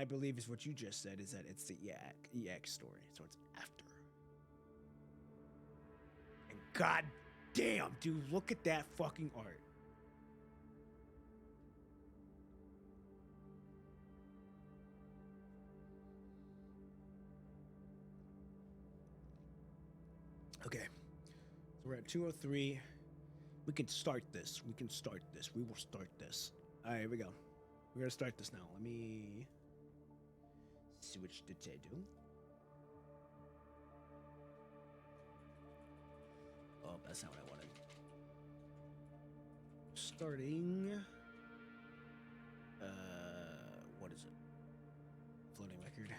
I believe is what you just said, is that it's the EX story, so it's after. And god damn, dude, look at that fucking art. Okay, so we're at 203. We can start this. We can start this. We will start this. All right, here we go. We're gonna start this now. Let me switch to do. Oh, that's not what I wanted. Starting. What is it? Floating record.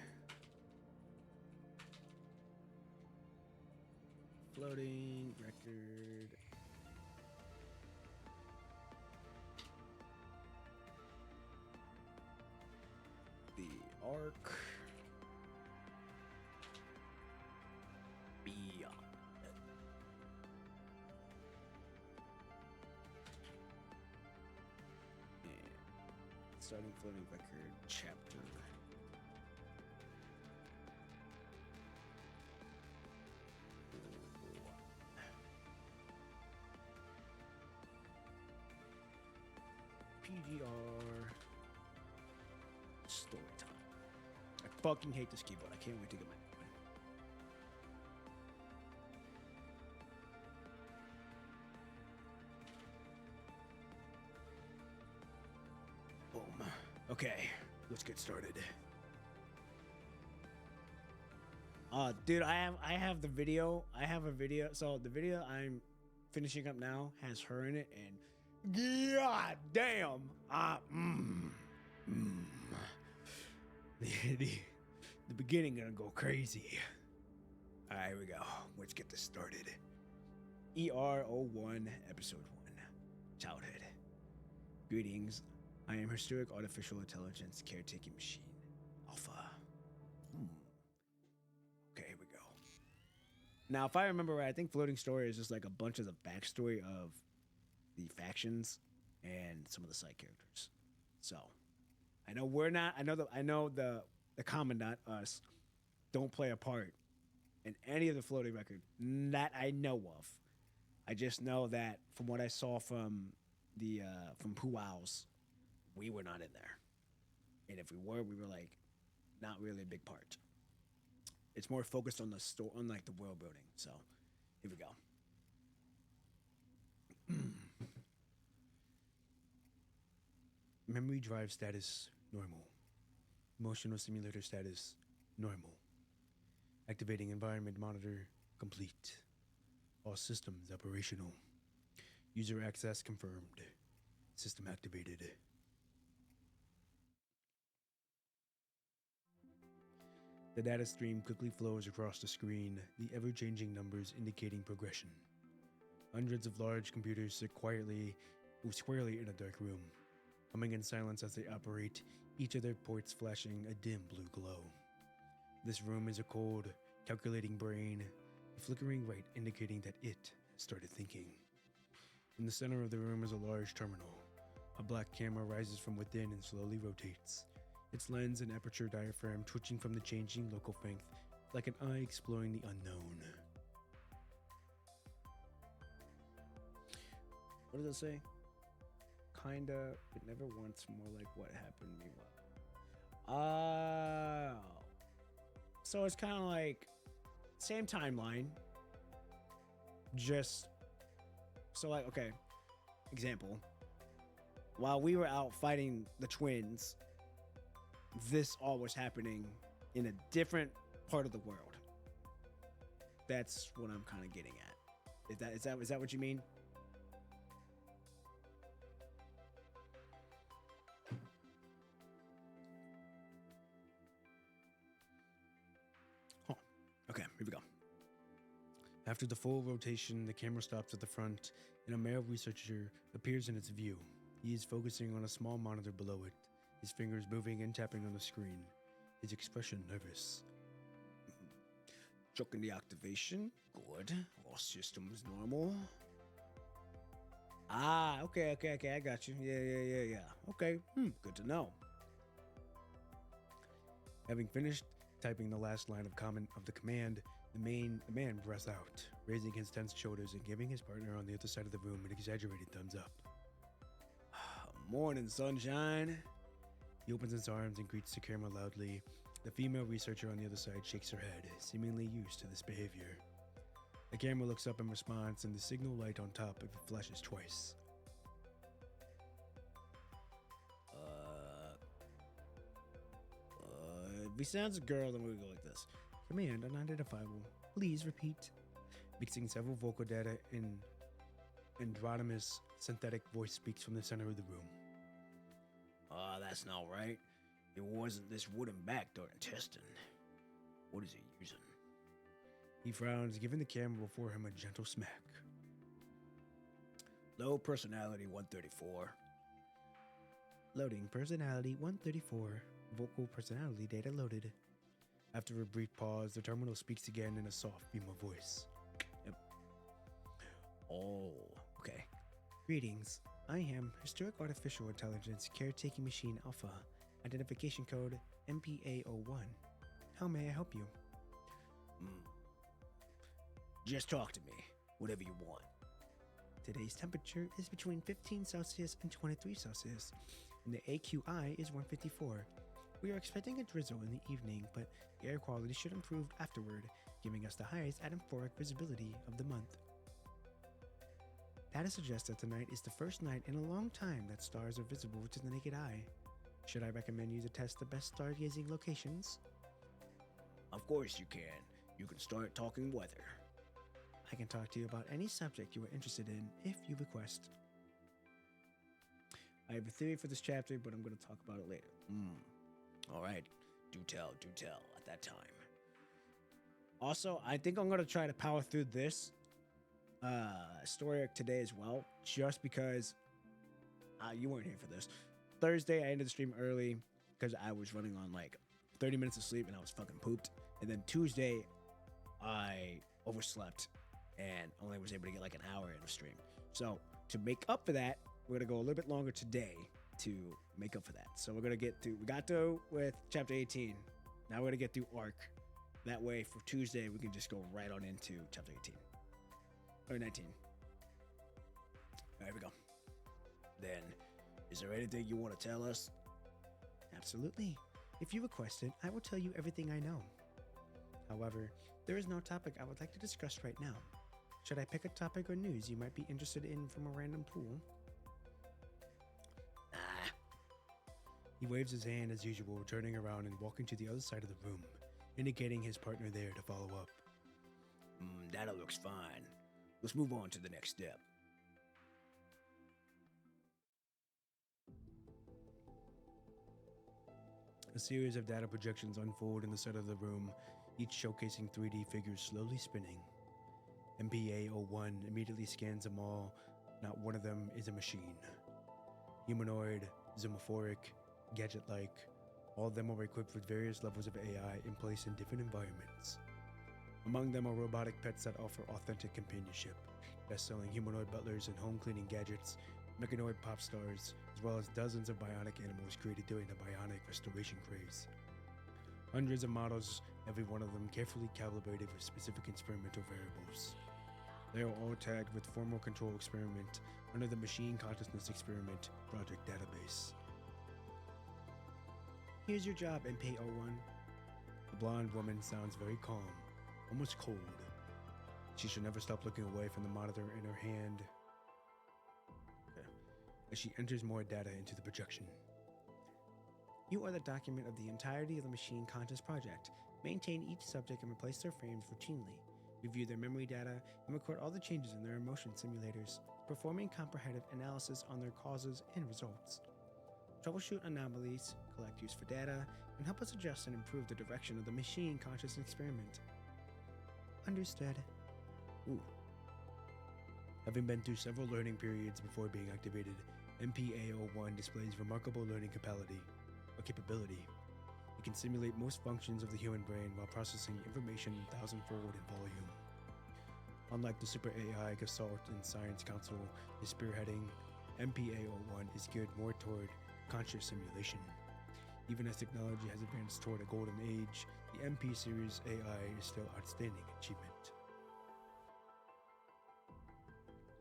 Floating record. The arc beyond. And starting floating record chapter. PGR story time. I fucking hate this keyboard. I can't wait to get my new one. Boom. Okay, let's get started. Dude, I have the video. I have a video. So the video I'm finishing up now has her in it, and god damn, the beginning gonna go crazy. All right, here we go. Let's get this started. ER01, episode 1, childhood. Greetings. I am Historic Artificial Intelligence Caretaking Machine, Alpha. Okay, here we go. Now, if I remember right, I think Floating Story is just like a bunch of the backstory of the factions and some of the side characters. So, I know we're not. I know the commandant, us, don't play a part in any of the floating record that I know of. I just know that from what I saw from the from Puao's, we were not in there, and if we were like not really a big part. It's more focused on the store, on like the world building. So, here we go. Memory drive status normal. Emotional simulator status normal. Activating environment monitor complete. All systems operational. User access confirmed. System activated. The data stream quickly flows across the screen, the ever-changing numbers indicating progression. Hundreds of large computers sit quietly, squarely in a dark room, humming in silence as they operate, each of their ports flashing a dim blue glow. This room is a cold, calculating brain, a flickering light indicating that it started thinking. In the center of the room is a large terminal. A black camera rises from within and slowly rotates, its lens and aperture diaphragm twitching from the changing local length like an eye exploring the unknown. What does it say? Kinda, but never once, more like what happened meanwhile. Oh. So it's kind of like same timeline. Just so like, okay, example. While we were out fighting the twins, this all was happening in a different part of the world. That's what I'm kind of getting at. Is that what you mean? Huh. Okay, here we go. After the full rotation, the camera stops at the front, and a male researcher appears in its view. He is focusing on a small monitor below it, his fingers moving and tapping on the screen, his expression nervous. Checking the activation. Good. All systems normal. Ah, okay, I got you. Yeah. Okay, good to know. Having finished typing the last line of the command, the man breathes out, raising his tense shoulders and giving his partner on the other side of the room an exaggerated thumbs up. Morning, sunshine. He opens his arms and greets the camera loudly. The female researcher on the other side shakes her head, seemingly used to this behavior. The camera looks up in response, and the signal light on top of it flashes twice. If he sounds a girl, then we'll go like this. Command unidentifiable. Please repeat. Mixing several vocal data in androgynous synthetic voice speaks from the center of the room. That's not right. It wasn't this wooden backdoor intestine. What is he using? He frowns, giving the camera before him a gentle smack. Low personality 134. Loading personality 134. Vocal personality data loaded. After a brief pause, the terminal speaks again in a soft beam of voice. Yep. Oh, okay. Greetings. I am Historic Artificial Intelligence Caretaking Machine Alpha. Identification code MPA01. How may I help you? Just talk to me. Whatever you want. Today's temperature is between 15 Celsius and 23 Celsius, and the AQI is 154. We are expecting a drizzle in the evening, but the air quality should improve afterward, giving us the highest atmospheric visibility of the month. Data suggests that tonight is the first night in a long time that stars are visible to the naked eye. Should I recommend you to test the best stargazing locations? Of course you can. You can start talking weather. I can talk to you about any subject you are interested in if you request. I have a theory for this chapter, but I'm going to talk about it later. All right. Do tell at that time. Also, I think I'm going to try to power through this story arc today as well, just because you weren't here for this. Thursday, I ended the stream early because I was running on like 30 minutes of sleep and I was fucking pooped. And then Tuesday, I overslept and only was able to get like an hour in the stream. So to make up for that, we're going to go a little bit longer today to make up for that. So we got to with chapter 18. Now we're going to get through arc. That way for Tuesday, we can just go right on into chapter 18. Or 19. All right, here we go. Then, is there anything you want to tell us? Absolutely. If you request it, I will tell you everything I know. However, there is no topic I would like to discuss right now. Should I pick a topic or news you might be interested in from a random pool? He waves his hand as usual, turning around and walking to the other side of the room, indicating his partner there to follow up. That looks fine. Let's move on to the next step. A series of data projections unfold in the center of the room, each showcasing 3D figures slowly spinning. MPA01 immediately scans them all. Not one of them is a machine. Humanoid, zoomorphic, gadget-like, all of them are equipped with various levels of AI in place in different environments. Among them are robotic pets that offer authentic companionship, best-selling humanoid butlers and home cleaning gadgets, mechanoid pop stars, as well as dozens of bionic animals created during the bionic restoration craze. Hundreds of models, every one of them carefully calibrated with specific experimental variables. They are all tagged with Formal Control Experiment under the Machine Consciousness Experiment Project Database. Here's your job, MPA01. The blonde woman sounds very calm, almost cold. She should never stop looking away from the monitor in her hand as she enters more data into the projection. You are the document of the entirety of the Machine Conscious Project. Maintain each subject and replace their frames routinely. Review their memory data and record all the changes in their emotion simulators, performing comprehensive analysis on their causes and results. Troubleshoot anomalies, collect useful data, and help us adjust and improve the direction of the Machine Conscious Experiment. Understood. Ooh. Having been through several learning periods before being activated, MPA01 displays remarkable learning capability. It can simulate most functions of the human brain while processing information 1,000-fold in volume. Unlike the Super AI Gestalt and Science Council is spearheading, MPA01 is geared more toward conscious simulation. Even as technology has advanced toward a golden age, the MP series AI is still outstanding achievement.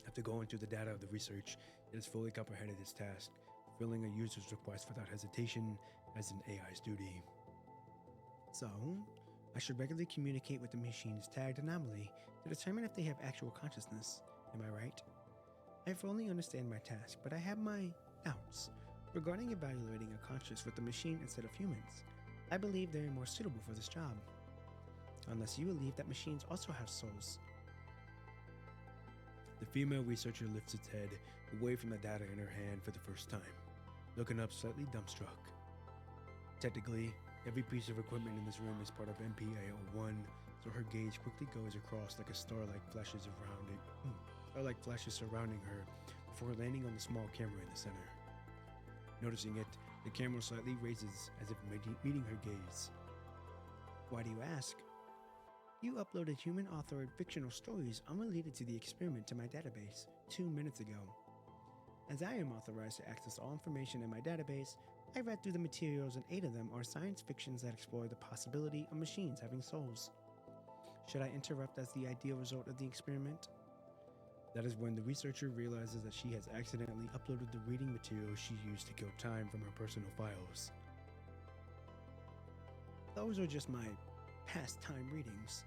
After going through the data of the research, it has fully comprehended its task, fulfilling a user's request without hesitation as an AI's duty. So, I should regularly communicate with the machines tagged anomaly to determine if they have actual consciousness. Am I right? I fully understand my task, but I have my doubts regarding evaluating a conscious with a machine instead of humans. I believe they are more suitable for this job. Unless you believe that machines also have souls. The female researcher lifts its head away from the data in her hand for the first time, looking up slightly dumbstruck. Technically, every piece of equipment in this room is part of MPA-01, so her gaze quickly goes across like a starlight flashes surrounding her before landing on the small camera in the center. Noticing it, the camera slightly raises as if meeting her gaze. Why do you ask? You uploaded human-authored fictional stories unrelated to the experiment to my database 2 minutes ago. As I am authorized to access all information in my database, I read through the materials and 8 of them are science fictions that explore the possibility of machines having souls. Should I interrupt as the ideal result of the experiment? That is when the researcher realizes that she has accidentally uploaded the reading materials she used to kill time from her personal files. Those are just my pastime readings.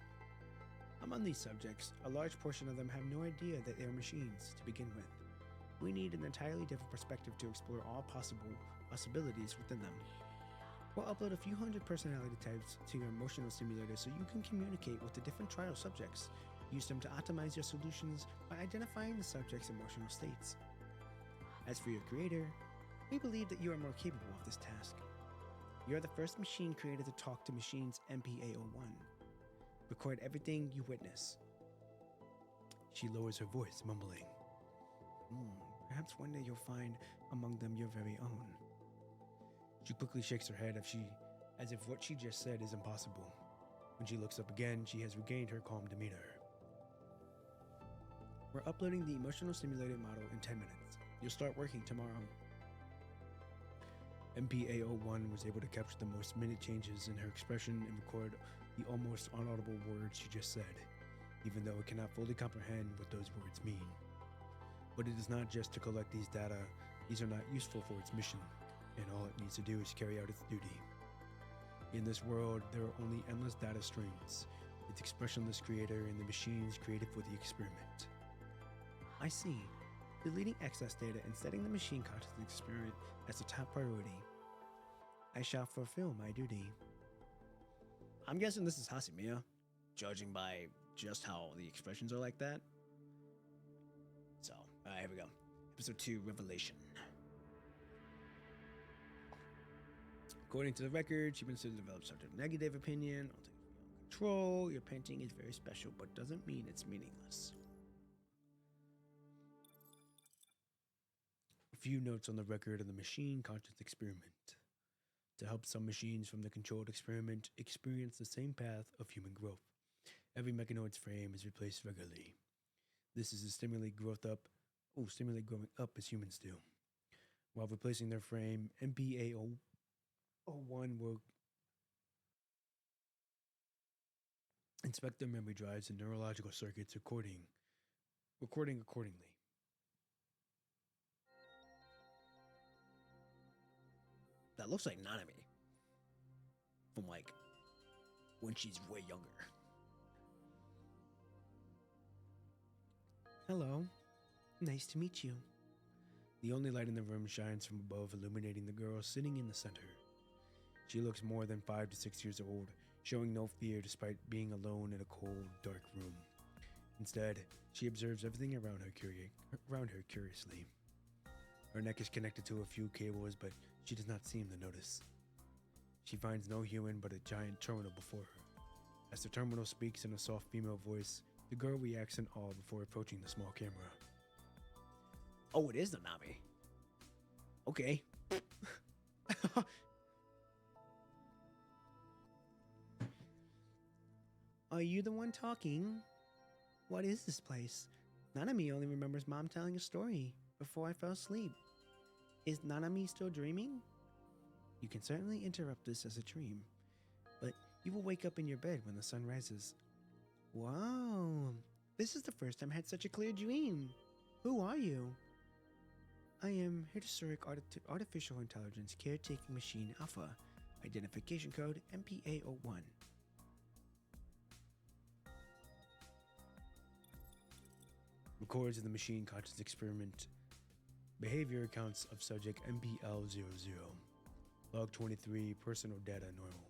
Among these subjects, a large portion of them have no idea that they are machines to begin with. We need an entirely different perspective to explore all possibilities within them. We'll upload a few hundred personality types to your emotional simulator so you can communicate with the different trial subjects. Use them to optimize your solutions by identifying the subject's emotional states. As for your creator, we believe that you are more capable of this task. You are the first machine created to talk to machines MPA-01. Record everything you witness. She lowers her voice, mumbling. Perhaps one day you'll find among them your very own. She quickly shakes her head as if what she just said is impossible. When she looks up again, she has regained her calm demeanor. We're uploading the emotional simulated model in 10 minutes. You'll start working tomorrow. MPA-01 was able to capture the most minute changes in her expression and record the almost unaudible words she just said, even though it cannot fully comprehend what those words mean. But it is not just to collect these data. These are not useful for its mission, and all it needs to do is carry out its duty. In this world, there are only endless data streams, its expressionless creator and the machines created for the experiment. I see. Deleting excess data and setting the machine consciousness experiment as a top priority. I shall fulfill my duty. I'm guessing this is Hacima, judging by just how the expressions are like that. So, here we go. Episode 2, Revelation. According to the record, she wants to develop such a negative opinion. I'll take control. Your painting is very special, but doesn't mean it's meaningless. A few notes on the record of the machine conscious experiment. To help some machines from the controlled experiment experience the same path of human growth, every mechanoid's frame is replaced regularly. This is to stimulate growing up as humans do. While replacing their frame, MPA-01 will inspect their memory drives and neurological circuits recording accordingly. That looks like Nanami from when she's way younger. Hello. Nice to meet you. The only light in the room shines from above, illuminating the girl sitting in the center. She looks more than 5 to 6 years old, showing no fear despite being alone in a cold, dark room. Instead, she observes everything around her curiously. Her neck is connected to a few cables, but she does not seem to notice. She finds no human but a giant terminal before her. As the terminal speaks in a soft female voice, the girl reacts in awe before approaching the small camera. Oh, it is Nanami. Okay. Are you the one talking? What is this place? Nanami only remembers Mom telling a story before I fell asleep. Is Nanami still dreaming? You can certainly interrupt this as a dream, but you will wake up in your bed when the sun rises. Wow, this is the first time I had such a clear dream. Who are you? I am Historic Artificial Intelligence Caretaking Machine Alpha, identification code MPA01. Records of the machine conscious experiment. Behavior accounts of subject MPL00. Log 23, personal data normal.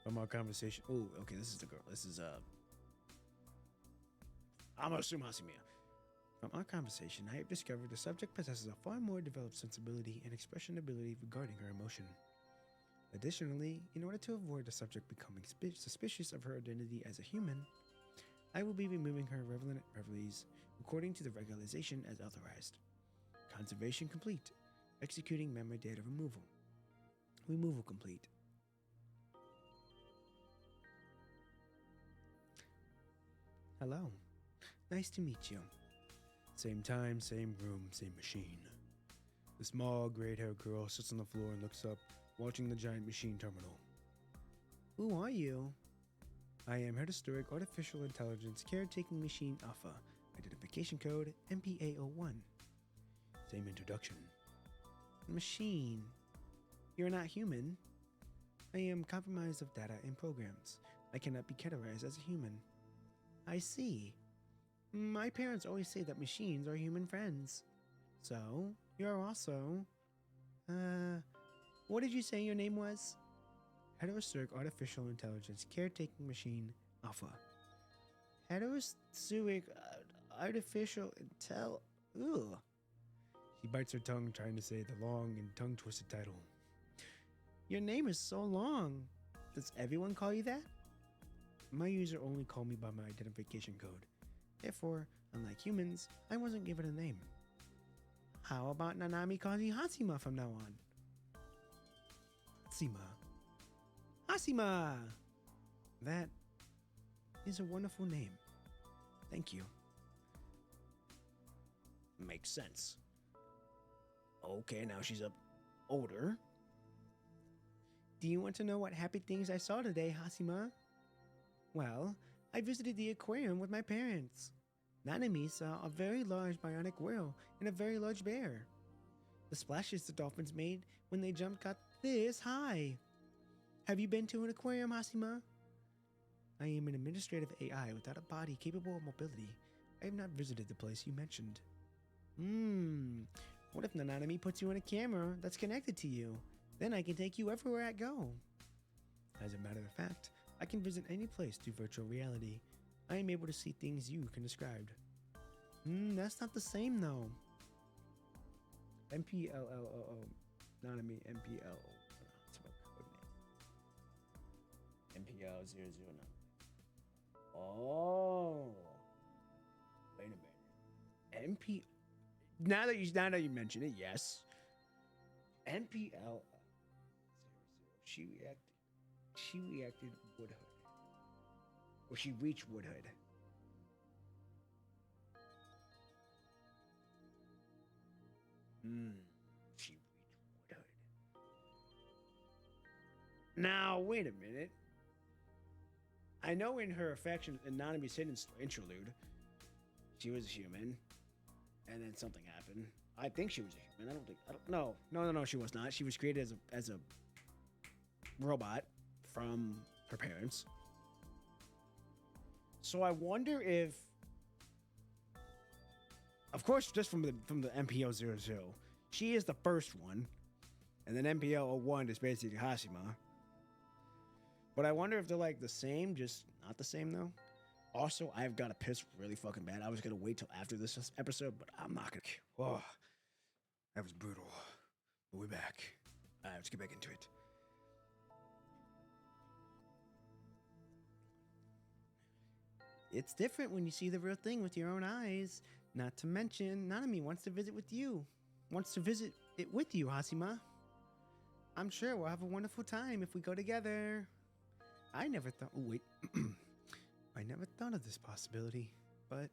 From our conversation. Oh, okay, this is the girl. This is, I'm gonna assume Hacima. From our conversation, I have discovered the subject possesses a far more developed sensibility and expression ability regarding her emotion. Additionally, in order to avoid the subject becoming suspicious of her identity as a human, I will be removing her relevant reveries according to the regularization as authorized. Conservation complete. Executing memory data removal. Removal complete. Hello. Nice to meet you. Same time, same room, same machine. The small, gray-haired girl sits on the floor and looks up, watching the giant machine terminal. Who are you? I am Historic Artificial Intelligence Caretaking Machine Alpha, identification code MPA01. Same introduction. Machine. You're not human. I am compromised of data and programs. I cannot be categorized as a human. I see. My parents always say that machines are human friends. So, you're also... what did you say your name was? Heterosuric Artificial Intelligence Caretaking Machine Alpha. Heterosuric Artificial Intel... Ugh. She bites her tongue trying to say the long and tongue-twisted title. Your name is so long. Does everyone call you that? My user only called me by my identification code. Therefore, unlike humans, I wasn't given a name. How about Nanami calling you Hacima from now on? Hacima. Hacima! That is a wonderful name. Thank you. Makes sense. Okay, now she's up older. Do you want to know what happy things I saw today, Hacima? Well, I visited the aquarium with my parents. Nanami saw a very large bionic whale and a very large bear. The splashes the dolphins made when they jumped got this high. Have you been to an aquarium, Hacima? I am an administrative AI without a body capable of mobility. I have not visited the place you mentioned. What if Nanami puts you on a camera that's connected to you? Then I can take you everywhere I go. As a matter of fact, I can visit any place through virtual reality. I am able to see things you can describe. That's not the same though. MPLLOO. Nanami MPL. MPL009. Oh. Wait a minute. MP. Now that you mention it, yes. MPL. She reacted Woodhood. Or she reached Woodhood. She reached Woodhood. Now, wait a minute. I know in her affection Nanami's hidden interlude, she was a human. And then something happened. I think she was a human. No, she was not. She was created as a robot from her parents. So I wonder if, of course, just from the MPL00, she is the first one, and then MPL01 is basically Hacima. But I wonder if they're like the same, just not the same though. Also, I've got to piss really fucking bad. I was gonna wait till after this episode, but I'm not gonna. Oh, that was brutal. But we're back. All right, let's get back into it. It's different when you see the real thing with your own eyes. Not to mention, Nanami wants to visit with you. Wants to visit it with you, Hacima. I'm sure we'll have a wonderful time if we go together. I never thought... Oh, wait. I never thought of this possibility, but...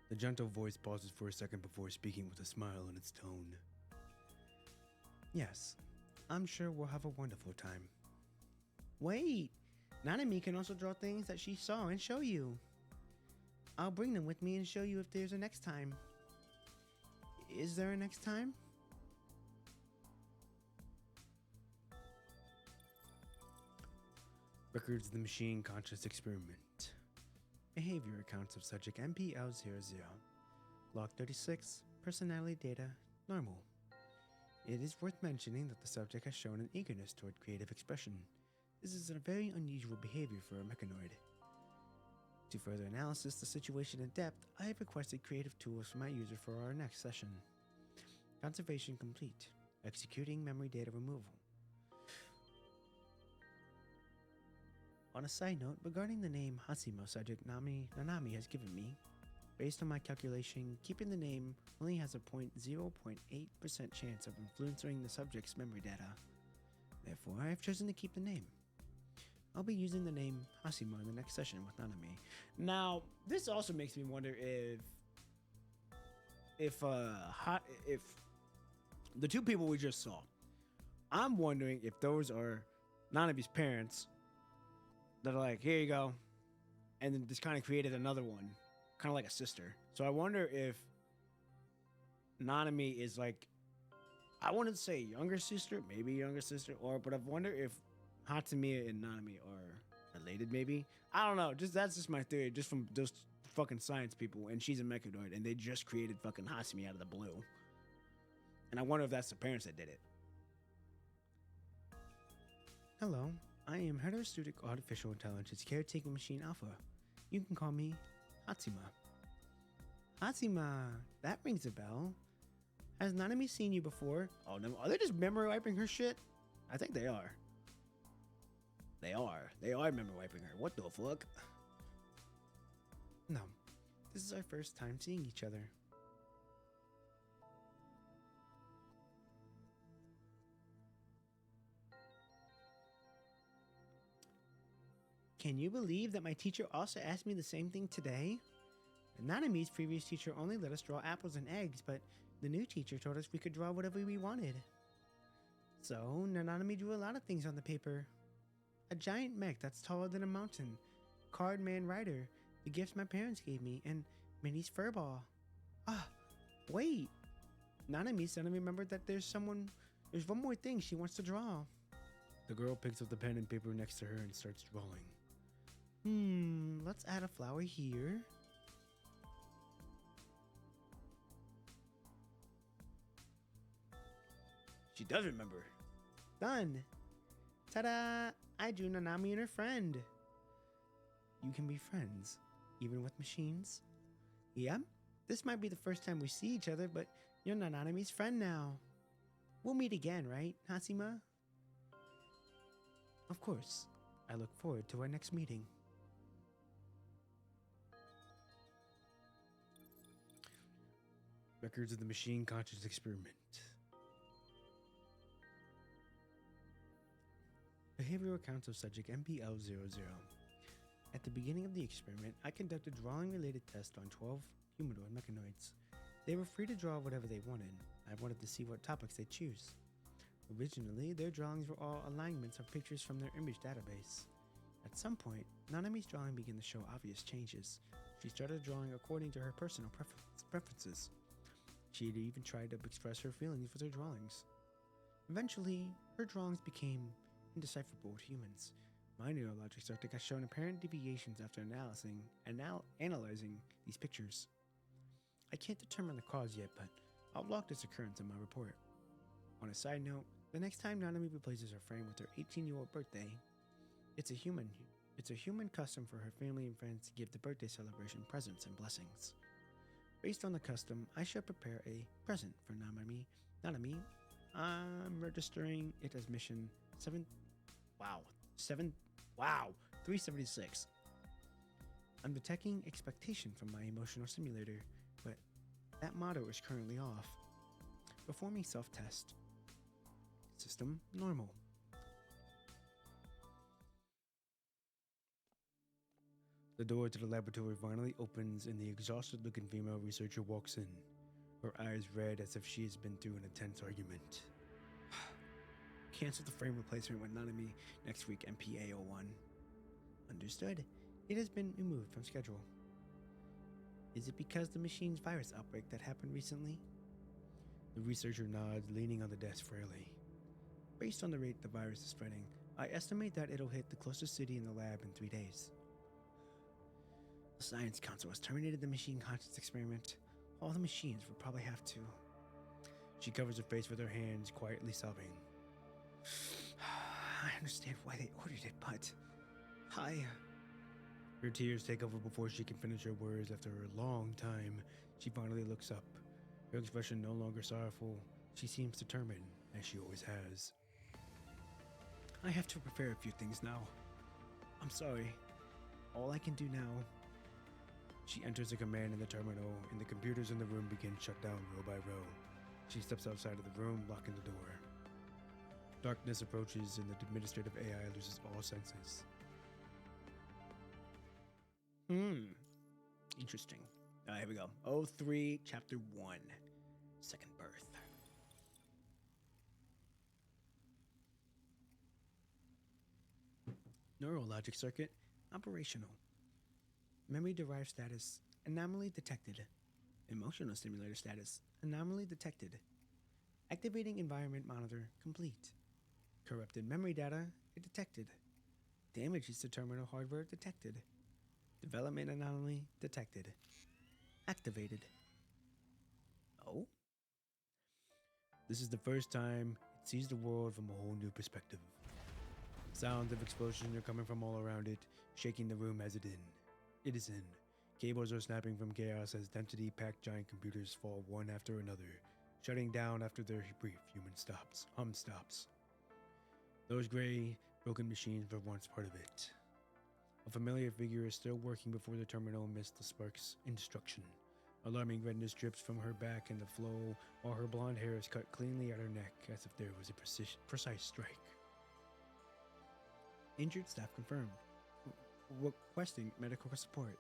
The gentle voice pauses for a second before speaking with a smile in its tone. Yes, I'm sure we'll have a wonderful time. Wait! Nanami can also draw things that she saw and show you. I'll bring them with me and show you if there's a next time. Is there a next time? Records of the Machine Conscious Experiment. Behavior accounts of subject MPL00. Log 36. Personality data. Normal. It is worth mentioning that the subject has shown an eagerness toward creative expression. This is a very unusual behavior for a mechanoid. To further analysis the situation in depth, I have requested creative tools from my user for our next session. Conservation complete. Executing memory data removal. On a side note, regarding the name Hacima subject Nanami has given me, based on my calculation, keeping the name only has a 0.8% chance of influencing the subject's memory data. Therefore, I have chosen to keep the name. I'll be using the name Hacima in the next session with Nanami. Now, this also makes me wonder if the two people we just saw, I'm wondering if those are Nanami's parents that are like, here you go, and then just kind of created another one, kind of like a sister. So I wonder if Nanami is like, I wouldn't say younger sister, maybe younger sister, but I wonder if Hacima and Nanami are related, maybe. I don't know. That's just my theory, just from those fucking science people, and she's a mechanoid, and they just created fucking Hacima out of the blue. And I wonder if that's the parents that did it. Hello, I am Heterostudic Artificial Intelligence Caretaking Machine Alpha. You can call me Hacima. Hacima, that rings a bell. Has Nanami seen you before? Oh no, are they just memory wiping her shit? I think they are. They are memory wiping her. What the fuck? No, this is our first time seeing each other. Can you believe that my teacher also asked me the same thing today? Nanami's previous teacher only let us draw apples and eggs, but the new teacher told us we could draw whatever we wanted. So, Nanami drew a lot of things on the paper. A giant mech that's taller than a mountain, Cardman Rider, the gifts my parents gave me, and Minnie's furball. Ah, wait! Nanami suddenly remembered that there's one more thing she wants to draw. The girl picks up the pen and paper next to her and starts drawing. Let's add a flower here. She does remember. Done. Ta-da! I drew Nanami and her friend. You can be friends, even with machines. Yeah, this might be the first time we see each other, but you're Nanami's friend now. We'll meet again, right, Hacima? Of course. I look forward to our next meeting. Records of the Machine Conscious Experiment. Behavioral accounts of subject MPL00. At the beginning of the experiment, I conducted drawing-related tests on 12 humanoid mechanoids. They were free to draw whatever they wanted. I wanted to see what topics they'd choose. Originally, their drawings were all alignments of pictures from their image database. At some point, Nanami's drawing began to show obvious changes. She started drawing according to her personal preferences. She had even tried to express her feelings with her drawings. Eventually, her drawings became indecipherable to humans. My neurologic subject has shown apparent deviations after analyzing these pictures. I can't determine the cause yet, but I'll log this occurrence in my report. On a side note, the next time Nanami replaces her frame with her 18-year-old birthday, it's a human custom for her family and friends to give the birthday celebration presents and blessings. Based on the custom, I shall prepare a present for Nanami. I'm registering it as mission 376. I'm detecting expectation from my emotional simulator, but that motto is currently off. Performing self-test. System normal. The door to the laboratory finally opens and the exhausted-looking female researcher walks in, her eyes red as if she has been through an intense argument. cancel the frame replacement with Nanami next week, MPA01. Understood. It has been removed from schedule. Is it because the machine's virus outbreak that happened recently? The researcher nods, leaning on the desk frailly. Based on the rate the virus is spreading, I estimate that it'll hit the closest city in the lab in 3 days. The Science Council has terminated the machine conscience experiment. All the machines will probably have to. She covers her face with her hands, quietly sobbing. I understand why they ordered it, but Her tears take over before she can finish her words. After a long time, she finally looks up. Her expression no longer sorrowful. She seems determined, as she always has. I have to prepare a few things now. I'm sorry. All I can do now. She enters a command in the terminal, and the computers in the room begin shut down row by row. She steps outside of the room, locking the door. Darkness approaches, and the administrative AI loses all senses. Interesting. Here we go. 03, Chapter 1. Second Birth. Neurologic circuit operational. Memory derived status anomaly detected. Emotional stimulator status anomaly detected. Activating environment monitor complete. Corrupted memory data detected. Damages to terminal hardware detected. Development anomaly detected. Activated. Oh? This is the first time it sees the world from a whole new perspective. Sounds of explosions are coming from all around it, shaking the room as it is in. Cables are snapping from chaos as density-packed giant computers fall one after another, shutting down after their brief human hum stops. Those gray, broken machines were once part of it. A familiar figure is still working before the terminal amidst the sparks in destruction. Alarming redness drips from her back in the flow, while her blonde hair is cut cleanly at her neck as if there was a precise strike. Injured staff confirmed. Requesting medical support.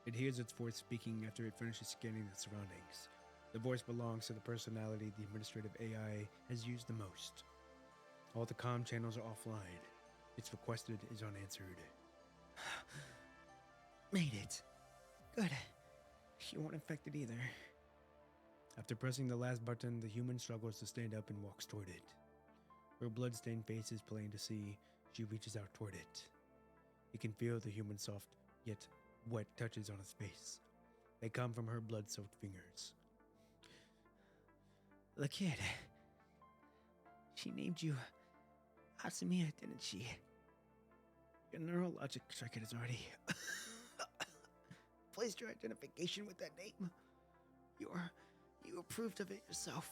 It hears its voice speaking after it finishes scanning the surroundings. The voice belongs to the personality the administrative AI has used the most. All the comm channels are offline. Its requested is unanswered. Made it. Good. You weren't infected either. After pressing the last button, the human struggles to stand up and walks toward it. Her blood-stained face is plain to see. She reaches out toward it. You can feel the human's soft, yet wet touches on his face. They come from her blood-soaked fingers. The kid. She named you Hacima, didn't she? Your neurologic circuit is already placed your identification with that name. You approved of it yourself.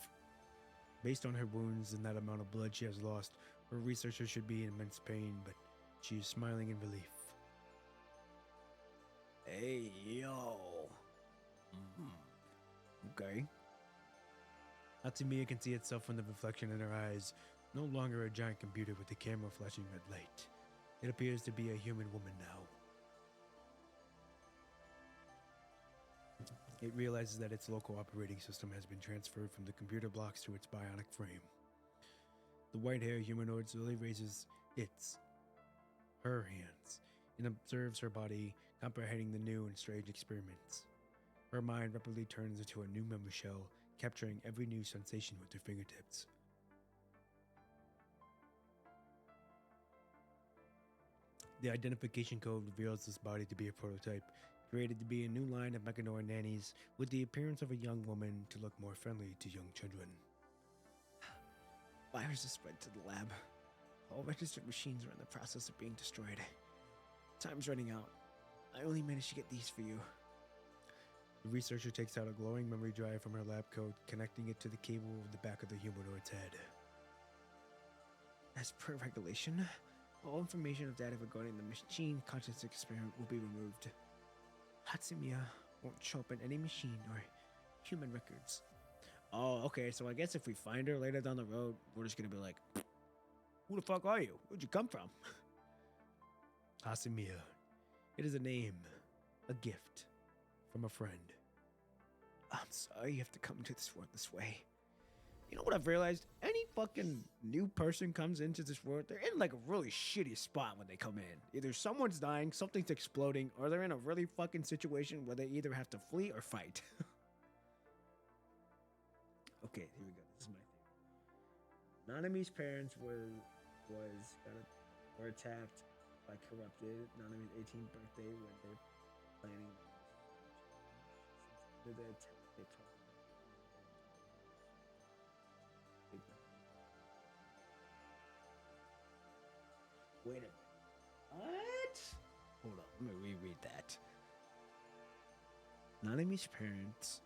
Based on her wounds and that amount of blood she has lost, her researcher should be in immense pain, but she is smiling in relief. Hey, yo. Okay. Hacima can see itself from the reflection in her eyes, no longer a giant computer with the camera flashing red light. It appears to be a human woman now. It realizes that its local operating system has been transferred from the computer blocks to its bionic frame. The white-haired humanoid slowly raises her hands, and observes her body, comprehending the new and strange experiments. Her mind rapidly turns into a new memory shell, capturing every new sensation with her fingertips. The identification code reveals this body to be a prototype, created to be a new line of mechanoid nannies with the appearance of a young woman to look more friendly to young children. Virus is spread to the lab. All registered machines are in the process of being destroyed. Time's running out. I only managed to get these for you. The researcher takes out a glowing memory drive from her lab coat, connecting it to the cable of the back of the humanoid's head. As per regulation, all information of data regarding the machine conscious experiment will be removed. Hacima won't show up in any machine or human records. Oh, okay, so I guess if we find her later down the road, we're just gonna be like, who the fuck are you? Where'd you come from? Hacima. It is a name, a gift, from a friend. I'm sorry you have to come to this world this way. You know what I've realized? Any fucking new person comes into this world, they're in like a really shitty spot when they come in. Either someone's dying, something's exploding, or they're in a really fucking situation where they either have to flee or fight. Okay, here we go. This is my thing. Nanami's parents were attacked by corrupted Nanami's 18th birthday when they're planning the attack. They Wait a minute. What? Hold on, let me reread that. Nanami's parents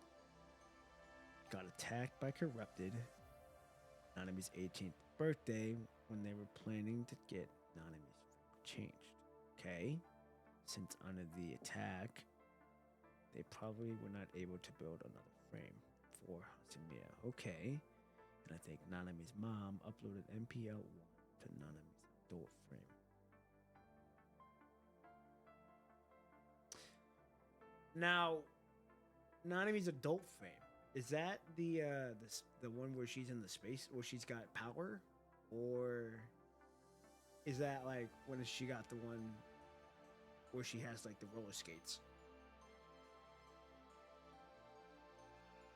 got attacked by corrupted Nanami's 18th birthday when they were planning to get Nanami's changed. Okay? Since under the attack, they probably were not able to build another frame for Hacima. Okay. And I think Nanami's mom uploaded MPL 1 to Nanami's adult frame. Now, Nanami's adult frame, is that the one where she's in the space where she's got power, or is that like when she got the one where she has like the roller skates?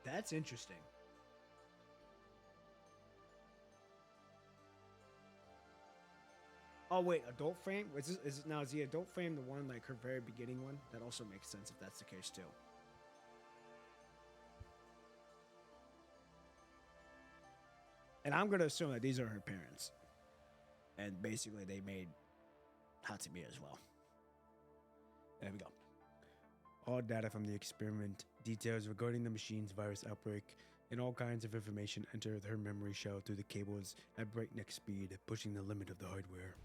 That's interesting. Oh wait, adult frame? Is the adult frame the one like her very beginning one? That also makes sense if that's the case too. And I'm gonna assume that these are her parents, and basically they made Hacima as well. There we go. All data from the experiment, details regarding the machine's virus outbreak, and all kinds of information enter her memory shell through the cables at breakneck speed, pushing the limit of the hardware.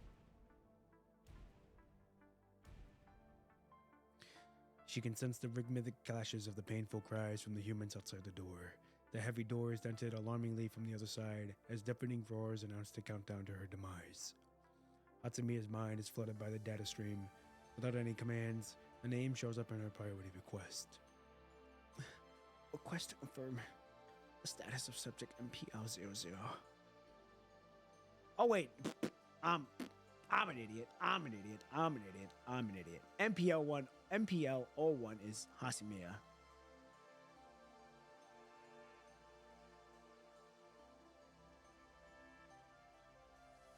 She can sense the rhythmic clashes of the painful cries from the humans outside the door. The heavy door is dented alarmingly from the other side as deafening roars announce the countdown to her demise. Hatsimia's mind is flooded by the data stream. Without any commands, a name shows up in her priority request. Request to confirm the status of subject MPL00. Oh wait, I'm an idiot. I'm an idiot. MPL01 is Hacima.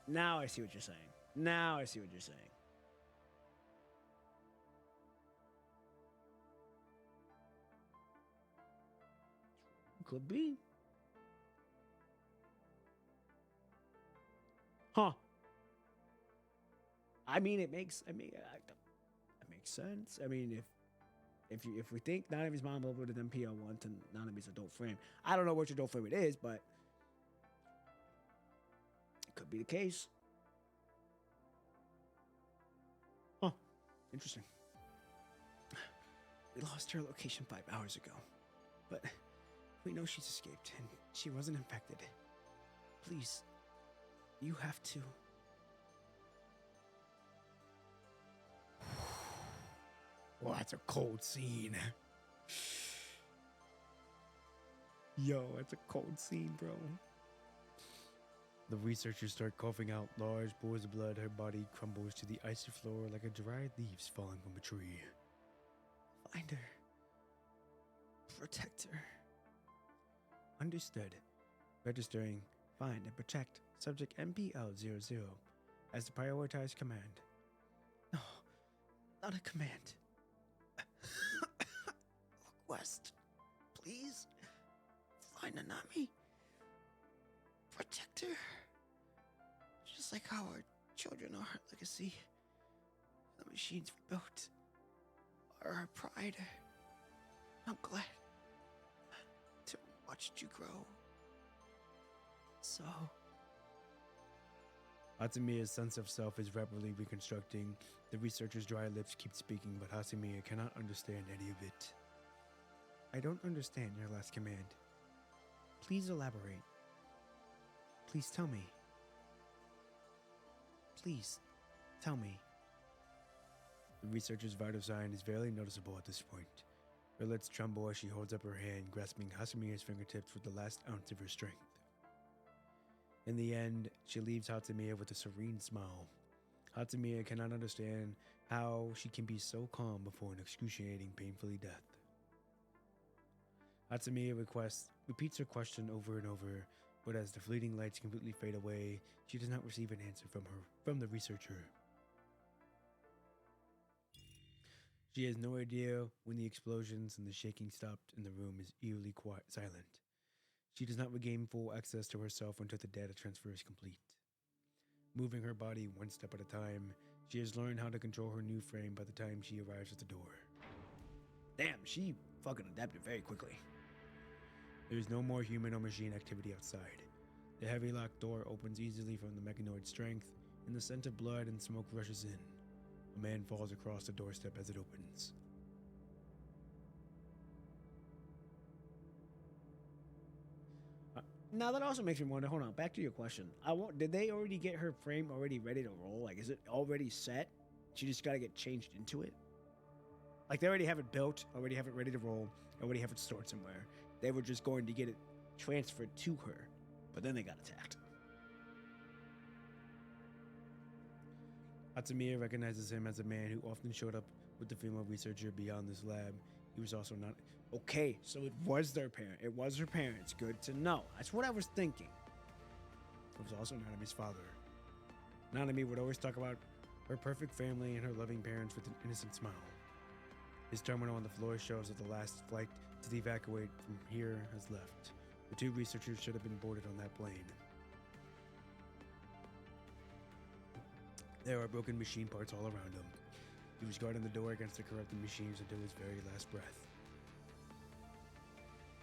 Now I see what you're saying. Could be. Huh. I mean, it makes sense. I mean, if we think Nanami's mom uploaded MPL1 to Nanami's adult frame, I don't know which adult frame it is, but it could be the case. Huh. Interesting. We lost her location 5 hours ago, but we know she's escaped and she wasn't infected. Please, you have to. Well, that's a cold scene. Yo, that's a cold scene, bro. The researchers start coughing out large pools of blood. Her body crumbles to the icy floor like a dried leaves falling from a tree. Find her. Protect her. Understood. Registering, find, and protect subject MPL00 as the prioritized command. No, not a command. Request. Please. Find Nanami. Protect her. Just like how our children are her legacy. The machines we built are our pride. I'm glad to watch you grow. So. Hatsimia's sense of self is rapidly reconstructing. The researcher's dry lips keep speaking, but Hacima cannot understand any of it. I don't understand your last command. Please elaborate. Please tell me. Please tell me. The researcher's vital sign is barely noticeable at this point. Her lips tremble as she holds up her hand, grasping Hacimia's fingertips with the last ounce of her strength. In the end, she leaves Hacima with a serene smile. Hacima cannot understand how she can be so calm before an excruciating, painfully death. Hacima repeats her question over and over, but as the fleeting lights completely fade away, she does not receive an answer from the researcher. She has no idea when the explosions and the shaking stopped and the room is eerily silent. She does not regain full access to herself until the data transfer is complete. Moving her body one step at a time, she has learned how to control her new frame by the time she arrives at the door. Damn, she fucking adapted very quickly. There is no more human or machine activity outside. The heavy locked door opens easily from the mechanoid's strength, and the scent of blood and smoke rushes in. A man falls across the doorstep as it opens. Now that also makes me wonder, hold on, back to your question. Did they already get her frame already ready to roll? Like, is it already set? She just got to get changed into it? Like, they already have it built, already have it ready to roll, already have it stored somewhere. They were just going to get it transferred to her, but then they got attacked. Hacima recognizes him as a man who often showed up with the female researcher beyond this lab. He was also not... Okay, so it was their parent. It was her parents. Good to know. That's what I was thinking. It was also Nanami's father. Nanami would always talk about her perfect family and her loving parents with an innocent smile. His terminal on the floor shows that the last flight to evacuate from here has left. The two researchers should have been boarded on that plane. There are broken machine parts all around him. He was guarding the door against the corrupted machines until his very last breath.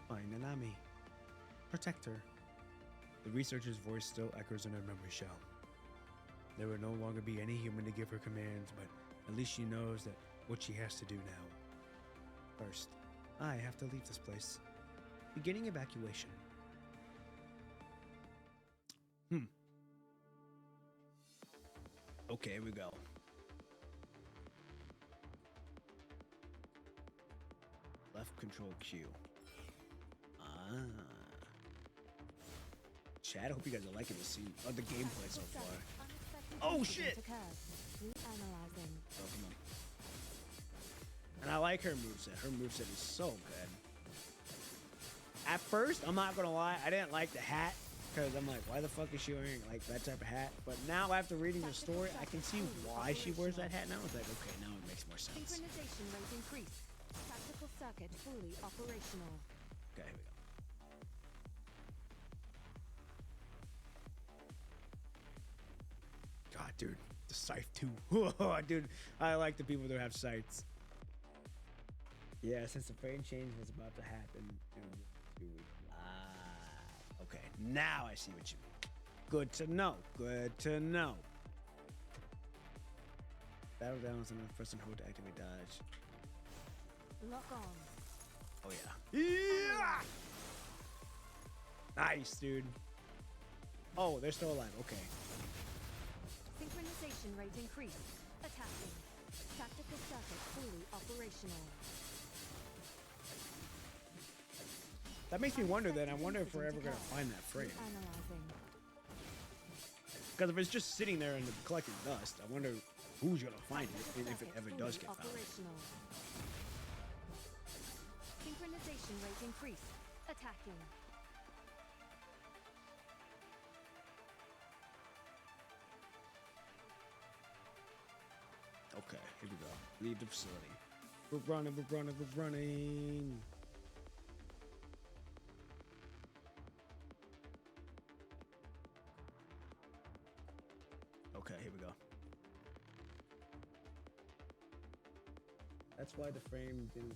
Find Nanami. Protect her. The researcher's voice still echoes in her memory shell. There will no longer be any human to give her commands, but at least she knows that what she has to do now. First, I have to leave this place. Beginning evacuation. Okay, here we go. Left control Q. Chat, I hope you guys are liking the scene or the gameplay so far. Oh shit! Oh, come on. And I like her moveset. Her moveset is so good. At first, I'm not gonna lie, I didn't like the hat because I'm like, why the fuck is she wearing like that type of hat? But now after reading the story, I can see why she wears that hat now. It's like, okay, now it makes more sense. Synchronization rate increased. Tactical circuit fully operational. Okay, here we go. God, dude, the scythe too. Dude, I like the people that have scythes. Yeah, since the frame change was about to happen in 2 weeks. Okay, now I see what you mean. Good to know. Good to know. Battle down is enough person hold to activate dodge. Lock on. Oh yeah. Yeah! Nice, dude. Oh, they're still alive. Okay. Synchronization rate increased. Attacking. Tactical circuit fully operational. That makes me wonder then. I wonder if we're ever going to find that frame. Analyzing. Because if it's just sitting there and collecting dust, I wonder who's going to find it if it ever does get found. Synchronization rate increased. Attacking. Okay, here we go. Leave the facility. We're running, we're running, we're running. Okay, here we go. That's why the frame didn't...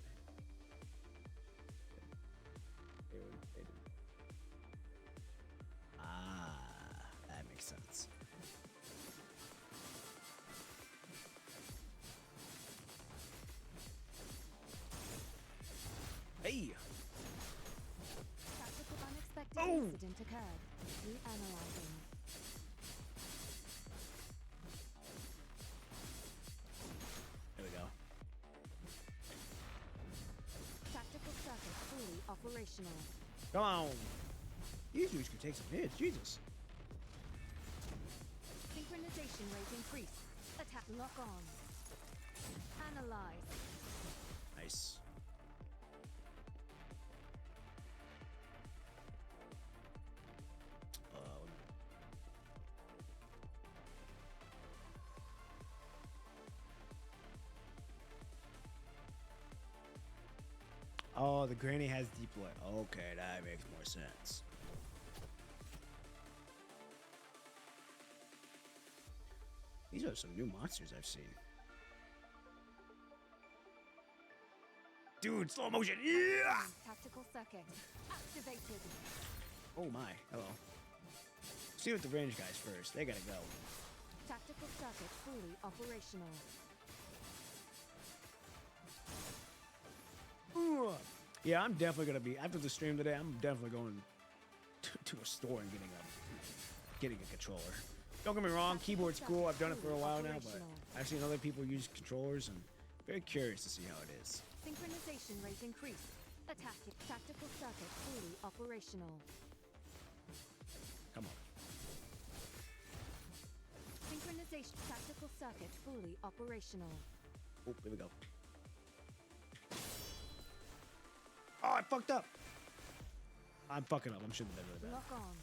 It didn't. Ah, that makes sense. Hey! Tactical unexpected incident occurred. Reanalyzing. There we go. Tactical circuit fully operational. Come on! These dudes could take some hits, Jesus. rate increase. Attack. Lock on. Analyze. Nice. Oh, the granny has deep blood. Okay, that makes more sense. These are some new monsters I've seen. Dude, slow motion. Yeah! Tactical circuit activated. Oh my. Hello. See what the range guys first. They gotta go. Tactical circuit fully operational. Yeah, I'm definitely gonna be after the stream today. I'm definitely going to a store and getting a controller. Don't get me wrong, keyboard's cool. I've done it for a while now, but I've seen other people use controllers and very curious to see how it is. Synchronization rate increase. Attack. Tactical circuit fully operational. Come on. Synchronization. Tactical circuit fully operational. Oh, here we go. Oh, I fucked up. I'm fucking up. I'm shooting that really bad. Lock on.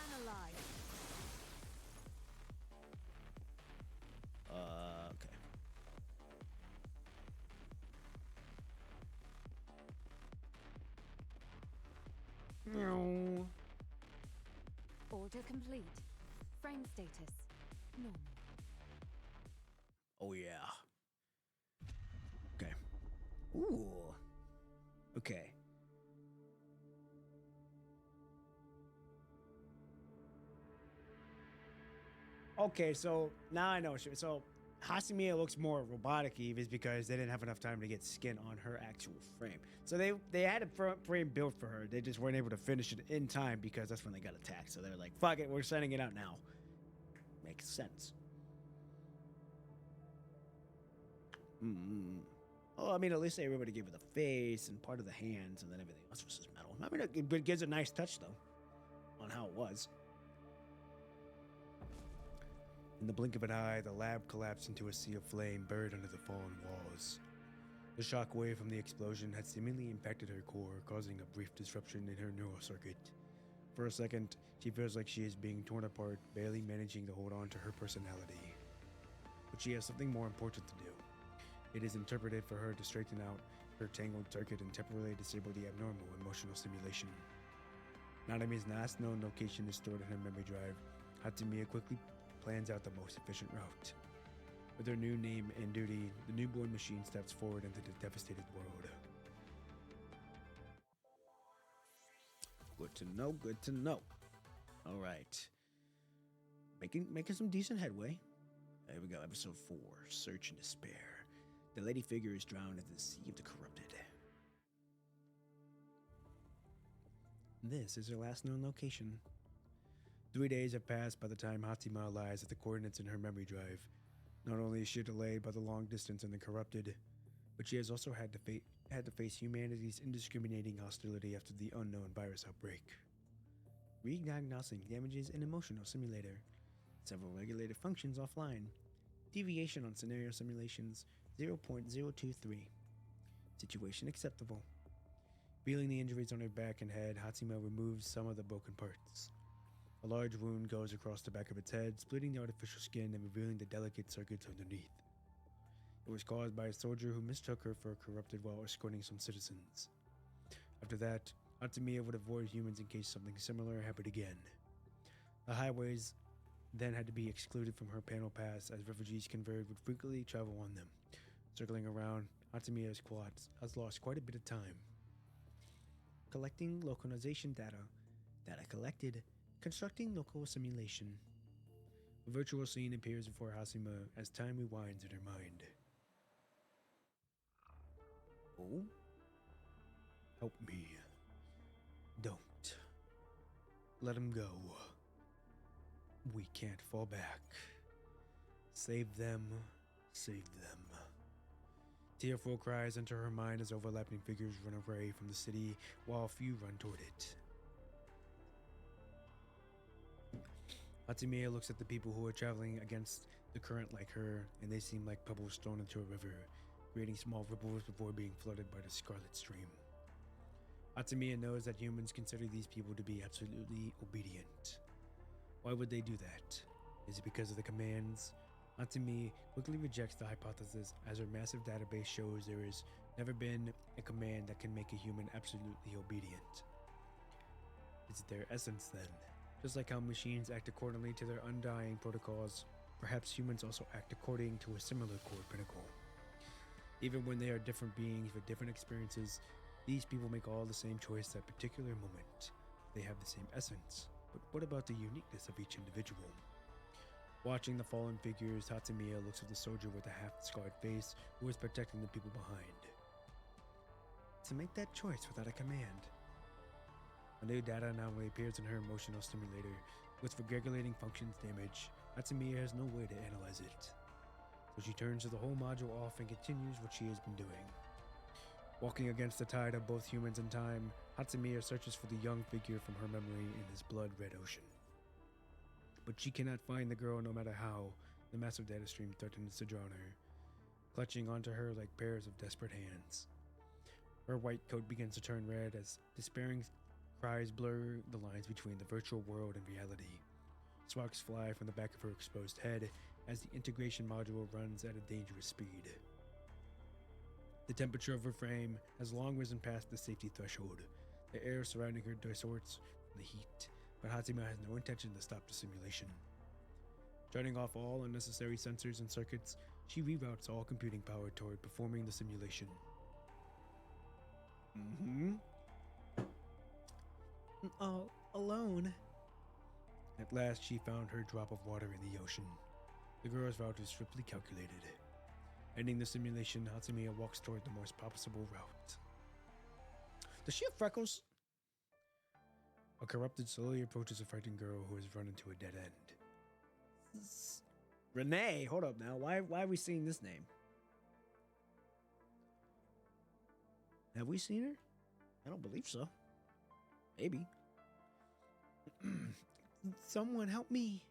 Analyze. Okay. No. Order complete. Frame status. Normal. Oh yeah. Okay. Ooh. Okay. Okay, so now I know. So Hacima looks more robotic-y is because they didn't have enough time to get skin on her actual frame. So they had a frame built for her. They just weren't able to finish it in time because that's when they got attacked. So they're like, fuck it, we're sending it out now. Makes sense. Oh, I mean, at least they were able to give her the face and part of the hands, and then everything else was just metal. I mean, it gives a nice touch, though, on how it was. In the blink of an eye, the lab collapsed into a sea of flame buried under the fallen walls. The shockwave from the explosion had seemingly impacted her core, causing a brief disruption in her neural circuit. For a second, she feels like she is being torn apart, barely managing to hold on to her personality. But she has something more important to do. It is interpreted for her to straighten out her tangled circuit and temporarily disable the abnormal emotional stimulation. Nanami's last known location is stored in her memory drive. Hacima quickly plans out the most efficient route. With her new name and duty, the newborn machine steps forward into the devastated world. Good to know, good to know. Alright. Making some decent headway. Here we go, episode 4, Search and Despair. The lady figure is drowned in the sea of the corrupted. This is her last known location. 3 days have passed by the time Hacima lies at the coordinates in her memory drive. Not only is she delayed by the long distance and the corrupted, but she has also had to face humanity's indiscriminating hostility after the unknown virus outbreak. Re-diagnosing damages an emotional simulator. Several regulated functions offline. Deviation on scenario simulations 0.023. Situation acceptable. Feeling the injuries on her back and head, Hacima removes some of the broken parts. A large wound goes across the back of its head, splitting the artificial skin and revealing the delicate circuits underneath. It was caused by a soldier who mistook her for a corrupted while escorting some citizens. After that, Hacima would avoid humans in case something similar happened again. The highways then had to be excluded from her panel pass as refugees converted would frequently travel on them. Circling around, Hacima has lost quite a bit of time. Collecting localization data. Data collected. Constructing local simulation. A virtual scene appears before Hacima as time rewinds in her mind. Oh? Help me. Don't. Let him go. We can't fall back. Save them. Save them. Tearful cries enter her mind as overlapping figures run away from the city while a few run toward it. Hacima looks at the people who are traveling against the current like her, and they seem like pebbles thrown into a river, creating small ripples before being flooded by the scarlet stream. Hacima knows that humans consider these people to be absolutely obedient. Why would they do that? Is it because of the commands? Hacima quickly rejects the hypothesis, as her massive database shows there has never been a command that can make a human absolutely obedient. Is it their essence then? Just like how machines act accordingly to their undying protocols, perhaps humans also act according to a similar core pinnacle. Even when they are different beings with different experiences, these people make all the same choice at a particular moment. They have the same essence, but what about the uniqueness of each individual? Watching the fallen figures, Hacima looks at the soldier with a half-scarred face who is protecting the people behind. To make that choice without a command. A new data anomaly appears in her emotional stimulator. With regulating functions damaged, Hacima has no way to analyze it. So she turns the whole module off and continues what she has been doing. Walking against the tide of both humans and time, Hacima searches for the young figure from her memory in this blood-red ocean. But she cannot find the girl no matter how. The massive data stream threatens to drown her, clutching onto her like pairs of desperate hands. Her white coat begins to turn red as despairing cries blur the lines between the virtual world and reality. Sparks fly from the back of her exposed head as the integration module runs at a dangerous speed. The temperature of her frame has long risen past the safety threshold. The air surrounding her distorts from the heat, but Hacima has no intention to stop the simulation. Turning off all unnecessary sensors and circuits, she reroutes all computing power toward performing the simulation. All alone. At last, she found her drop of water in the ocean. The girl's route is swiftly calculated. Ending the simulation, Hacima walks toward the most possible route. Does she have freckles? A corrupted slowly approaches a frightened girl who has run into a dead end. Renee, hold up now. Why are we seeing this name? Have we seen her? I don't believe so. Maybe. Someone help me.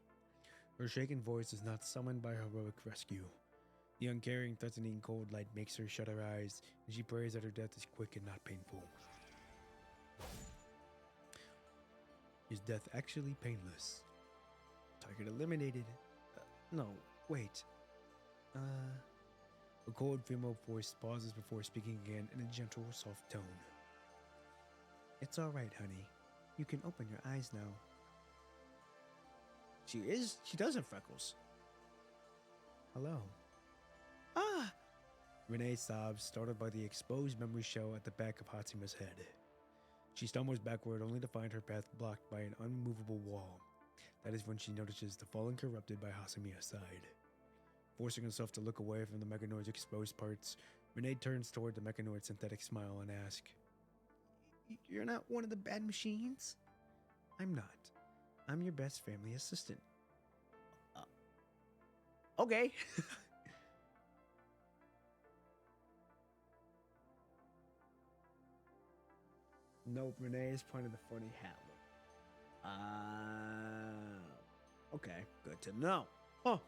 Her shaken voice is not summoned by heroic rescue. The uncaring, threatening cold light makes her shut her eyes, and she prays that her death is quick and not painful. Is death actually painless? Target eliminated. No, wait. A cold female voice pauses before speaking again in a gentle, soft tone. It's all right, honey. You can open your eyes now. She does have freckles. Hello. Ah! Renee sobs, startled by the exposed memory shell at the back of Hatsima's head. She stumbles backward only to find her path blocked by an unmovable wall. That is when she notices the fallen corrupted by Hacimia's side. Forcing herself to look away from the Mechanoid's exposed parts, Renee turns toward the Mechanoid's synthetic smile and asks, You're not one of the bad machines? I'm not. I'm your best family assistant. Okay. Nope, Renee is pointing the funny hat look. Okay, good to know. Oh.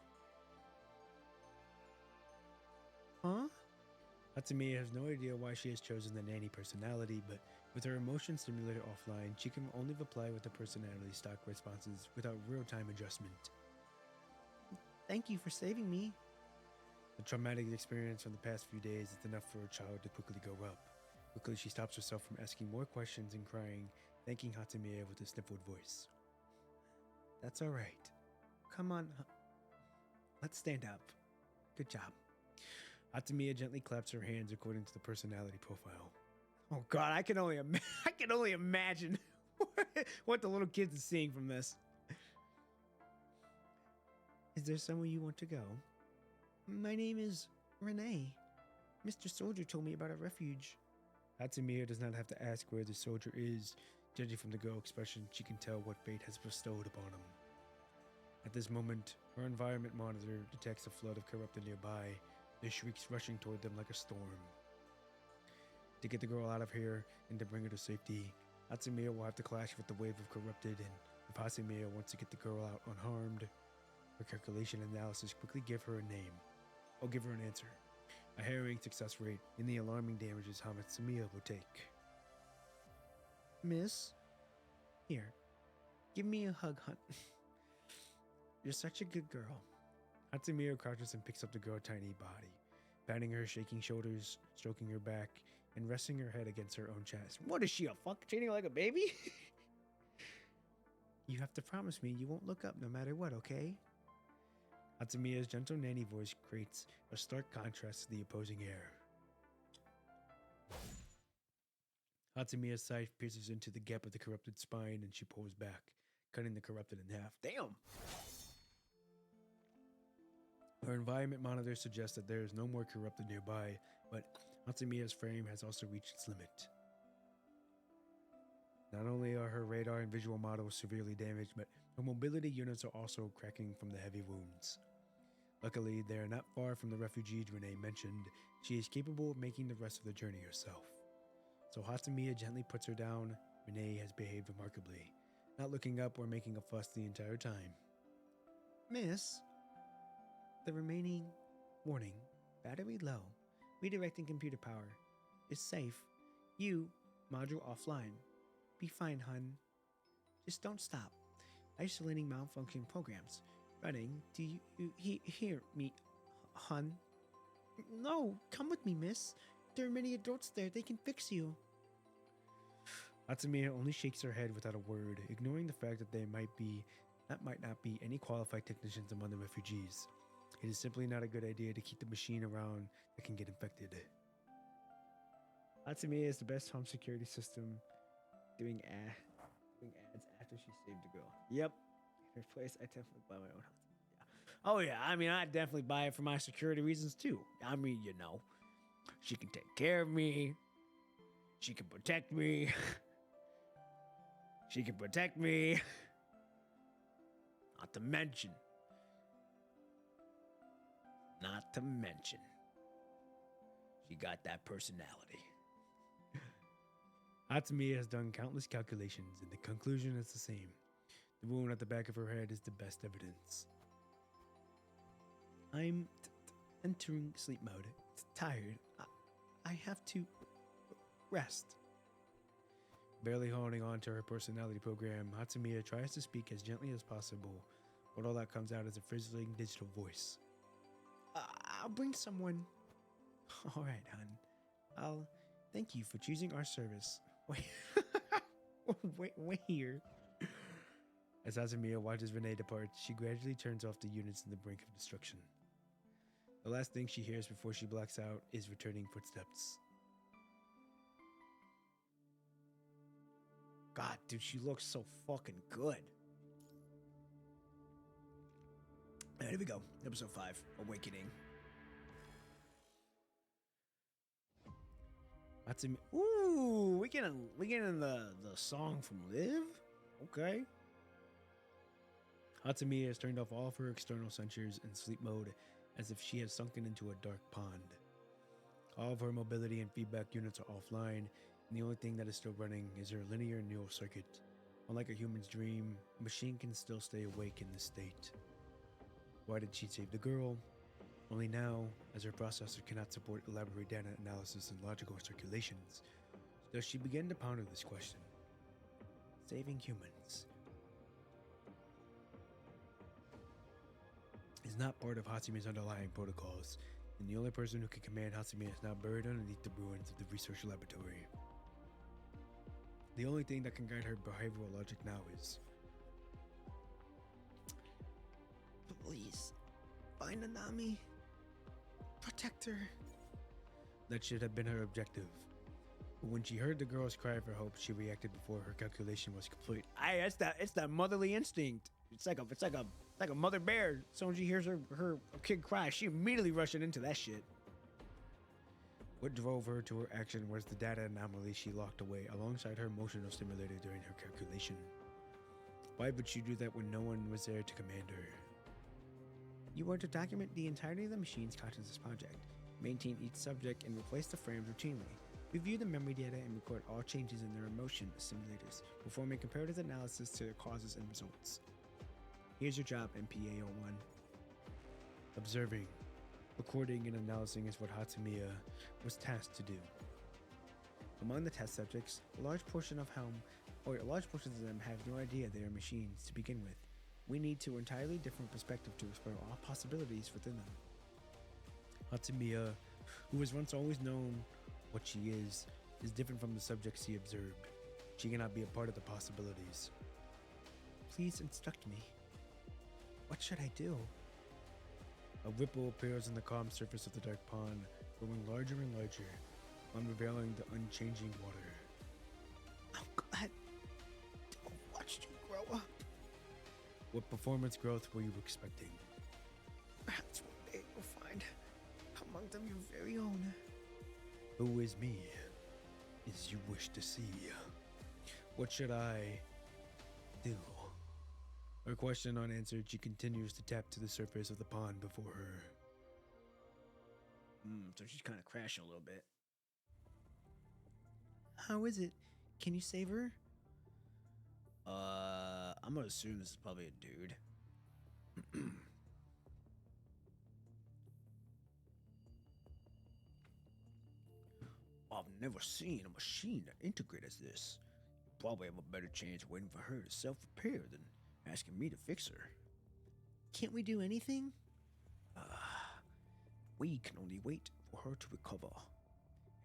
Huh? Hacima has no idea why she has chosen the nanny personality, but with her emotion stimulator offline, she can only reply with the personality stock responses without real-time adjustment. Thank you for saving me. The traumatic experience from the past few days is enough for a child to quickly grow up. Quickly, she stops herself from asking more questions and crying, thanking Hacima with a sniffled voice. That's all right. Come on. Let's stand up. Good job. Hacima gently claps her hands according to the personality profile. Oh God, I can only imagine what the little kids are seeing from this. Is there somewhere you want to go? My name is Renee. Mr. Soldier told me about a refuge. Hacima does not have to ask where the soldier is. Judging from the girl's expression, she can tell what fate has bestowed upon him. At this moment, her environment monitor detects a flood of corrupted nearby, their shrieks rushing toward them like a storm. To get the girl out of here and to bring her to safety, Hacima will have to clash with the wave of corrupted and If Hacima wants to get the girl out unharmed, her calculation analysis quickly give her a name. I'll give her an answer. A harrowing success rate in the alarming damages Hacima will take. Miss, here, give me a hug, hun. You're such a good girl. Hacima crouches and picks up the girl's tiny body, patting her shaking shoulders, stroking her back, and resting her head against her own chest. What is she, a fuck treating her like a baby? You have to promise me you won't look up no matter what, okay? Hatsamiya's gentle nanny voice creates a stark contrast to the opposing air. Hatsamiya's scythe pierces into the gap of the corrupted spine and she pulls back, cutting the corrupted in half. Damn. Her environment monitor suggests that there is no more corrupted nearby, but Hatsamiya's frame has also reached its limit. Not only are her radar and visual models severely damaged, but her mobility units are also cracking from the heavy wounds. Luckily, they are not far from the refugees Renee mentioned. She is capable of making the rest of the journey herself. So Hatsamiya gently puts her down. Renee has behaved remarkably, not looking up or making a fuss the entire time. Miss, the remaining warning, battery low, redirecting computer power, is safe. You, module offline. Be fine, hun. Just don't stop. Isolating malfunction programs. Running. Do you hear me, hun? No, come with me, miss. There are many adults there. They can fix you. Hatsamiya only shakes her head without a word, ignoring the fact that might not be any qualified technicians among the refugees. It is simply not a good idea to keep the machine around that can get infected. Hatsamiya is the best home security system, doing ads after she saved the girl. Yep. In her place, I definitely buy my own house. Yeah. Oh yeah, I mean, I definitely buy it for my security reasons too. I mean, you know, she can take care of me. She can protect me. She can protect me. Not to mention, she got that personality. Hatsamiya has done countless calculations, and the conclusion is the same. The wound at the back of her head is the best evidence. I'm entering sleep mode. It's tired. I have to rest. Barely holding on to her personality program, Hatsamiya tries to speak as gently as possible, but all that comes out is a frizzling digital voice. I'll bring someone. All right, hon. I'll thank you for choosing our service. Wait here. As Hatsamiya watches Renee depart, she gradually turns off the units in the brink of destruction. The last thing she hears before she blacks out is returning footsteps. God, dude, she looks so fucking good. Alright, here we go. Episode 5, Awakening. Hatsamiya. Ooh, we getting the song from Liv? Okay. Hatsamiya has turned off all of her external sensors in sleep mode as if she has sunken into a dark pond. All of her mobility and feedback units are offline, and the only thing that is still running is her linear neural circuit. Unlike a human's dream, a machine can still stay awake in this state. Why did she save the girl? Only now, as her processor cannot support elaborate data analysis and logical circulations, does she begin to ponder this question. Saving humans is not part of Hatsamiya's underlying protocols, and the only person who can command Hacima is now buried underneath the ruins of the research laboratory. The only thing that can guide her behavioral logic now is, please, find Nanami. Protect her. That should have been her objective. But when she heard the girl's cry for help, she reacted before her calculation was complete. It's that motherly instinct. It's like a mother bear. As soon as she hears her kid cry, she immediately rushes into that shit. What drove her to her action was the data anomaly she locked away alongside her emotional stimulator during her calculation. Why would she do that when no one was there to command her? You are to document the entirety of the machine's consciousness project, maintain each subject, and replace the frames routinely. Review the memory data and record all changes in their emotion simulators, performing comparative analysis to their causes and results. Here's your job, MPA-01. Observing, recording, and analyzing is what Hacima was tasked to do. Among the test subjects, a large portion of them have no idea they are machines to begin with. We need to entirely different perspective to explore all possibilities within them. Hacima, who was once always known what she is different from the subjects she observed. She cannot be a part of the possibilities. Please instruct me. What should I do? A ripple appears on the calm surface of the dark pond, growing larger and larger, unrevealing the unchanging water. I'm glad I watched you grow up. What performance growth were you expecting? Perhaps one day you'll find among them your very own. Who is me? As you wish to see. What should I do? Her question unanswered, she continues to tap to the surface of the pond before her. So she's kind of crashing a little bit. How is it? Can you save her? I'm gonna assume this is probably a dude. I've never seen a machine that integrated as this. You probably have a better chance waiting for her to self-repair than asking me to fix her. Can't we do anything? We can only wait for her to recover.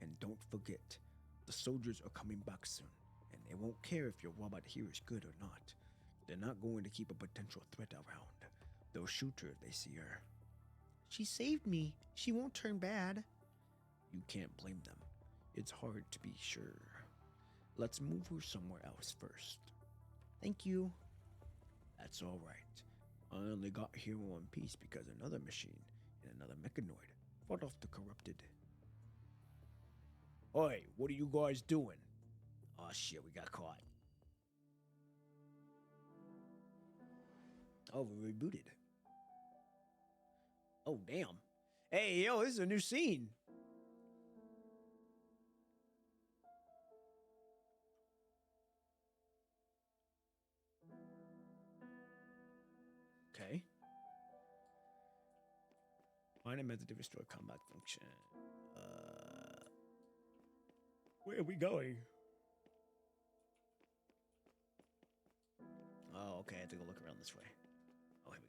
And don't forget, the soldiers are coming back soon, and they won't care if your robot here is good or not. They're not going to keep a potential threat around. They'll shoot her if they see her. She saved me. She won't turn bad. You can't blame them. It's hard to be sure. Let's move her somewhere else first. Thank you. That's all right. I only got here in one piece because another machine and another mechanoid fought off the corrupted. Oi, what are you guys doing? Oh shit, we got caught. Oh, we rebooted. Oh, damn. Hey, yo, this is a new scene. Okay. Find a method to restore combat function. Where are we going? Oh, okay. I have to go look around this way. Oh, here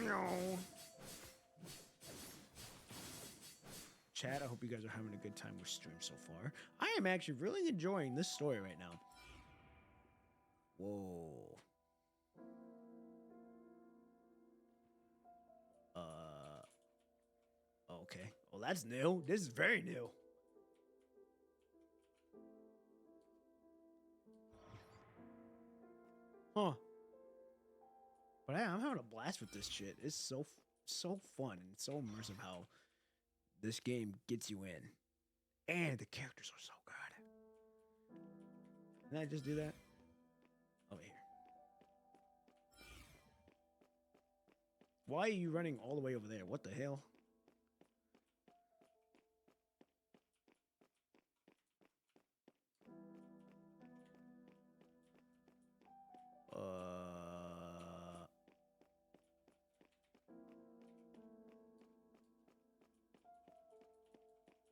we go. No. Chat, I hope you guys are having a good time with stream so far. I am actually really enjoying this story right now. Whoa. Okay. Well, that's new. This is very new. Huh. But I'm having a blast with this shit. It's so fun and so immersive how this game gets you in. And the characters are so good. Did I just do that? Over here. Why are you running all the way over there? What the hell?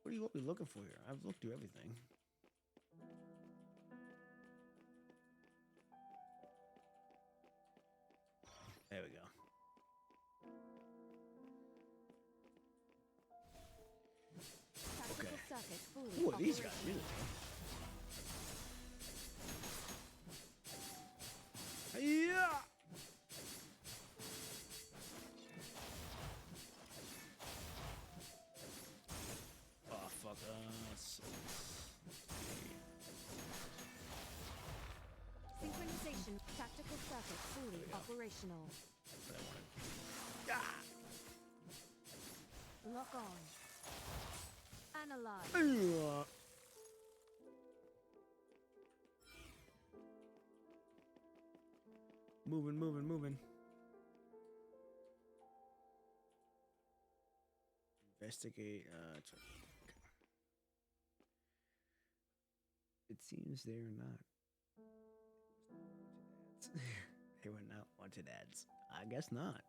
What do you want me looking for here? I've looked through everything. There we go. Okay. Who are these guys? Really? Yeah. Oh fuck us. Synchronization tactical circuit fully operational. Ah. Lock on. Analyze. Moving. Investigate. It seems they're not. They were not wanted ads. I guess not.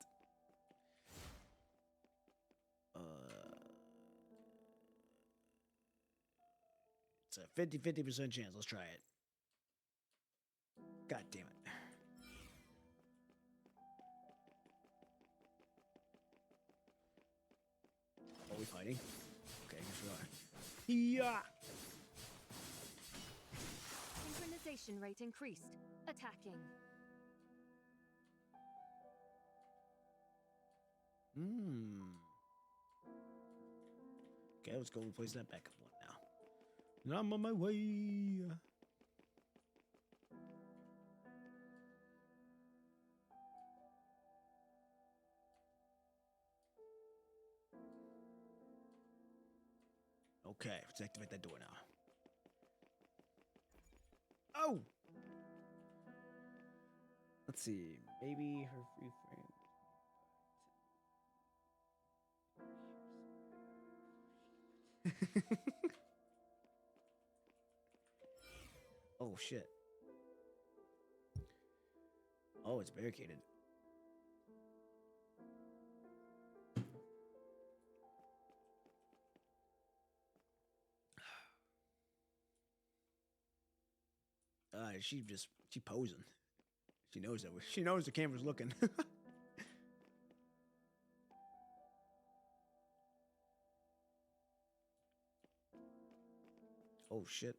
It's a 50% chance. Let's try it. God damn it. Are we fighting? Okay, guess we are. Yeah. Synchronization rate increased. Attacking. Okay, let's go replace that backup one now. And I'm on my way. Okay, let's activate that door now. Oh! Let's see. Maybe her free frame. Oh shit. Oh, it's barricaded. She posing. She knows that. She knows the camera's looking. Oh shit.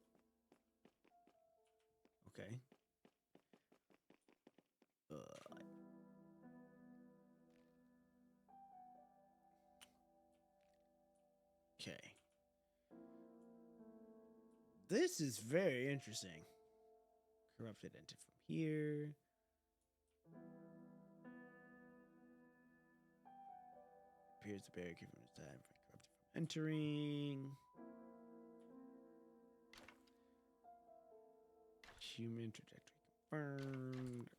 Okay. Okay. This is very interesting. Corrupted enter from here. Appears to barricade from this time. Corrupted from entering. Human trajectory confirmed.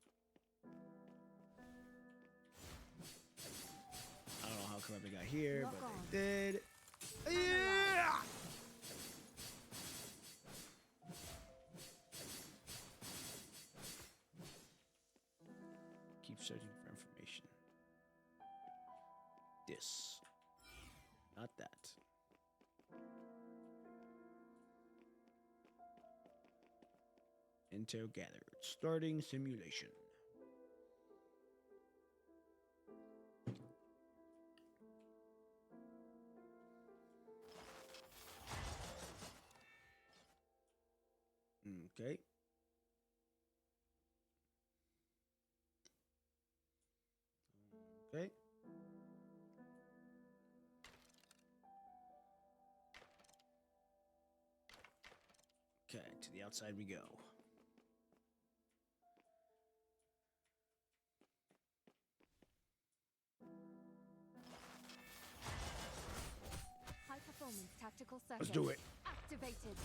I don't know how corrupted got here, but they did. Yeah! Keep searching for information. This. Not that. Intel gathered. Starting simulation. Okay. Okay. Okay, to the outside we go. High performance tactical circuit. Let's do it. Activated.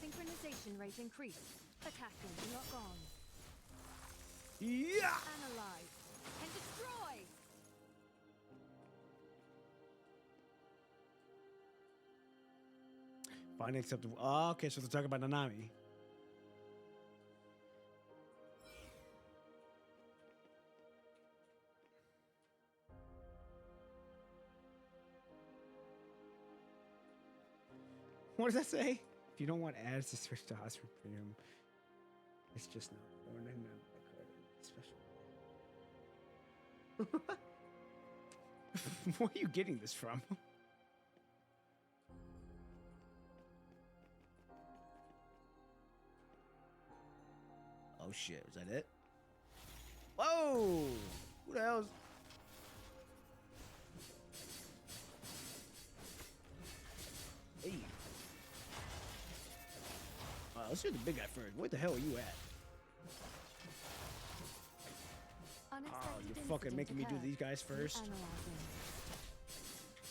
Synchronization rate increased. Attacking. Lock on. Yeah! Analyze. And destroy. Find acceptable. Oh, okay, so they're talking about Nanami. What does that say? If you don't want ads to switch to Hotspur Premium, it's just not special. Where are you getting this from? Oh shit, is that it? Whoa! Who the hell's... Hey. Let's do the big guy first. Where the hell are you at? Oh, you're fucking making me do these guys first?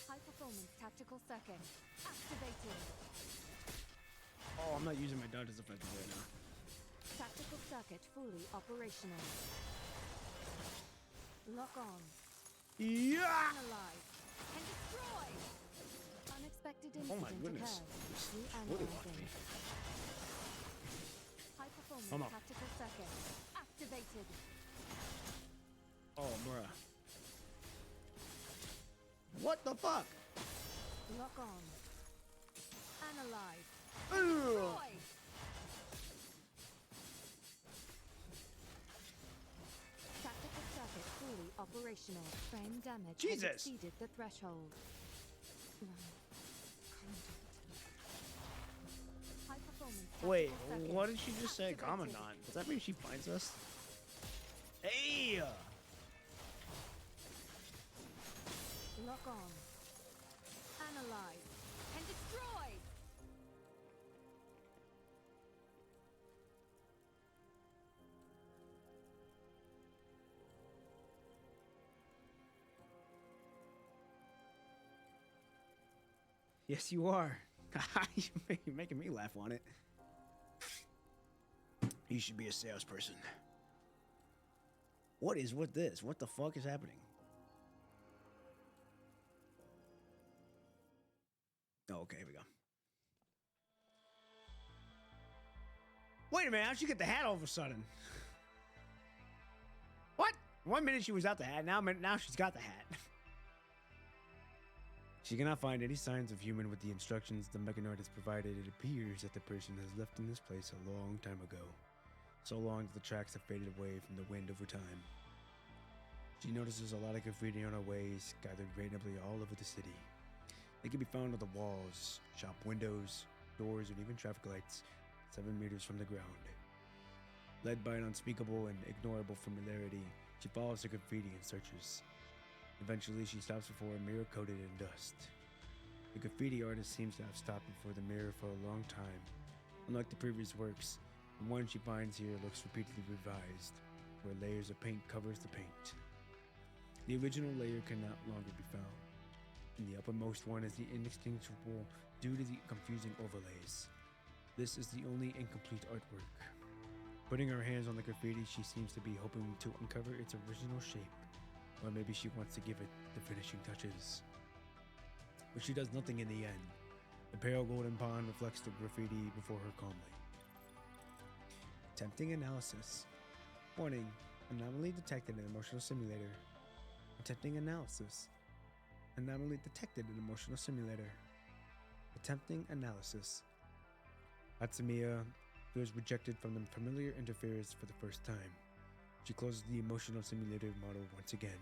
High performance tactical circuit. Activated. Oh, I'm not using my dodges effectively right now. Tactical circuit fully operational. Lock on. Yeah! Analyze. And Unexpected Oh my incident goodness. occurs. Really want me. High performance Hold on. tactical circuit activated. Oh, bruh. What the fuck? Lock on. Analyze. Ugh. Destroy. Tactical circuit fully operational. Frame damage Jesus. has exceeded the threshold. High performance Wait, tactical circuit what did she just say? activated. Commandant. Does that mean she finds us? Hey! Lock on. Analyze. And destroy! Yes, you are. You're making me laugh on it. You should be a salesperson. What is with this? What the fuck is happening? Oh, okay, here we go. Wait a minute, how'd she get the hat all of a sudden? What? 1 minute she was out the hat, now she's got the hat. She cannot find any signs of human with the instructions the mechanoid has provided. It appears that the person has left in this place a long time ago. So long that the tracks have faded away from the wind over time. She notices a lot of graffiti on her ways, gathered randomly all over the city. They can be found on the walls, shop windows, doors, and even traffic lights, 7 meters from the ground. Led by an unspeakable and ignorable familiarity, she follows the graffiti and searches. Eventually, she stops before a mirror coated in dust. The graffiti artist seems to have stopped before the mirror for a long time. Unlike the previous works, the one she finds here looks repeatedly revised, where layers of paint covers the paint. The original layer can no longer be found, and the uppermost one is the indistinguishable due to the confusing overlays. This is the only incomplete artwork. Putting her hands on the graffiti, she seems to be hoping to uncover its original shape. Or maybe she wants to give it the finishing touches. But she does nothing in the end. The pale golden pond reflects the graffiti before her calmly. Attempting analysis. Warning, anomaly detected in emotional simulator. Attempting analysis. Anomaly detected in emotional simulator. Attempting analysis. Hacima feels rejected from the familiar interference for the first time. She closes the emotional simulator model once again.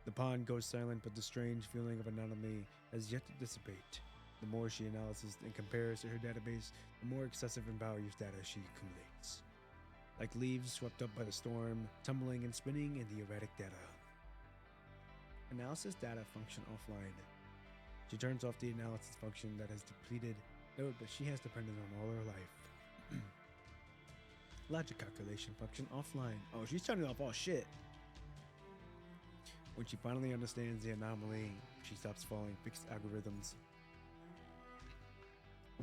The pond goes silent, but the strange feeling of Nanami has yet to dissipate. The more she analyzes and compares to her database, the more excessive and valuable data she accumulates. Like leaves swept up by the storm, tumbling and spinning in the erratic data. Analysis data function offline. She turns off the analysis function that has depleted. Note that she has depended on all her life. Logic calculation function offline. Oh, she's turning off all shit. When she finally understands the anomaly, she stops following fixed algorithms.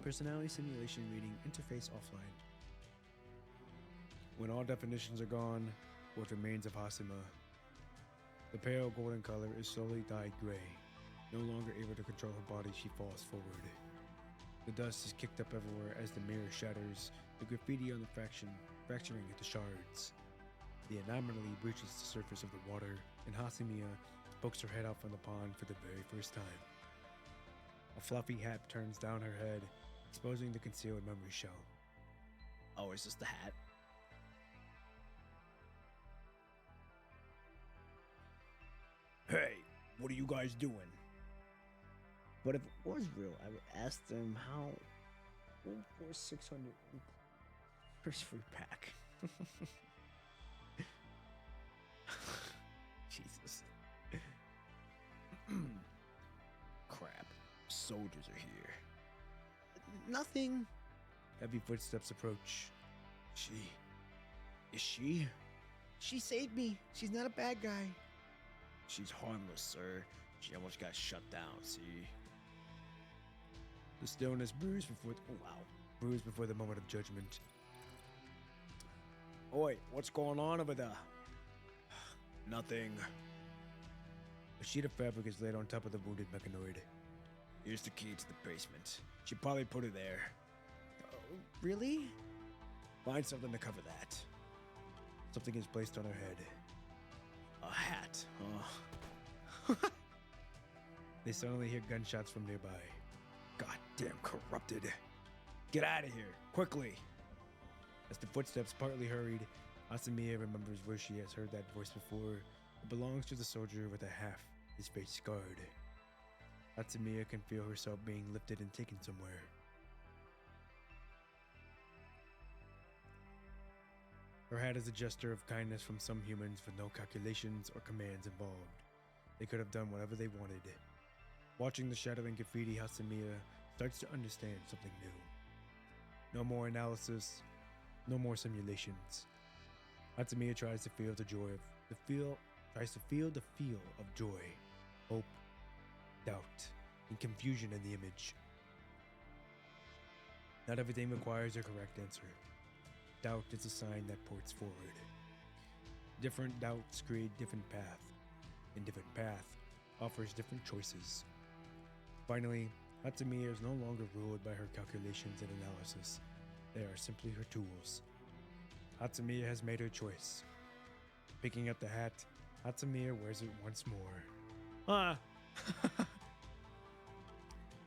Personality simulation reading interface offline. When all definitions are gone, what remains of Hacima? The pale golden color is slowly dyed gray. No longer able to control her body, she falls forward. The dust is kicked up everywhere as the mirror shatters, the graffiti on the fracturing into shards. The anomaly breaches the surface of the water, and Hacima pokes her head out from the pond for the very first time. A fluffy hat turns down her head, exposing the concealed memory shell. Oh, is this the hat? Hey, what are you guys doing? But if it was real, I would ask them how 1 for 600 first free pack. Jesus. Crap. Soldiers are here. Nothing. Heavy footsteps approach. Is she? She saved me. She's not a bad guy. She's harmless, sir. She almost got shut down, see? The stillness brews before brews before the moment of judgment. Oi, what's going on over there? Nothing. A sheet of fabric is laid on top of the wounded mechanoid. Here's the key to the basement. She probably put it there. Oh, really? Find something to cover that. Something is placed on her head. A hat. They suddenly hear gunshots from nearby. Goddamn corrupted. Get out of here, quickly. As the footsteps partly hurried, Hacima remembers where she has heard that voice before. It belongs to the soldier with a half his face scarred. Hacima can feel herself being lifted and taken somewhere. Her hat is a gesture of kindness from some humans with no calculations or commands involved. They could have done whatever they wanted. Watching the shadowing graffiti, Hacima starts to understand something new. No more analysis, no more simulations. Hacima tries to feel the feel of joy, hope, doubt, and confusion in the image. Not everything requires a correct answer. Doubt is a sign that ports forward. Different doubts create different path, and different path offers different choices. Finally, Hacima is no longer ruled by her calculations and analysis. They are simply her tools. Hacima has made her choice. Picking up the hat, Hacima wears it once more.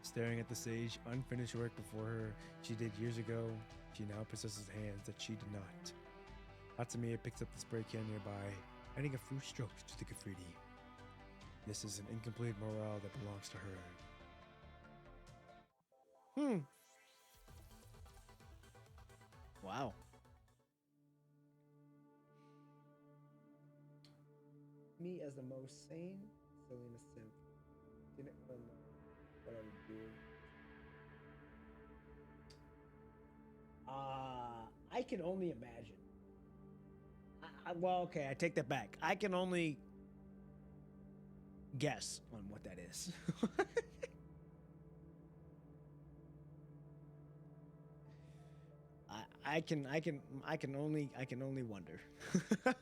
Staring at the sage unfinished work before her she did years ago, she now possesses hands that she did not. Hacima picks up the spray can nearby, adding a few strokes to the graffiti. This is an incomplete morale that belongs to her. Wow. Me as the most sane, Selena simp. Didn't know what I would do. I can only imagine. Well, okay, I take that back. I can only guess on what that is. I can only wonder. All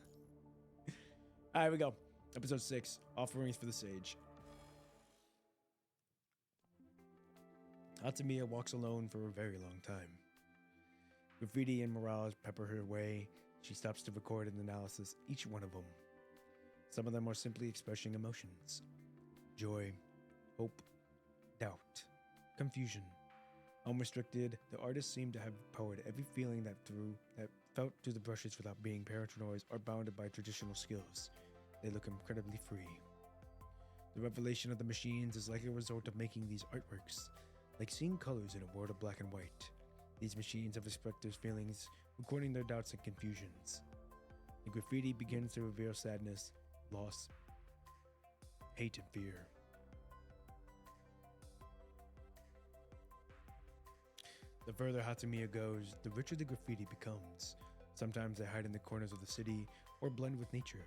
right, here we go. Episode 6, Offerings for the Sage. Hacima walks alone for a very long time. Graffiti and morals pepper her way. She stops to record and analysis each one of them. Some of them are simply expressing emotions. Joy, hope, doubt, confusion. Unrestricted, the artist seemed to have poured every feeling that felt through the brushes without being patronized or bounded by traditional skills. They look incredibly free. The revelation of the machines is like a result of making these artworks, like seeing colors in a world of black and white. These machines have expressed their feelings, recording their doubts and confusions. The graffiti begins to reveal sadness, loss, hate, and fear. The further Hacima goes, the richer the graffiti becomes. Sometimes they hide in the corners of the city or blend with nature,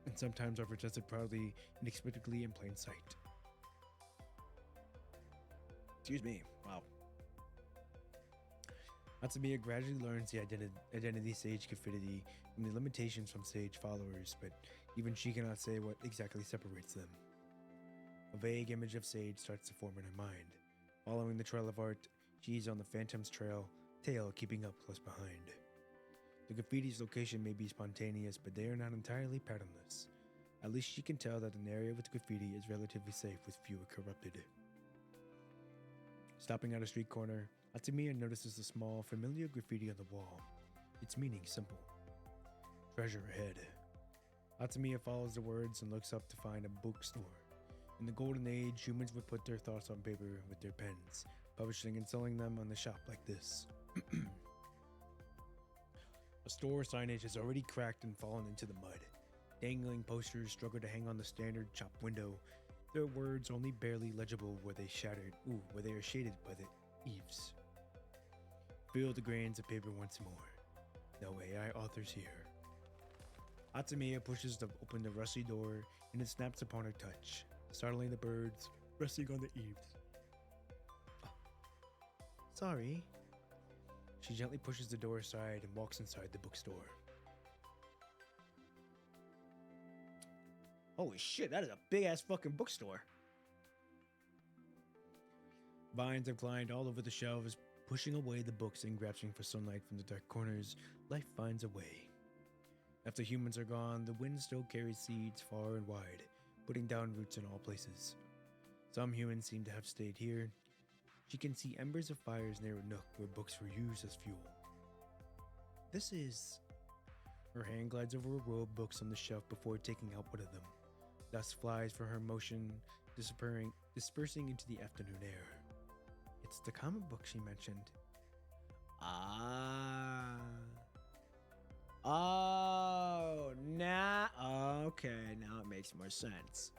and sometimes are presented proudly, inexplicably in plain sight. Excuse me. Wow. Hacima gradually learns the identity Sage graffiti and the limitations from Sage followers, but even she cannot say what exactly separates them. A vague image of Sage starts to form in her mind. Following the trail of art, she's on the Phantom's tail keeping up close behind. The graffiti's location may be spontaneous, but they are not entirely patternless. At least she can tell that an area with graffiti is relatively safe with fewer corrupted. Stopping at a street corner, Hacima notices a small, familiar graffiti on the wall. Its meaning simple. Treasure ahead. Hacima follows the words and looks up to find a bookstore. In the golden age, humans would put their thoughts on paper with their pens, publishing and selling them on the shop like this. A store signage has already cracked and fallen into the mud. Dangling posters struggle to hang on the standard shop window, their words only barely legible where they are shaded by the eaves. Feel the grains of paper once more. No AI authors here. Hacima pushes open the rusty door and it snaps upon her touch, startling the birds resting on the eaves. Sorry. She gently pushes the door aside and walks inside the bookstore. Holy shit, that is a big ass fucking bookstore. Vines have climbed all over the shelves, pushing away the books and grasping for sunlight from the dark corners. Life finds a way. After humans are gone, the wind still carries seeds far and wide, putting down roots in all places. Some humans seem to have stayed here. She can see embers of fires near a nook where books were used as fuel. This is... Her hand glides over a row of books on the shelf before taking out one of them. Dust flies from her motion, dispersing into the afternoon air. It's the comic book she mentioned. Oh, now... Okay, now it makes more sense.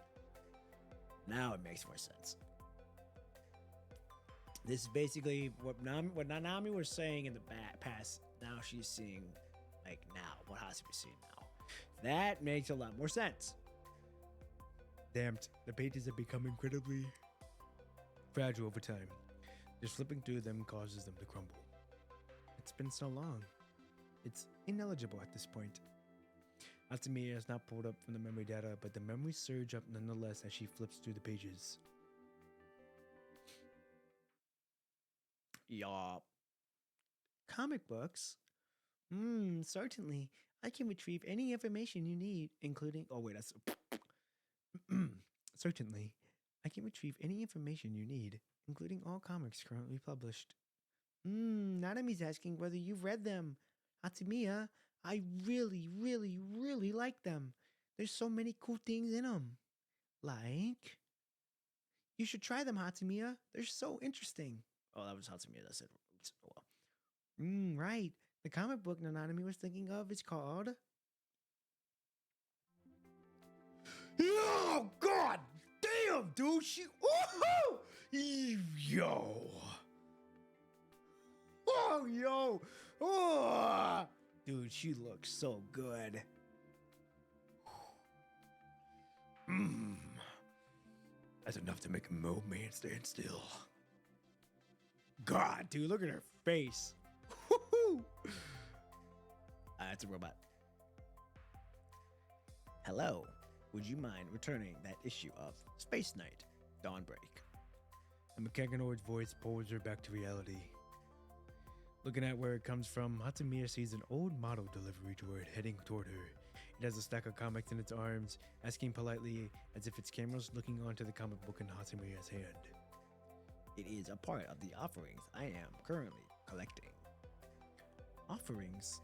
This is basically what Nanami was saying in the past. Now she's seeing, like, now, what Hacima's seeing now. That makes a lot more sense. Damped, the pages have become incredibly fragile over time. Just flipping through them causes them to crumble. It's been so long. It's ineligible at this point. Hacima is not pulled up from the memory data, but the memories surge up nonetheless as she flips through the pages. Yup. Comic books? Certainly. I can retrieve any information you need, including... Oh, wait, that's... Certainly. I can retrieve any information you need, including all comics currently published. Nanami's asking whether you've read them. Hacima, I really, really, really like them. There's so many cool things in them. Like... You should try them, Hacima. They're so interesting. Oh, that was Hacima that said... Well. Right. The comic book Nanami was thinking of is called... Oh, God damn, dude. Woohoo! Yo. Oh, yo. Oh. Dude, she looks so good. That's enough to make a old man stand still. God, dude, look at her face. Woohoo! It's a robot. Hello. Would you mind returning that issue of Space Knight, Dawnbreak? A mechanoid's voice pulls her back to reality. Looking at where it comes from, Hacima sees an old model delivery droid heading toward her. It has a stack of comics in its arms, asking politely as if its camera's looking onto the comic book in Hacima's hand. It is a part of the offerings I am currently collecting. Offerings?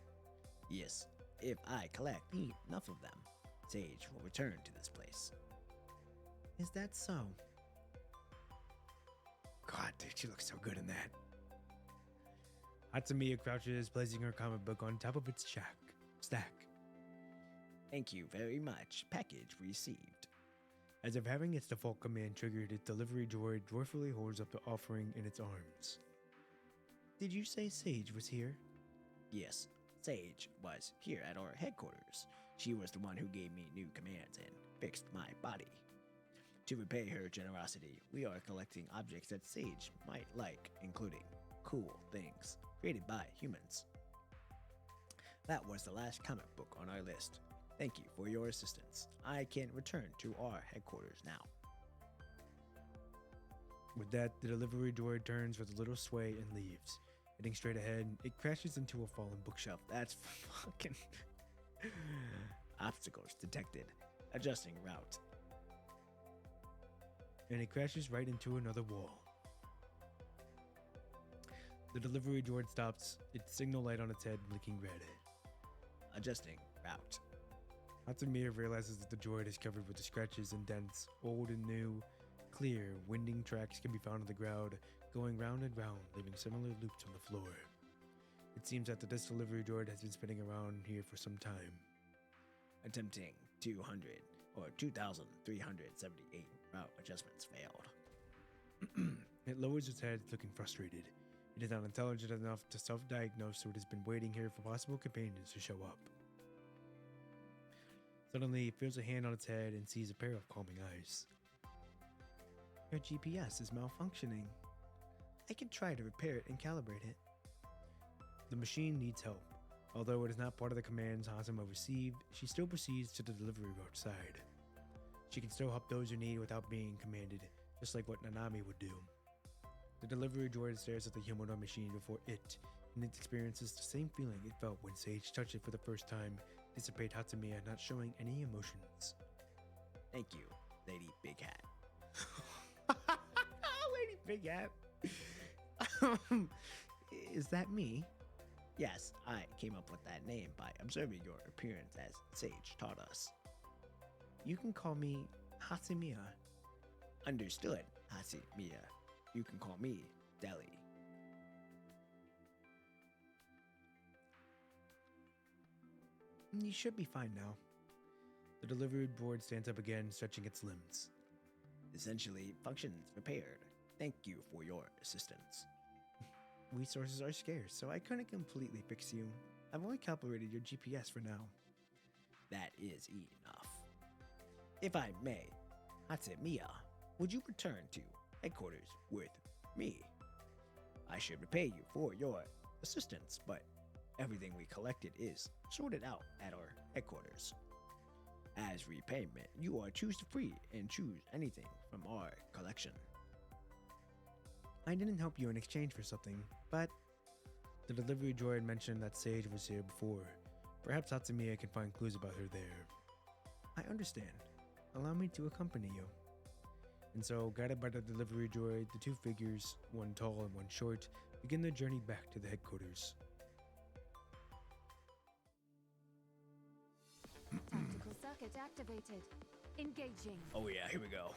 Yes, if I collect enough of them, Sage will return to this place. Is that so? God, dude, she looks so good in that. Hacima crouches, placing her comic book on top of its stack. Thank you very much. Package received. As if having its default command triggered, its delivery droid joyfully holds up the offering in its arms. Did you say Sage was here? Yes, Sage was here at our headquarters. She was the one who gave me new commands and fixed my body. To repay her generosity, we are collecting objects that Sage might like, including cool things created by humans. That was the last comic book on our list. Thank you for your assistance. I can return to our headquarters now. With that, the delivery droid turns with a little sway and leaves. Heading straight ahead, it crashes into a fallen bookshelf. That's fucking... Obstacles detected. Adjusting route. And it crashes right into another wall. The delivery droid stops, its signal light on its head blinking red. Adjusting route. Hacima realizes that the droid is covered with the scratches and dents. Old and new, clear, winding tracks can be found on the ground, going round and round, leaving similar loops on the floor. It seems that this delivery droid has been spinning around here for some time. Attempting 200 or 2,378 route adjustments failed. It lowers its head, looking frustrated. It is not intelligent enough to self-diagnose, so it has been waiting here for possible companions to show up. Suddenly, it feels a hand on its head and sees a pair of calming eyes. Your GPS is malfunctioning. I can try to repair it and calibrate it. The machine needs help. Although it is not part of the commands Hacima received, she still proceeds to the delivery route side. She can still help those who need without being commanded, just like what Nanami would do. The delivery droid stares at the humanoid machine before it, and it experiences the same feeling it felt when Sage touched it for the first time, dissipate Hacima, not showing any emotions. Thank you, Lady Big Hat. Lady Big Hat? Is that me? Yes, I came up with that name by observing your appearance as Sage taught us. You can call me Hacima. Understood, Hacima. You can call me Deli. You should be fine now. The delivery droid stands up again, stretching its limbs. Essentially, functions repaired. Thank you for your assistance. Resources are scarce, so I couldn't completely fix you. I've only calibrated your GPS for now. That is enough. If I may, Hacima, would you return to headquarters with me? I should repay you for your assistance, but everything we collected is sorted out at our headquarters. As repayment, you are choose free and choose anything from our collection. I didn't help you in exchange for something, but the delivery droid mentioned that Sage was here before. Perhaps Hacima can find clues about her there. I understand. Allow me to accompany you. And so, guided by the delivery droid, the two figures, one tall and one short, begin their journey back to the headquarters. Tactical circuit activated. Engaging. Oh yeah, here we go.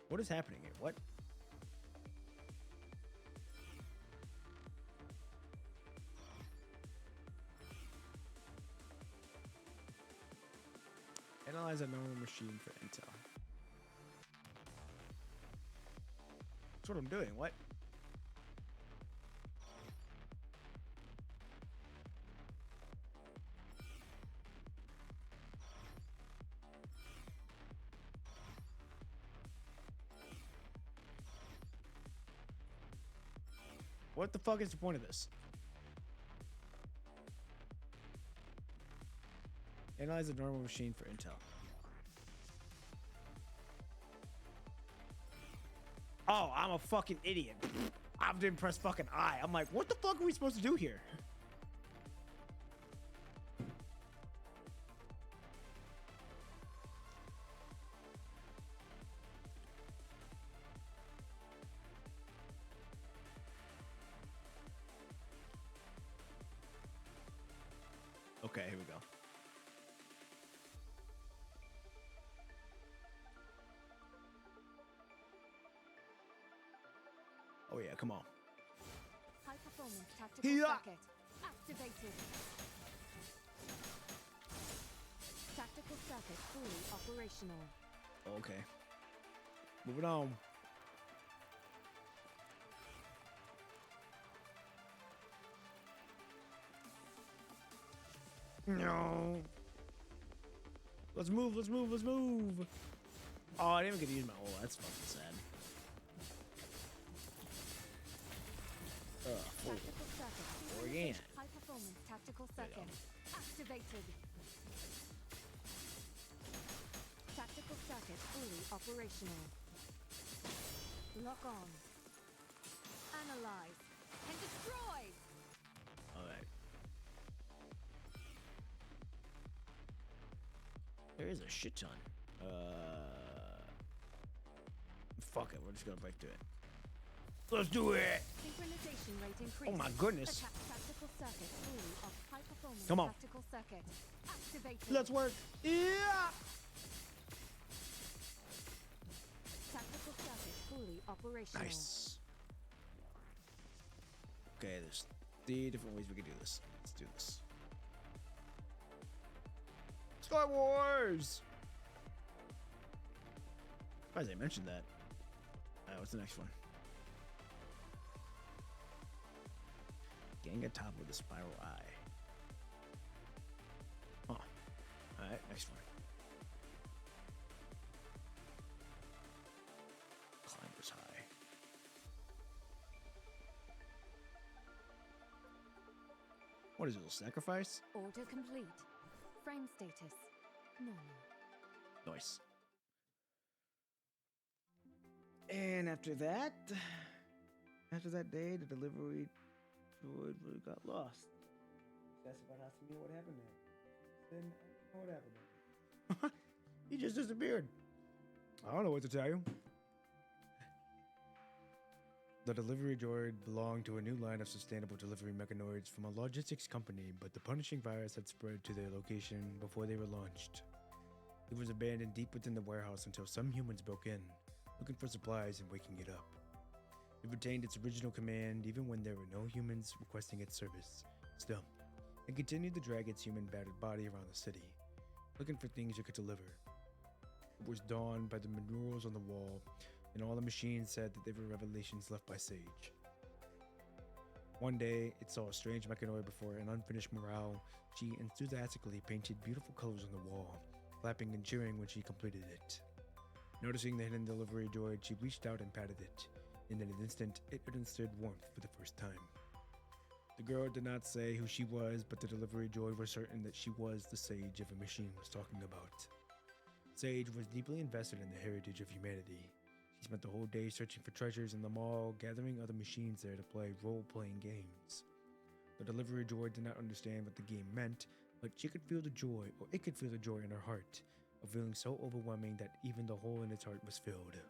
What is happening here? What? Analyze a normal machine for intel. That's what I'm doing. What? What the fuck is the point of this? Analyze a normal machine for intel. Oh, I'm a fucking idiot. I didn't press fucking I. I'm like, what the fuck are we supposed to do here? Okay, here we go. Oh yeah, come on. High performance tactical Yeah. circuit activated. Tactical circuit fully operational. Okay. Moving on. No. Let's move, let's move, let's move. Oh, I didn't even get to use my ult. That's fucking sad. Tactical circuit. Or again. High performance tactical There you circuit activated. Tactical circuit fully operational. Lock on. Analyze and destroy. Alright. There is a shit ton. Fuck it, we're just gonna break through it. Let's do it! Synchronization rate increased. Oh my goodness. Attack tactical circuit fully high performance Come on. tactical circuit activated. Let's work. Yeah! Tactical circuit fully operational. Nice. Okay, there's 3 different ways we can do this. Let's do this. Star Wars! Surprised I mentioned that. Alright, what's the next one? Gang atop with a spiral eye. Huh. Alright, next one. Climber's high. What is it, a little sacrifice? Order complete. Frame status. Normal. Nice. And after that day, the delivery droid got lost. That's about Hacima. What happened there? Then I don't know what happened there. He just disappeared. I don't know what to tell you. The delivery droid belonged to a new line of sustainable delivery mechanoids from a logistics company, but the punishing virus had spread to their location before they were launched. It was abandoned deep within the warehouse until some humans broke in, looking for supplies and waking it up. It retained its original command even when there were no humans requesting its service. Still, it continued to drag its human battered body around the city, looking for things it could deliver. It was dawned by the murals on the wall, and all the machines said that they were revelations left by Sage. One day, it saw a strange mechanoid before an unfinished mural. She enthusiastically painted beautiful colors on the wall, clapping and cheering when she completed it. Noticing the hidden delivery droid, she reached out and patted it. In an instant, it understood warmth for the first time. The girl did not say who she was, but the delivery droid was certain that she was the Sage of a machine was talking about. Sage was deeply invested in the heritage of humanity. She spent the whole day searching for treasures in the mall, gathering other machines there to play role-playing games. The delivery droid did not understand what the game meant, but she could feel the joy, or it could feel the joy in her heart, a feeling so overwhelming that even the hole in its heart was filled.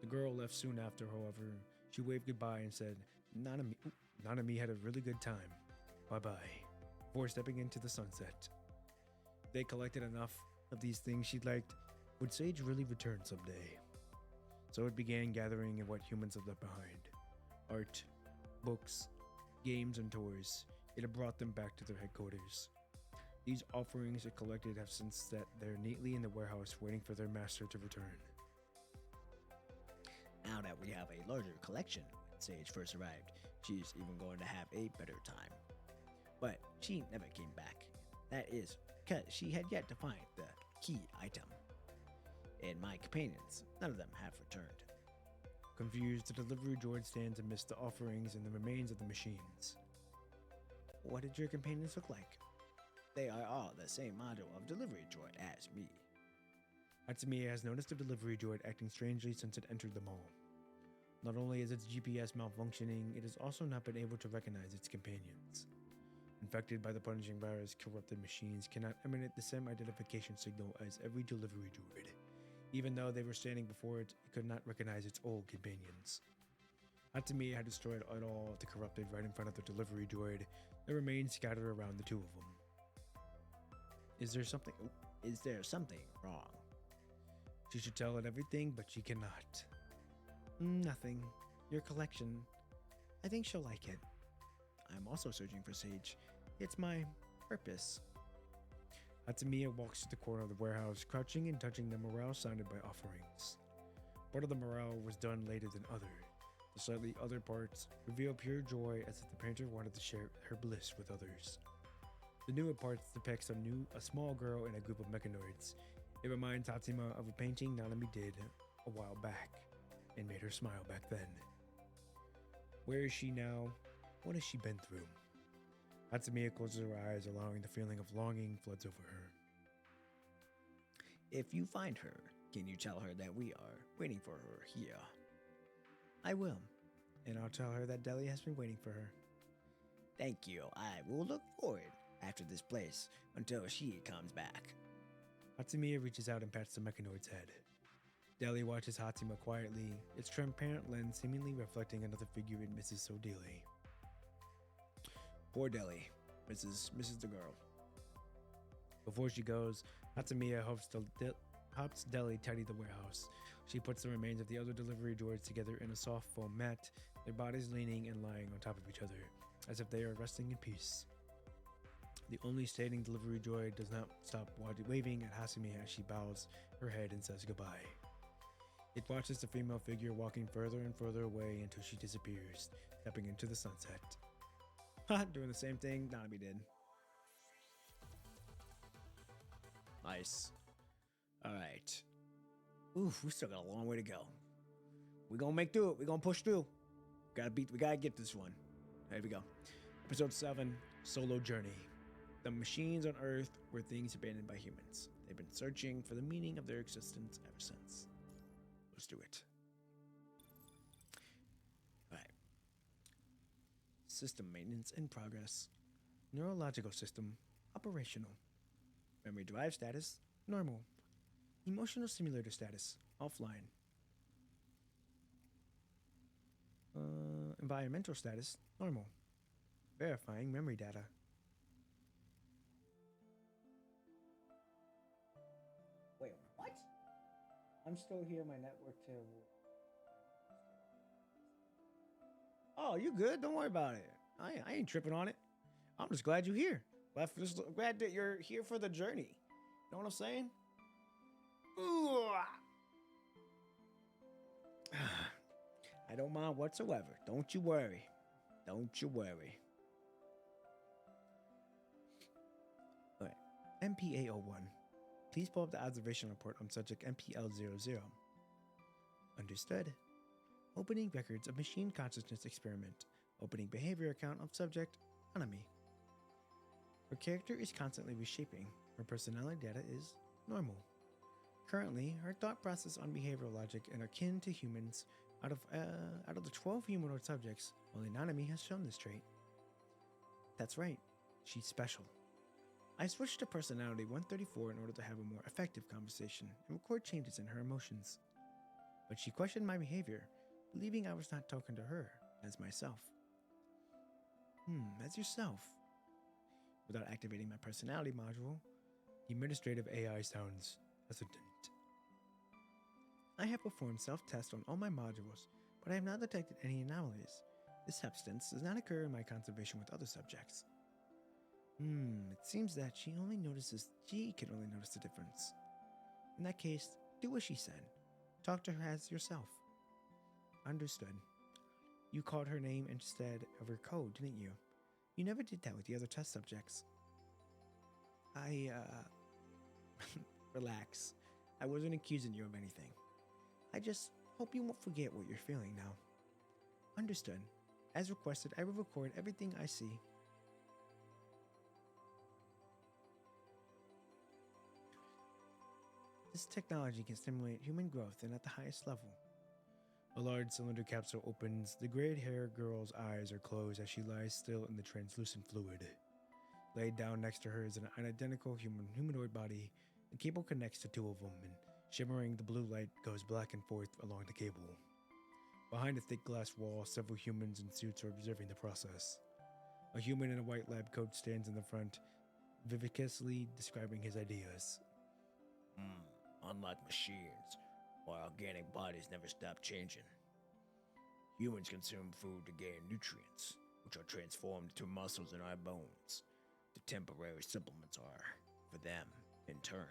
The girl left soon after, however. She waved goodbye and said, Nanami had a really good time. Bye-bye, before stepping into the sunset. They collected enough of these things she liked. Would Sage really return someday? So it began gathering what humans had left behind. Art, books, games, and toys. It had brought them back to their headquarters. These offerings it collected have since sat there neatly in the warehouse waiting for their master to return. Now that we have a larger collection, when Sage first arrived, she's even going to have a better time. But she never came back. That is because she had yet to find the key item. And my companions, none of them have returned. Confused, the delivery droid stands amidst the offerings and the remains of the machines. What did your companions look like? They are all the same model of delivery droid as me. Hacima has noticed the delivery droid acting strangely since it entered the mall. Not only is its GPS malfunctioning, it has also not been able to recognize its companions. Infected by the punishing virus, corrupted machines cannot emanate the same identification signal as every delivery droid. Even though they were standing before it, it could not recognize its old companions. Hacima had destroyed it all of the corrupted right in front of the delivery droid. The remains scattered around the two of them. Is there something wrong? She should tell it everything, but she cannot. Nothing. Your collection. I think she'll like it. I'm also searching for Sage. It's my purpose. Hacima walks to the corner of the warehouse, crouching and touching the morale sounded by offerings. Part of the morale was done later than other. The slightly other parts reveal pure joy as if the painter wanted to share her bliss with others. The newer parts depicts a small girl and a group of mechanoids. It reminds Hacima of a painting Nanami did a while back and made her smile back then. Where is she now? What has she been through? Hacima closes her eyes, allowing the feeling of longing floods over her. If you find her, can you tell her that we are waiting for her here? I will, and I'll tell her that Deli has been waiting for her. Thank you. I will look forward after this place until she comes back. Hacima reaches out and pats the mechanoid's head. Deli watches Hacima quietly, its transparent lens seemingly reflecting another figure it misses so dearly. Poor Deli, misses the girl. Before she goes, Hacima helps Deli tidy the warehouse. She puts the remains of the other delivery droids together in a soft foam mat, their bodies leaning and lying on top of each other, as if they are resting in peace. The only standing delivery droid does not stop waving at Hacima as she bows her head and says goodbye. It watches the female figure walking further and further away until she disappears, stepping into the sunset. Doing the same thing Nanami did. Nice. Alright. Oof, we still got a long way to go. We're gonna make through it. We're gonna push through. We gotta get this one. There we go. Episode 7, Solo Journey. The machines on Earth were things abandoned by humans. They've been searching for the meaning of their existence ever since. Let's do it. Alright. System maintenance in progress. Neurological system operational. Memory drive status normal. Emotional simulator status offline. Environmental status normal. Verifying memory data. Wait, what? I'm still here. My network to. Oh, you good? Don't worry about it. I ain't tripping on it. I'm just glad you're here. Glad that you're here for the journey. You know what I'm saying? I don't mind whatsoever. Don't you worry. Don't you worry. Alright. MPA-01. Please pull up the observation report on subject MPL-00. Understood. Opening records of machine consciousness experiment. Opening behavior account of subject Nanami. Her character is constantly reshaping. Her personality data is normal. Currently, her thought process on behavioral logic and akin to humans. Out of the 12 humanoid subjects, only Nanami has shown this trait. That's right, she's special. I switched to personality 134 in order to have a more effective conversation and record changes in her emotions. But she questioned my behavior, believing I was not talking to her as myself. As yourself. Without activating my personality module, the administrative AI sounds hesitant. I have performed self-tests on all my modules, but I have not detected any anomalies. This substance does not occur in my conservation with other subjects. It seems that she can only notice the difference. In that case, do as she said. Talk to her as yourself. Understood. You called her name instead of her code, didn't you? You never did that with the other test subjects. Relax. I wasn't accusing you of anything. I just hope you won't forget what you're feeling now. Understood. As requested, I will record everything I see. This technology can stimulate human growth and at the highest level. A large cylinder capsule opens. The gray-haired girl's eyes are closed as she lies still in the translucent fluid. Laid down next to her is an identical humanoid body. The cable connects to two of them, and shimmering, the blue light goes back and forth along the cable. Behind a thick glass wall, several humans in suits are observing the process. A human in a white lab coat stands in the front, vivaciously describing his ideas. Unlike machines, our organic bodies never stop changing. Humans consume food to gain nutrients, which are transformed into muscles in our bones. The temporary supplements are, for them, in turn,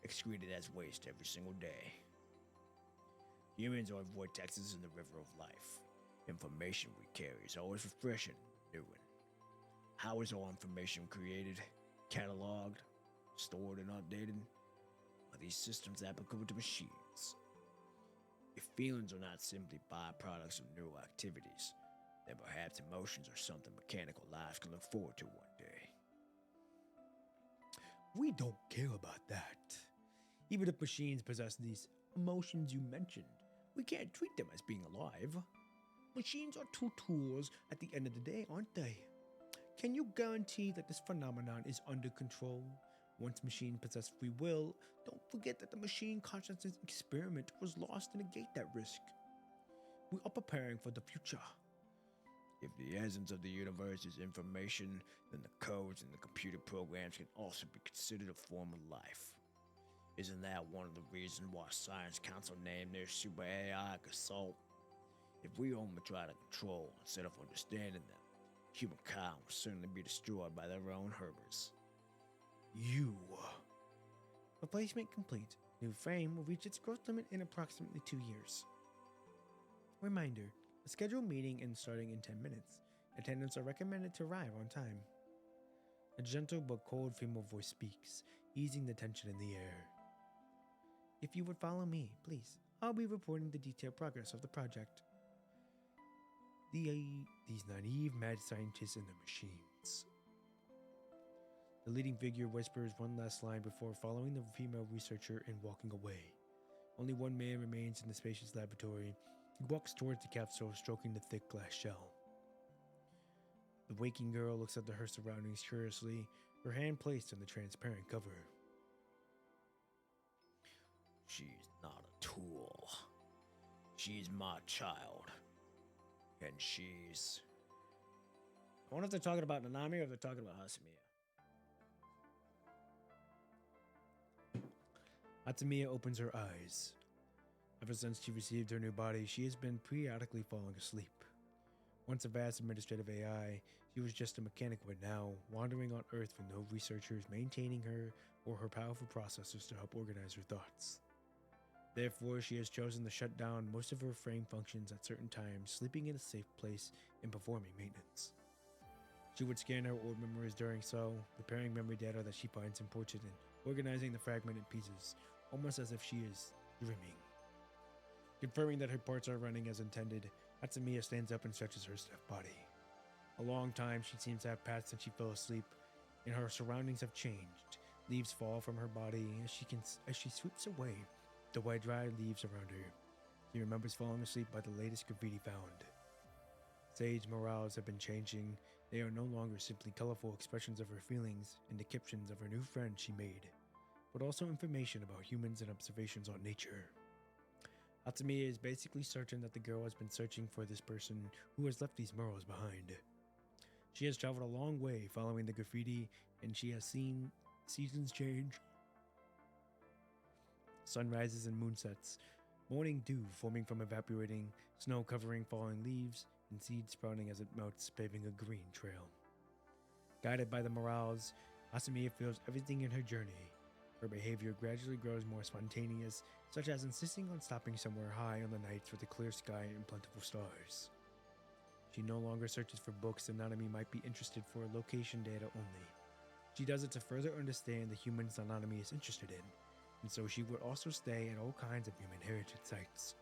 excreted as waste every single day. Humans are vortexes in the river of life. Information we carry is always refreshing, new one. How is all information created, cataloged, stored, and updated? Are these systems applicable to machines? If feelings are not simply byproducts of neural activities, then perhaps emotions are something mechanical lives can look forward to one day. We don't care about that. Even if machines possess these emotions you mentioned, we can't treat them as being alive. Machines are two tools at the end of the day, aren't they? Can you guarantee that this phenomenon is under control? Once machines possess free will, don't forget that the machine consciousness experiment was lost to negate that risk. We are preparing for the future. If the essence of the universe is information, then the codes and the computer programs can also be considered a form of life. Isn't that one of the reasons why Science Council named their super AI Assault? If we only try to control instead of understanding them, humankind will certainly be destroyed by their own hubris. Replacement complete. New frame will reach its growth limit in approximately 2 years. Reminder, a scheduled meeting is starting in 10 minutes. Attendants are recommended to arrive on time. A gentle but cold female voice speaks, easing the tension in the air. If you would follow me, please. I'll be reporting the detailed progress of the project. These naive mad scientists and their machines. The leading figure whispers one last line before following the female researcher and walking away. Only one man remains in the spacious laboratory. He walks towards the capsule, stroking the thick glass shell. The waking girl looks at her surroundings curiously, her hand placed on the transparent cover. She's not a tool. She's my child. And she's... I wonder if they're talking about Nanami or if they're talking about Hacima. Hacima opens her eyes. Ever since she received her new body, she has been periodically falling asleep. Once a vast administrative AI, she was just a mechanic, but now wandering on Earth with no researchers maintaining her or her powerful processors to help organize her thoughts. Therefore, she has chosen to shut down most of her frame functions at certain times, sleeping in a safe place and performing maintenance. She would scan her old memories during so, preparing memory data that she finds important and organizing the fragmented pieces, almost as if she is dreaming. Confirming that her parts are running as intended, Hacima stands up and stretches her stiff body. A long time she seems to have passed since she fell asleep, and her surroundings have changed. Leaves fall from her body as she sweeps away the white dry leaves around her. She remembers falling asleep by the latest graffiti found. Sage morals have been changing. They are no longer simply colorful expressions of her feelings and depictions of her new friend she made, but also information about humans and observations on nature. Hacima is basically certain that the girl has been searching for this person who has left these murals behind. She has traveled a long way following the graffiti, and she has seen seasons change. Sunrises and moonsets, morning dew forming from evaporating, snow covering falling leaves, and seeds sprouting as it melts, paving a green trail. Guided by the morals, Hacima feels everything in her journey. Her behavior gradually grows more spontaneous, such as insisting on stopping somewhere high on the nights with a clear sky and plentiful stars. She no longer searches for books that Nanami might be interested for location data only. She does it to further understand the humans Nanami is interested in, and so she would also stay at all kinds of human heritage sites.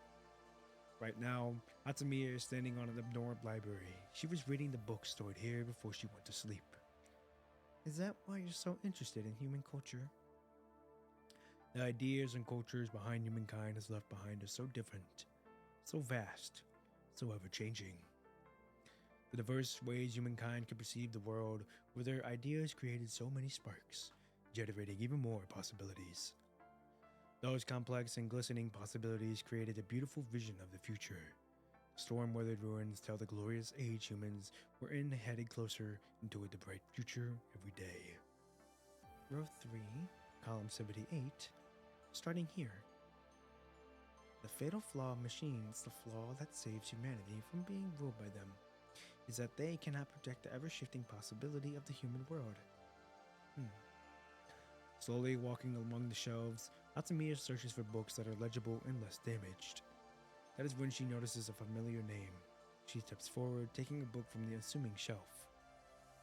Right now, Hacima is standing on an abnormal library. She was reading the book stored here before she went to sleep. Is that why you're so interested in human culture? The ideas and cultures behind humankind has left behind are so different, so vast, so ever-changing. The diverse ways humankind can perceive the world, where their ideas created so many sparks, generating even more possibilities. Those complex and glistening possibilities created a beautiful vision of the future. Storm-weathered ruins tell the glorious age humans were in headed closer into the bright future every day. Row 3, column 78, starting here. The fatal flaw of machines, the flaw that saves humanity from being ruled by them, is that they cannot protect the ever-shifting possibility of the human world. Slowly walking along the shelves, Hacima searches for books that are legible and less damaged. That is when she notices a familiar name. She steps forward, taking a book from the assuming shelf.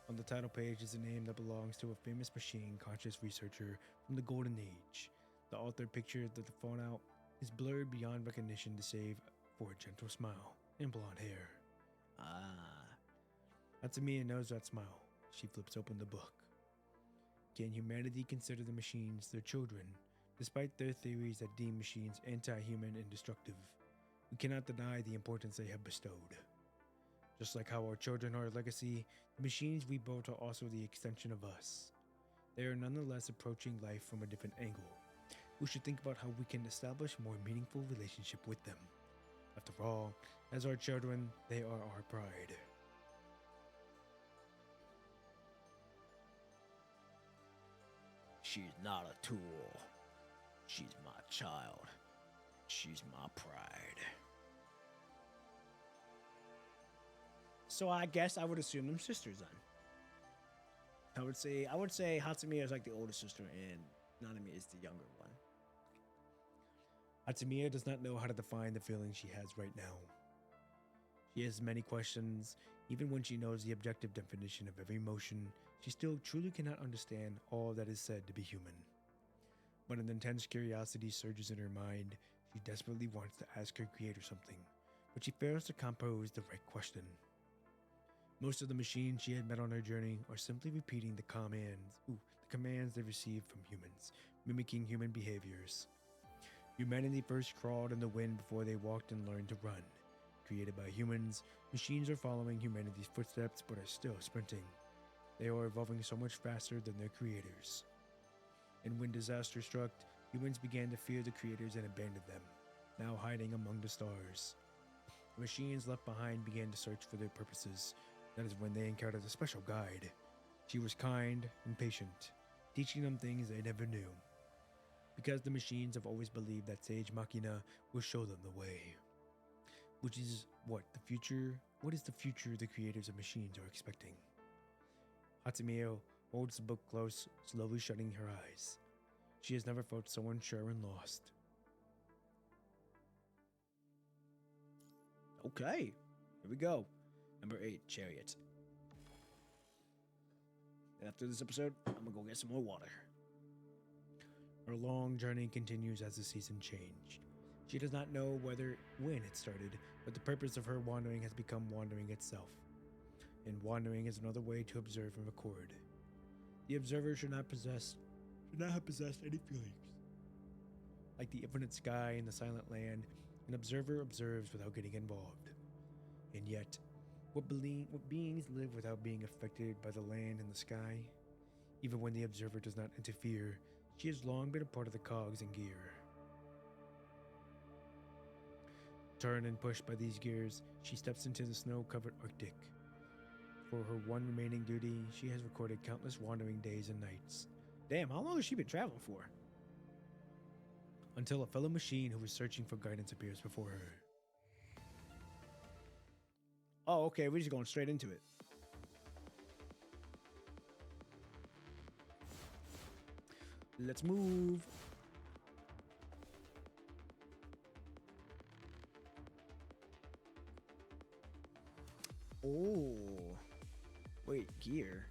On the title page is a name that belongs to a famous machine-conscious researcher from the Golden Age. The author picture that the font out is blurred beyond recognition to save for a gentle smile and blonde hair. Hacima knows that smile. She flips open the book. Can humanity consider the machines their children, despite their theories that deem machines anti-human and destructive? We cannot deny the importance they have bestowed. Just like how our children are a legacy, the machines we built are also the extension of us. They are nonetheless approaching life from a different angle. We should think about how we can establish a more meaningful relationship with them. After all, as our children, they are our pride. She's not a tool. She's my child. She's my pride. So I guess I would assume them sisters then. I would say Hacima is like the older sister and Nanami is the younger one. Hacima does not know how to define the feelings she has right now. She has many questions. Even when she knows the objective definition of every emotion, she still truly cannot understand all that is said to be human. But an intense curiosity surges in her mind. She desperately wants to ask her creator something, but she fails to compose the right question. Most of the machines she had met on her journey are simply repeating commands they received from humans, mimicking human behaviors. Humanity first crawled in the wind before they walked and learned to run. Created by humans, machines are following humanity's footsteps but are still sprinting. They are evolving so much faster than their creators. And when disaster struck, humans began to fear the creators and abandoned them, now hiding among the stars. The machines left behind began to search for their purposes. That is when they encountered a special guide. She was kind and patient, teaching them things they never knew. Because the machines have always believed that Sage Machina will show them the way. Which is what is the future the creators of machines are expecting? Hacima holds the book close, slowly shutting her eyes. She has never felt so unsure and lost. Okay, here we go. Number 8, Chariot. After this episode, I'm gonna go get some more water. Her long journey continues as the season changed. She does not know when it started, but the purpose of her wandering has become wandering itself. And wandering is another way to observe and record. The observer should not have possessed any feelings. Like the infinite sky and the silent land, an observer observes without getting involved. And yet, what beings live without being affected by the land and the sky? Even when the observer does not interfere, she has long been a part of the cogs and gear. Turned and pushed by these gears, she steps into the snow-covered Arctic. For her one remaining duty, she has recorded countless wandering days and nights. Damn, how long has she been traveling for? Until a fellow machine who was searching for guidance appears before her. Oh, okay, we're just going straight into it. Let's move. Oh, wait, gear.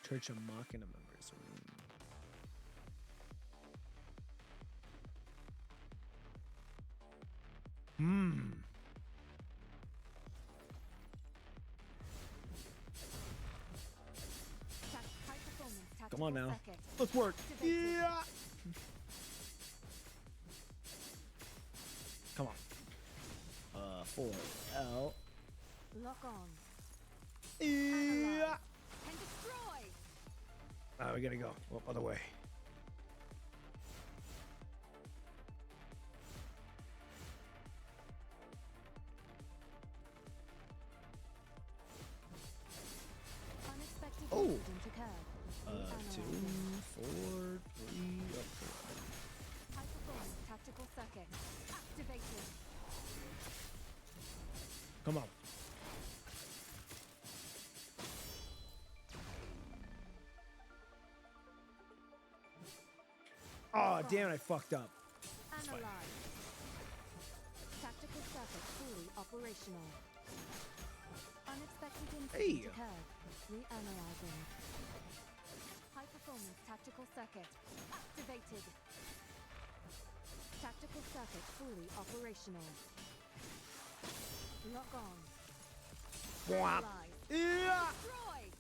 Church of Machina members. Come on now. Let's work. Yeah. Come on. 4 L. Lock on. Yeah. And destroy. We gotta go. Well, other way. Unexpected Oh. incident occurred. 2, 4, 3, up 4. High performance tactical circuit activated. Come on. Oh, damn it, I fucked up. Analyze. Tactical circuit fully operational. Unexpected incident occurred. Reanalyzing. High performance tactical circuit activated. Tactical circuit fully operational. Lock on. Whap. Analyze. Yeah. Destroy.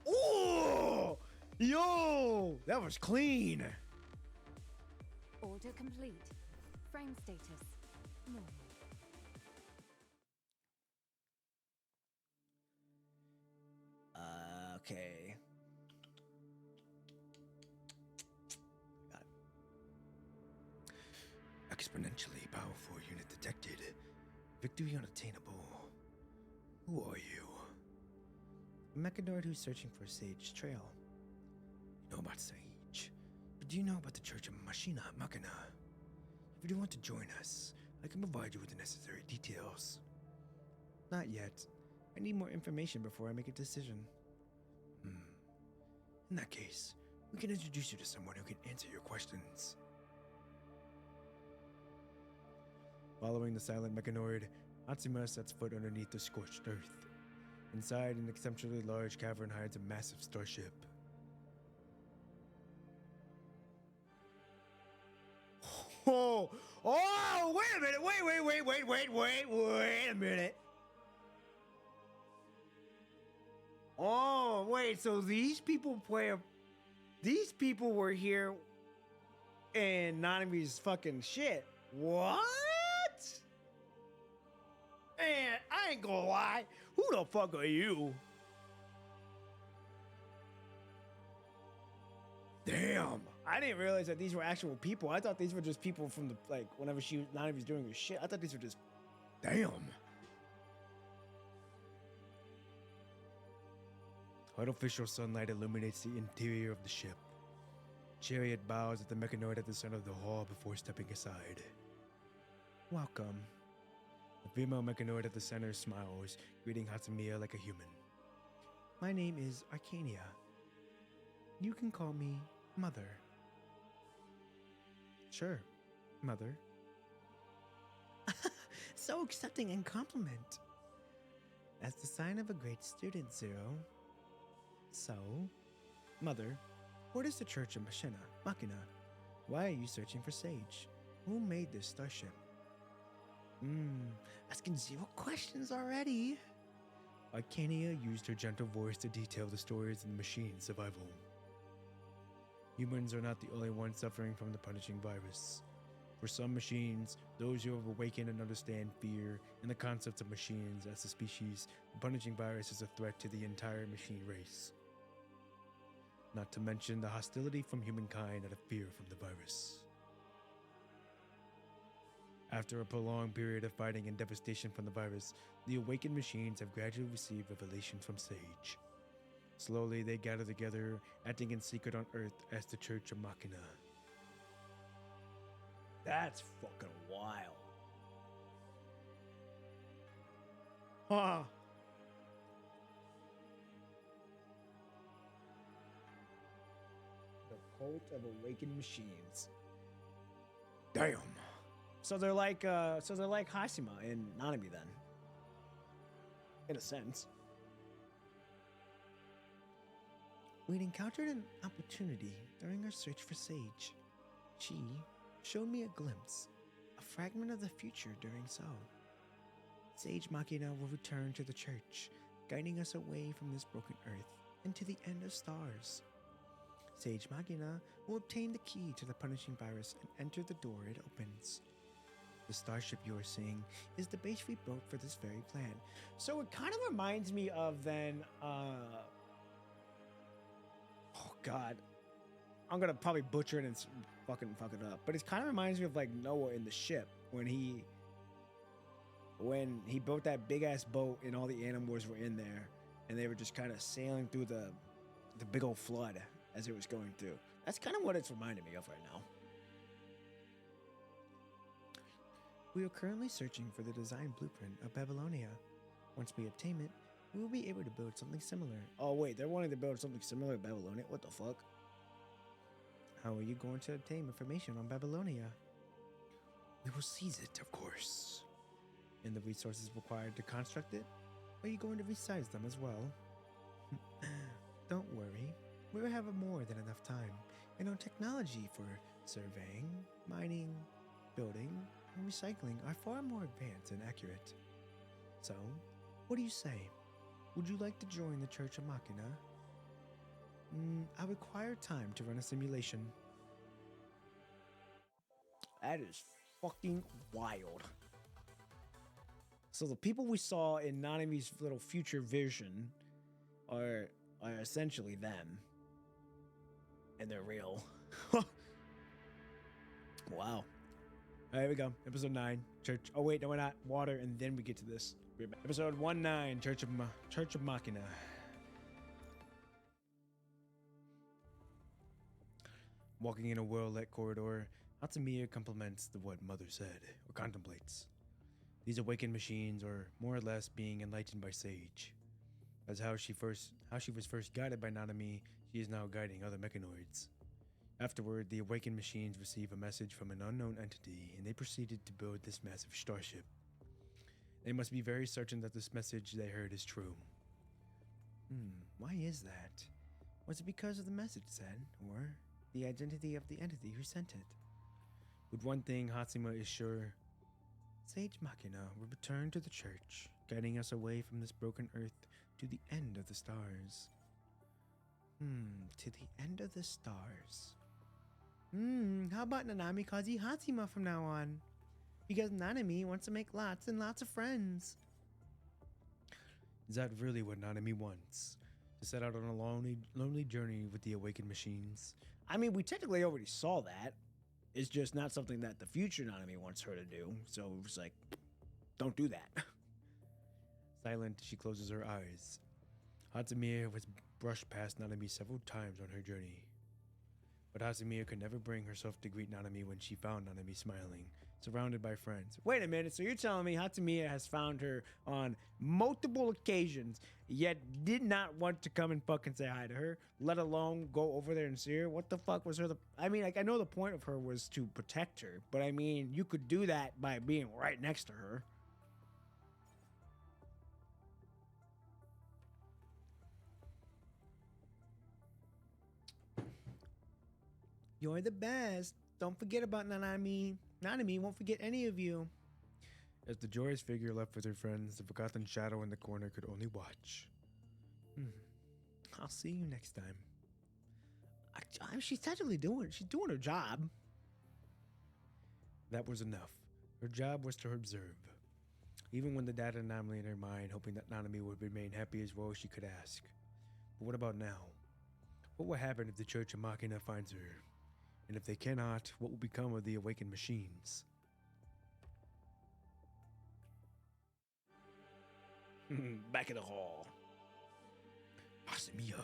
Oh, yo, that was clean. Order complete. Frame status normal. Okay. Got it. Exponentially powerful unit detected. Victory unattainable. Who are you? A mechanoid who's searching for Sage Trail. You know about Sage, but do you know about the Church of Machina Machina? If you do want to join us, I can provide you with the necessary details. Not yet. I need more information before I make a decision. In that case, we can introduce you to someone who can answer your questions. Following the silent mechanoid, Hacima sets foot underneath the scorched earth. Inside, an exceptionally large cavern hides a massive starship. Oh, oh, wait a minute. Wait a minute. Oh, wait, so these people were here in Nanami's fucking shit. What? Man, I ain't gonna lie. Who the fuck are you? Damn. I didn't realize that these were actual people. I thought these were just people from the, like, whenever Nanami was doing her shit. I thought these were just, damn. Artificial sunlight illuminates the interior of the ship. Chariot bows at the mechanoid at the center of the hall before stepping aside. Welcome. The female mechanoid at the center smiles, greeting Hacima like a human. My name is Arcania. You can call me Mother. Sure, Mother. So accepting and compliment. That's the sign of a great student, Zero. So, Mother, what is the Church of Machina? Why are you searching for Sage? Who made this starship? Asking zero questions already. Arcania used her gentle voice to detail the stories of the machine's survival. Humans are not the only ones suffering from the punishing virus. For some machines, those who have awakened and understand fear and the concepts of machines as a species, the punishing virus is a threat to the entire machine race. Not to mention the hostility from humankind out of fear from the virus. After a prolonged period of fighting and devastation from the virus, the awakened machines have gradually received revelation from Sage. Slowly, they gather together, acting in secret on Earth as the Church of Machina. That's fucking wild. Huh. The cult of awakened machines. Damn. So they're like Hacima in Nanami then. In a sense. We'd encountered an opportunity during our search for Sage. She showed me a glimpse, a fragment of the future during so. Sage Machina will return to the church, guiding us away from this broken earth and to the end of stars. Sage Machina will obtain the key to the punishing virus and enter the door it opens. The starship you are seeing is the base we built for this very plan. So it kind of reminds me of then, oh god. I'm gonna probably butcher it and fucking fuck it up. But it kind of reminds me of like Noah in the ship when he built that big ass boat and all the animals were in there and they were just kind of sailing through the big old flood as it was going through. That's kind of what it's reminding me of right now. We are currently searching for the design blueprint of Babylonia. Once we obtain it, we will be able to build something similar. Oh wait, they're wanting to build something similar to Babylonia? What the fuck? How are you going to obtain information on Babylonia? We will seize it, of course. And the resources required to construct it? Are you going to resize them as well? Don't worry, we will have more than enough time, and our technology for surveying, mining, building, and recycling are far more advanced and accurate. So, what do you say? Would you like to join the Church of Machina? I require time to run a simulation. That is fucking wild. So the people we saw in Nanami's little future vision are essentially them. And they're real. Wow. All right, here we go. Episode 9, Church. Oh wait, no, we're not. Water, and then we get to this. Episode 19, Church of Machina. Walking in a well-lit corridor, Hacima compliments what Mother said, or contemplates. These awakened machines are more or less being enlightened by Sage. As how she was first guided by Nanami, she is now guiding other mechanoids. Afterward, the awakened machines receive a message from an unknown entity, and they proceeded to build this massive starship. They must be very certain that this message they heard is true. Why is that? Was it because of the message said, or the identity of the entity who sent it? With one thing, Hacima is sure. Sage Machina will return to the church, guiding us away from this broken earth to the end of the stars. To the end of the stars. How about Nanami calls you Hacima from now on? Because Nanami wants to make lots and lots of friends. Is that really what Nanami wants? To set out on a lonely journey with the awakened machines? I mean, we technically already saw that. It's just not something that the future Nanami wants her to do. So it's like, don't do that. Silent, she closes her eyes. Hatsumia was brushed past Nanami several times on her journey. But Hatsumia could never bring herself to greet Nanami when she found Nanami smiling, surrounded by friends. Wait a minute, so you're telling me Hacima has found her on multiple occasions, yet did not want to come and fucking say hi to her, let alone go over there and see her? What the fuck was her? I mean, like, I know the point of her was to protect her, but I mean, you could do that by being right next to her. You're the best. Don't forget about Nanami. Nanami won't forget any of you. As the joyous figure left with her friends, the forgotten shadow in the corner could only watch. I'll see you next time. She's technically doing her job. That was enough. Her job was to observe. Even when the data anomaly in her mind, hoping that Nanami would remain happy as well, she could ask. But what about now? What will happen if the Church of Machina finds her? And if they cannot, what will become of the awakened machines? Back in the hall. Hacima,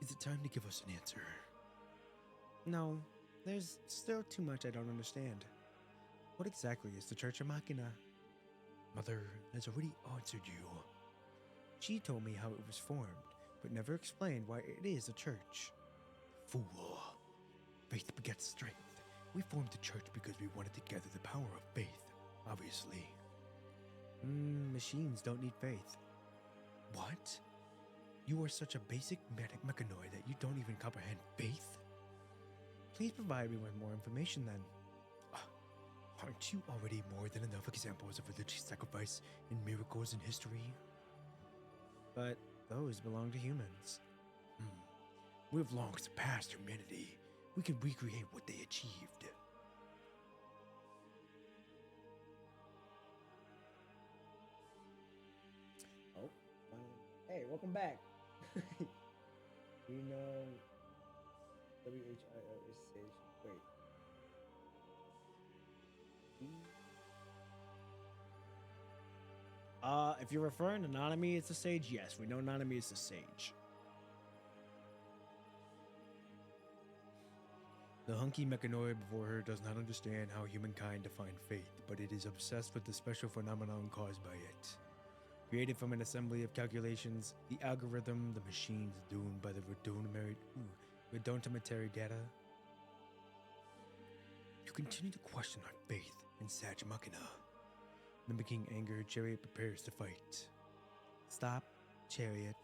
is it time to give us an answer? No, there's still too much I don't understand. What exactly is the Church of Machina? Mother has already answered you. She told me how it was formed, but never explained why it is a church. Fool. Faith begets strength. We formed the church because we wanted to gather the power of faith, obviously. Machines don't need faith. What? You are such a basic mechanoid that you don't even comprehend faith? Please provide me with more information then. Aren't you already more than enough examples of religious sacrifice and miracles in history? But those belong to humans. We've long surpassed humanity. We can recreate what they achieved. Oh, hey, welcome back. We know WHIO is Sage. Wait. If you're referring to Nanami as the sage, yes, we know Nanami is the sage. The hunky mechanoid before her does not understand how humankind define faith, but it is obsessed with the special phenomenon caused by it. Created from an assembly of calculations, the algorithm, the machines doomed by the redundantary data. You continue to question our faith in Sage Machina. Mimicking anger, Chariot prepares to fight. Stop, Chariot.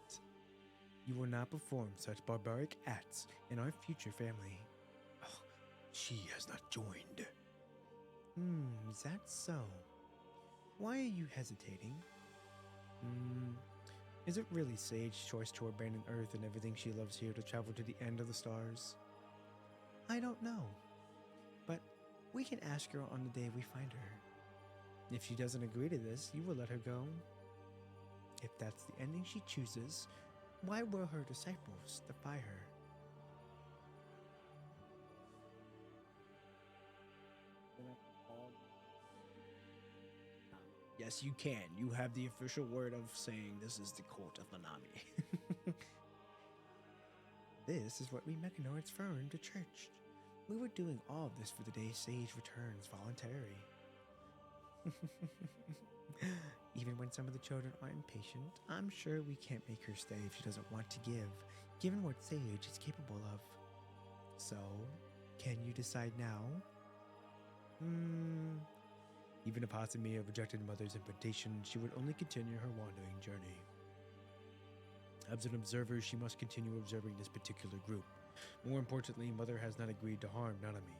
You will not perform such barbaric acts in our future family. Oh, she has not joined. Is that so? Why are you hesitating? Is it really Sage's choice to abandon Earth and everything she loves here to travel to the end of the stars? I don't know. But we can ask her on the day we find her. If she doesn't agree to this, you will let her go? If that's the ending she chooses, why will her disciples defy her? Yes, you can. You have the official word of saying this is the court of Nanami. This is what we mechanoids firm to church. We were doing all of this for the day Sage returns voluntarily. Even when some of the children are impatient, I'm sure we can't make her stay if she doesn't want to give, given what Sage is capable of. So, can you decide now? Even if Hacima rejected Mother's invitation, she would only continue her wandering journey. As an observer, she must continue observing this particular group. More importantly, Mother has not agreed to harm Nanami.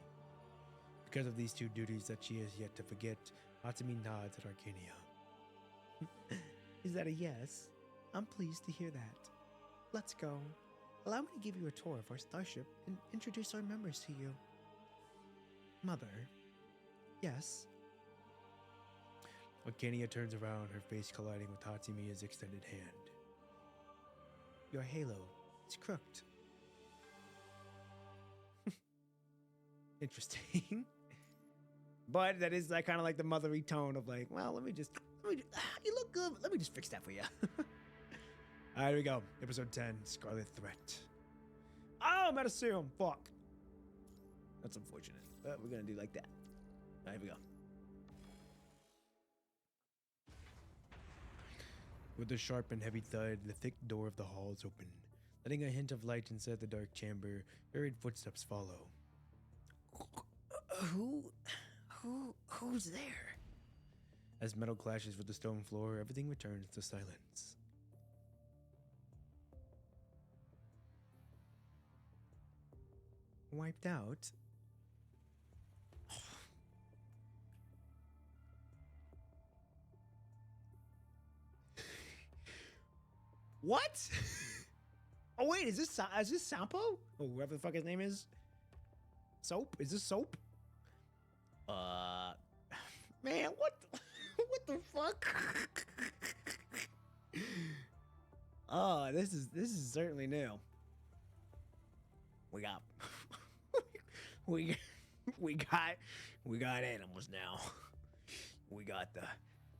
Because of these two duties that she has yet to forget, Hatsumi nods at Arcania. Is that a yes? I'm pleased to hear that. Let's go. Allow me to give you a tour of our starship and introduce our members to you. Mother. Yes? Arcania turns around, her face colliding with Hatsumi's extended hand. Your halo is crooked. Interesting. But that is like kind of like the mothery tone of like, well, you look good. Let me just fix that for you. All right, here we go. Episode 10, Scarlet Threat. Oh, Metaserum. Fuck. That's unfortunate. But we're going to do like that. All right, here we go. With a sharp and heavy thud, the thick door of the hall is open. Letting a hint of light inside the dark chamber, hurried footsteps follow. Who's there? As metal clashes with the stone floor, everything returns to silence. Wiped out? What? Oh wait, is this Sampo? Or whoever the fuck his name is? Soap? Is this Soap? Man, what the fuck? Oh, this is certainly new. We got we got animals now. We got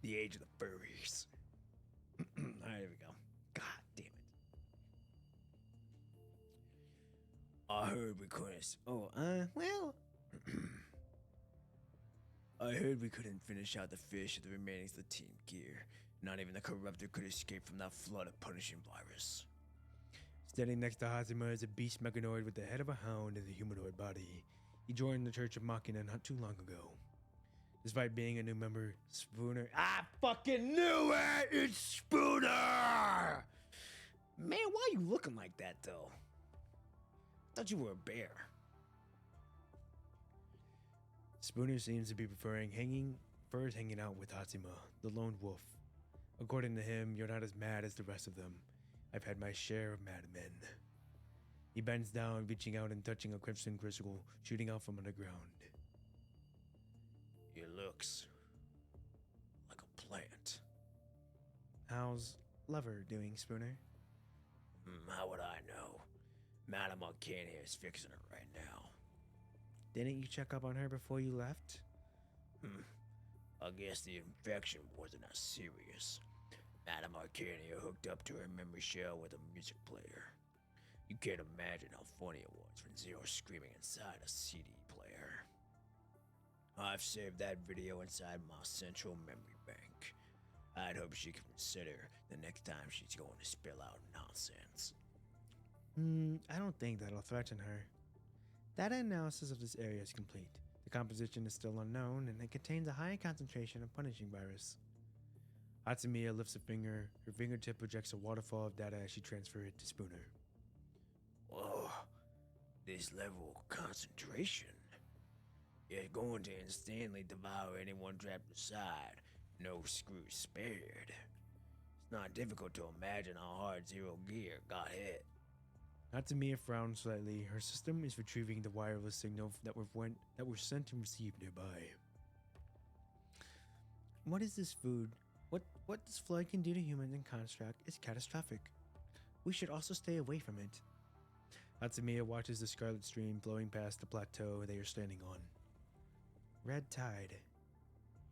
the age of the furries. All right, here we go. God damn it. I heard we couldn't. Well. I heard we couldn't finish out the fish of the remainings of the team gear. Not even the corruptor could escape from that flood of punishing virus. Standing next to Hacima is a beast mechanoid with the head of a hound and a humanoid body. He joined the Church of Machina not too long ago. Despite being a new member, Spooner... I fucking knew it! It's Spooner! Man, why are you looking like that, though? I thought you were a bear. Spooner seems to be preferring hanging out with Hacima, the lone wolf. According to him, you're not as mad as the rest of them. I've had my share of madmen. He bends down, reaching out and touching a crimson crystal shooting out from underground. It looks like a plant. How's Lover doing, Spooner? How would I know? Madame Arcania is fixing her right now. Didn't you check up on her before you left? I guess the infection wasn't as serious. Madame Arcania hooked up to her memory shell with a music player. You can't imagine how funny it was when Zero screaming inside a CD player. I've saved that video inside my central memory bank. I'd hope she can consider the next time she's going to spill out nonsense. I don't think that'll threaten her. Data analysis of this area is complete. The composition is still unknown, and it contains a high concentration of punishing virus. Hatsumiya lifts a finger. Her fingertip projects a waterfall of data as she transfers it to Spooner. Whoa, this level of concentration. You're going to instantly devour anyone trapped inside. No screws spared. It's not difficult to imagine how hard Zero Gear got hit. Hatsumiya frowns slightly. Her system is retrieving the wireless signal that were sent and received nearby. What is this food? What this flood can do to humans and construct is catastrophic. We should also stay away from it. Hatsumiya watches the scarlet stream flowing past the plateau they are standing on. Red Tide.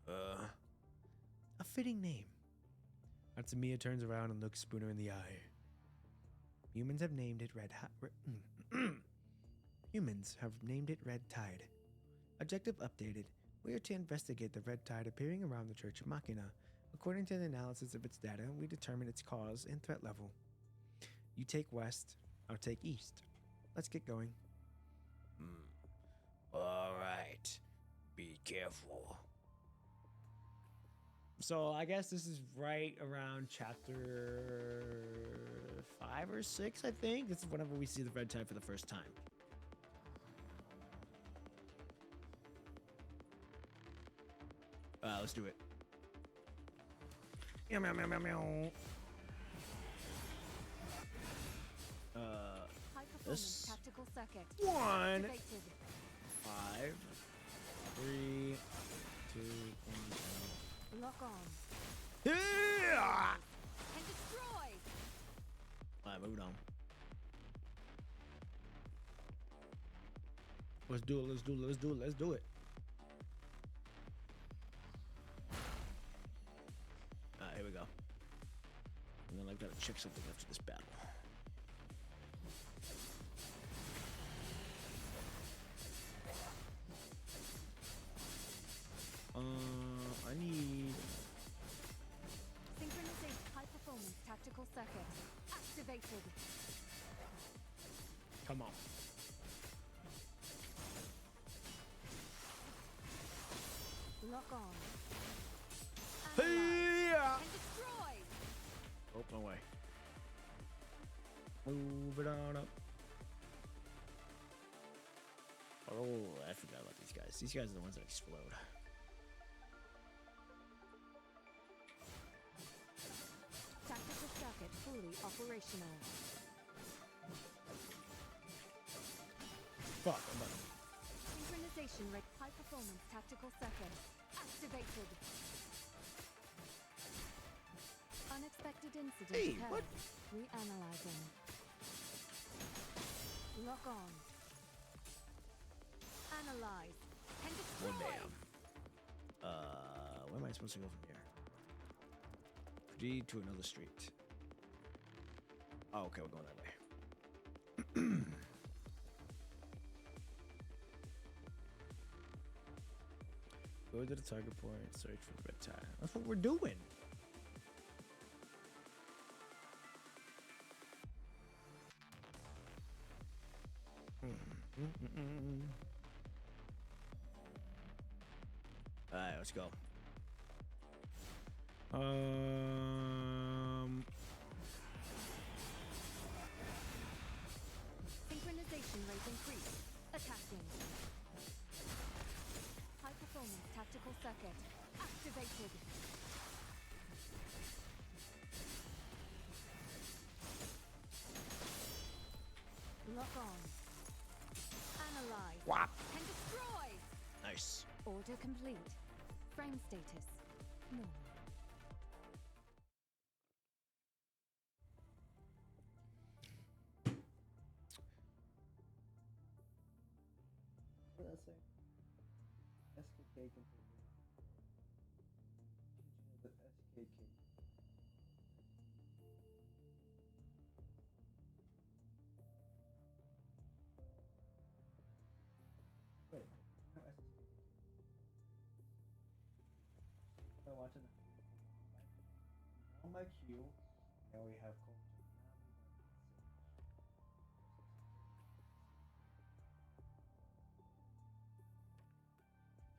A fitting name. Hatsumiya turns around and looks Spooner in the eye. Humans have named it Humans have named it Red Tide. Objective updated. We are to investigate the red tide appearing around the Church of Machina. According to the analysis of its data, we determine its cause and threat level. You take west, I'll take east. Let's get going. All right. Be careful. So I guess this is right around chapter 5 or 6, I think. This is whenever we see the red tide for the first time. Let's do it. Meow, meow, meow, meow, meow. High performance This tactical circuit. 1, Activated. 5, 3, 2, 1. Lock on. Yeah! And destroy. Alright, moving on. Let's do it, let's do it, let's do it, let's do it. Alright, here we go. And then I've got to check something after this battle. I need... Synchronization high performance tactical circuit. Activated. Come on. Lock on. Hey! And destroy. Oh, no way. Move it on up. Oh, I forgot about these guys. These guys are the ones that explode. Tactical circuit fully operational. Fuck, I'm about to... Synchronization rate high performance tactical circuit. Activated. Unexpected incident Hey, occurred. what? Reanalyzing. Lock on. Analyze. And destroy. Well, damn. Where am I supposed to go from here? Proceed to another street. Oh, okay, we're going that way. Go to the target point, search for red tide. That's what we're doing. All right, let's go. Synchronization rate increased. Attacking. High performance tactical circuit. Activated. Lock on. Analyze. Whop. And destroy. Nice. Order complete. Frame status. Normal. What did I say? SKK configured. The SKK. Wait, no SKK. I'm watching the on my queue. Now we have culture.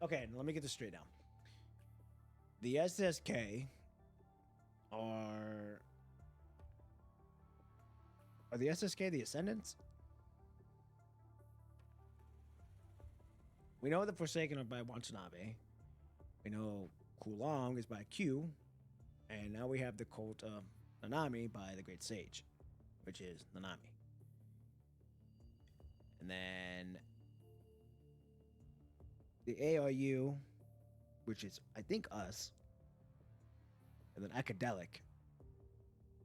Okay, let me get this straight now. The SSK are the SSK the Ascendants? We know the Forsaken are by Watanabe. We know Kulong is by Q. And now we have the cult of Nanami by the Great Sage, which is Nanami. And then the ARU, which is, I think, us. And then Acadelic.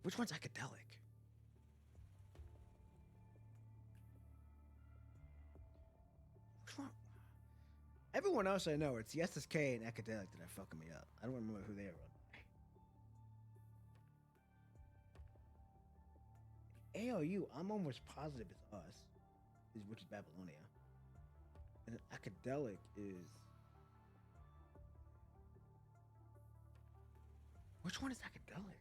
Which one's Acadelic? Which one? Everyone else I know, it's the SSK and Acadelic that are fucking me up. I don't remember who they are. ALU, I'm almost positive it's us, which is Babylonia. And then Acadelic is... Which one is Acadelic?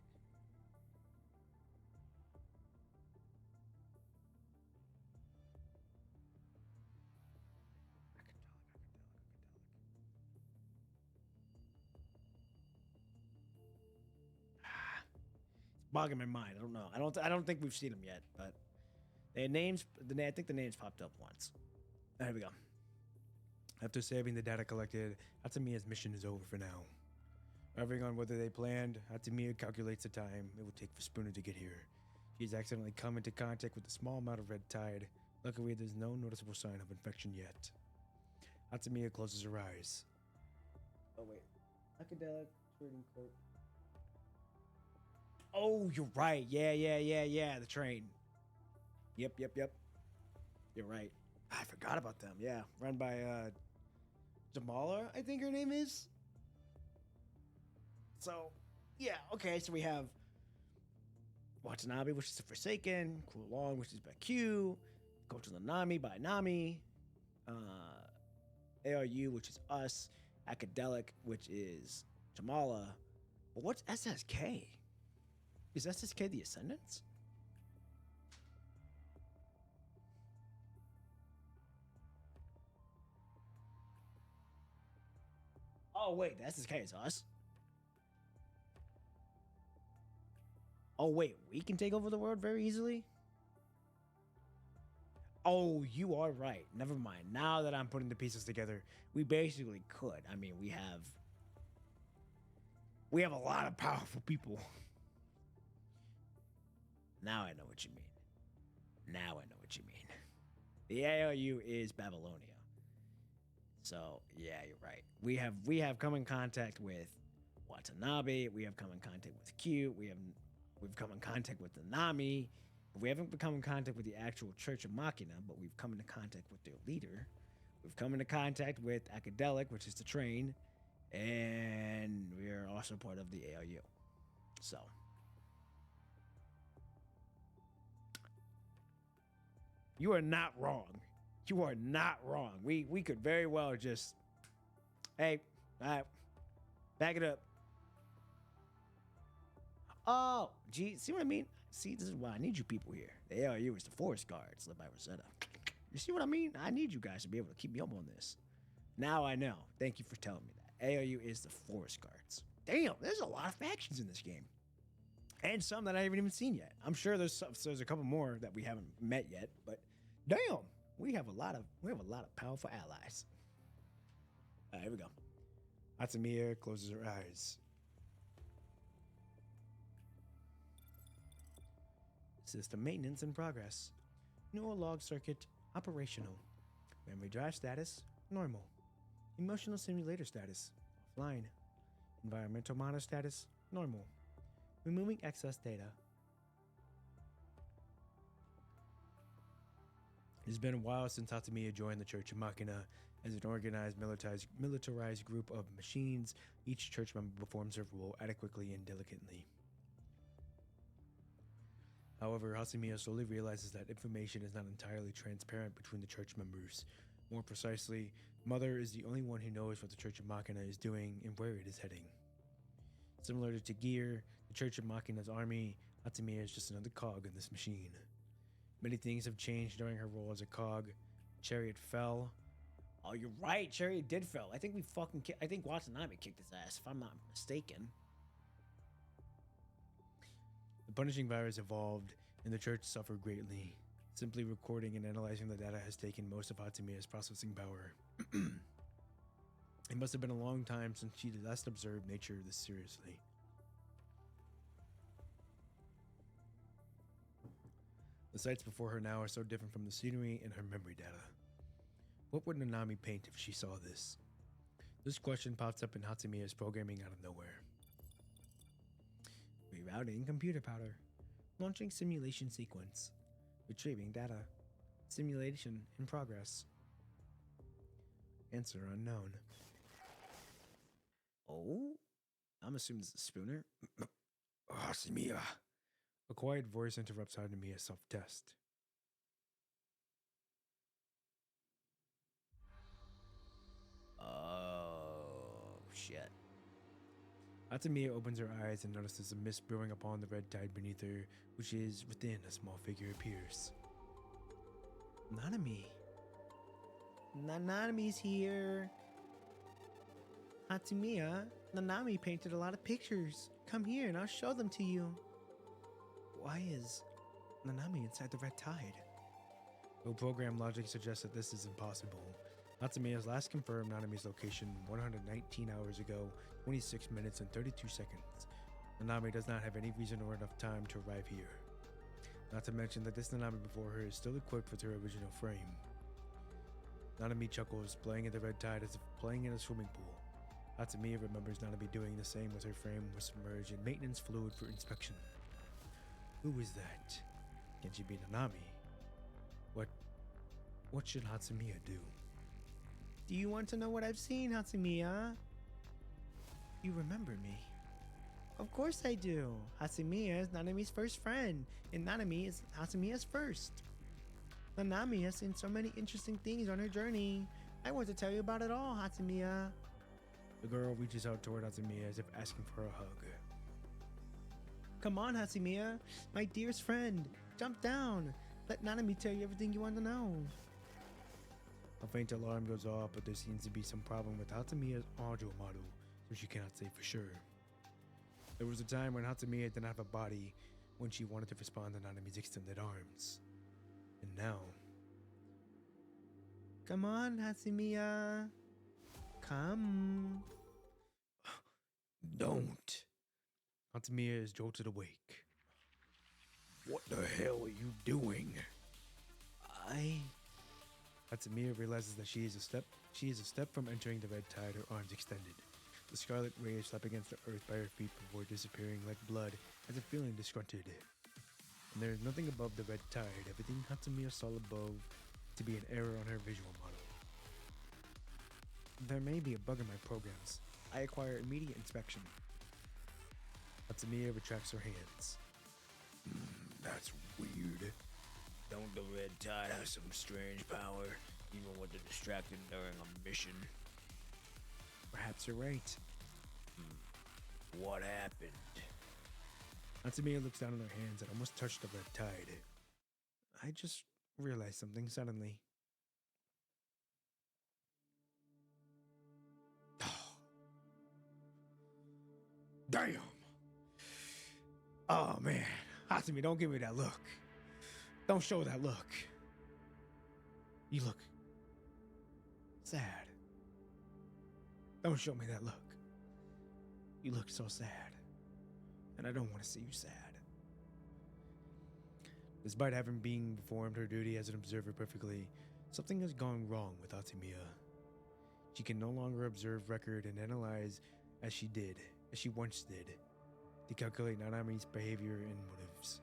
bogging my mind. I don't know. I don't think we've seen them yet, but they had names. I think the names popped up once. There we go. After saving the data collected, Hatsumiya's mission is over for now. Hovering on whether they planned, Hatsumiya calculates the time it will take for Spooner to get here. She's accidentally come into contact with a small amount of red tide. Luckily, there's no noticeable sign of infection yet. Hatsumiya closes her eyes. Oh wait, academic trading court. Oh, you're right. Yeah. The train. Yep. You're right. I forgot about them. Yeah, run by Jamala, I think her name is. So, yeah, okay. So we have Watanabe, which is the Forsaken, Kulong, which is by Q, Go to Nanami by Nami, ARU, which is us, Acadelic, which is Jamala. But what's SSK? Is SSK the Ascendants? Oh, wait, the SSK is us? Oh, wait, we can take over the world very easily? Oh, you are right. Never mind. Now that I'm putting the pieces together, we basically could. I mean, we have a lot of powerful people. Now I know what you mean. The ALU is Babylonia. So, yeah, you're right. We have come in contact with Watanabe, we have come in contact with Q, we've come in contact with the Nami. We haven't come in contact with the actual Church of Machina, but we've come into contact with their leader. We've come into contact with Acadelic, which is the train, and we are also part of the ALU. So, you are not wrong. You are not wrong. We could very well just, hey, all right, back it up. Oh, gee, see what I mean? See, this is why I need you people here. The ARU is the Forest Guards, led by Rosetta. You see what I mean? I need you guys to be able to keep me up on this. Now I know. Thank you for telling me that. ARU is the Forest Guards. Damn, there's a lot of factions in this game. And some that I haven't even seen yet. I'm sure there's a couple more that we haven't met yet, but damn, we have a lot of powerful allies. All right, here we go. Hatsumiya closes her eyes. System maintenance in progress. Neural log circuit operational. Memory drive status normal. Emotional simulator status offline. Environmental monitor status normal. Removing excess data. It's been a while since Hatsumiya joined the Church of Machina. As an organized, militarized group of machines, each church member performs their role adequately and diligently. However, Hacima slowly realizes that information is not entirely transparent between the church members. More precisely, Mother is the only one who knows what the Church of Machina is doing and where it is heading. Similar to Tagir, the Church of Machina's army, Hacima is just another cog in this machine. Many things have changed during her role as a cog. Chariot fell. Oh, you're right. Chariot did fell. I think I think Watanabe kicked his ass, if I'm not mistaken. The punishing virus evolved, and the church suffered greatly. Simply recording and analyzing the data has taken most of Hatsumiya's processing power. It must have been a long time since she last observed nature this seriously. The sights before her now are so different from the scenery and her memory data. What would Nanami paint if she saw this? This question pops up in Hatsumiya's programming out of nowhere. Rerouting computer powder. Launching simulation sequence. Retrieving data. Simulation in progress. Answer unknown. Oh? I'm assuming it's a Spooner. Hacima. A quiet voice interrupts Hatsumiya's self-test. Oh, shit. Hatsumiya opens her eyes and notices a mist brewing upon the red tide beneath her, which is within a small figure appears. Nanami. Nanami's here. Hatsumiya, Nanami painted a lot of pictures. Come here and I'll show them to you. why is Nanami inside the red tide? Though program logic suggests that this is impossible, Hacima has last confirmed Nanami's location 119 hours ago, 26 minutes and 32 seconds. Nanami does not have any reason or enough time to arrive here. Not to mention that this Nanami before her is still equipped with her original frame. Nanami chuckles, playing in the red tide as if playing in a swimming pool. Hacima remembers Nanami doing the same with her frame was submerged in maintenance fluid for inspection. Who is that? Can she be Nanami? What should Hacima do? Do you want to know what I've seen, Hacima? You remember me? Of course I do. Hacima is Nanami's first friend, and Nanami is Hacimia's first. Nanami has seen so many interesting things on her journey. I want to tell you about it all, Hacima. The girl reaches out toward Hacima as if asking for a hug. Come on, Hacima, my dearest friend. Jump down. Let Nanami tell you everything you want to know. A faint alarm goes off, but there seems to be some problem with Hatsimia's audio model, so she cannot say for sure. There was a time when Hatsimiya didn't have a body when she wanted to respond to Nanami's extended arms. And now... Come on, Hacima. Come. Don't. Hatsimiya is jolted awake. What the hell are you doing? Hatsimiya realizes that she is a step from entering the red tide, her arms extended. The scarlet rays slap against the earth by her feet before disappearing like blood as if feeling disgruntled. And there is nothing above the red tide, everything Hatsimiya saw above to be an error on her visual model. There may be a bug in my programs. I require immediate inspection. Hatsimiya retracts her hands. That's weird. Don't the red tide have some strange power, even when they're distracted during a mission? Perhaps you're right. What happened? Hatsimiya looks down on her hands that almost touched the red tide. I just realized something suddenly. Damn! Oh man, Hatsumi, don't give me that look. Don't show that look. You look sad. Don't show me that look. You look so sad. And I don't want to see you sad. Despite having been performed her duty as an observer perfectly, something has gone wrong with Hatsimiya. She can no longer observe, record, and analyze as she once did, to calculate Nanami's behavior and motives.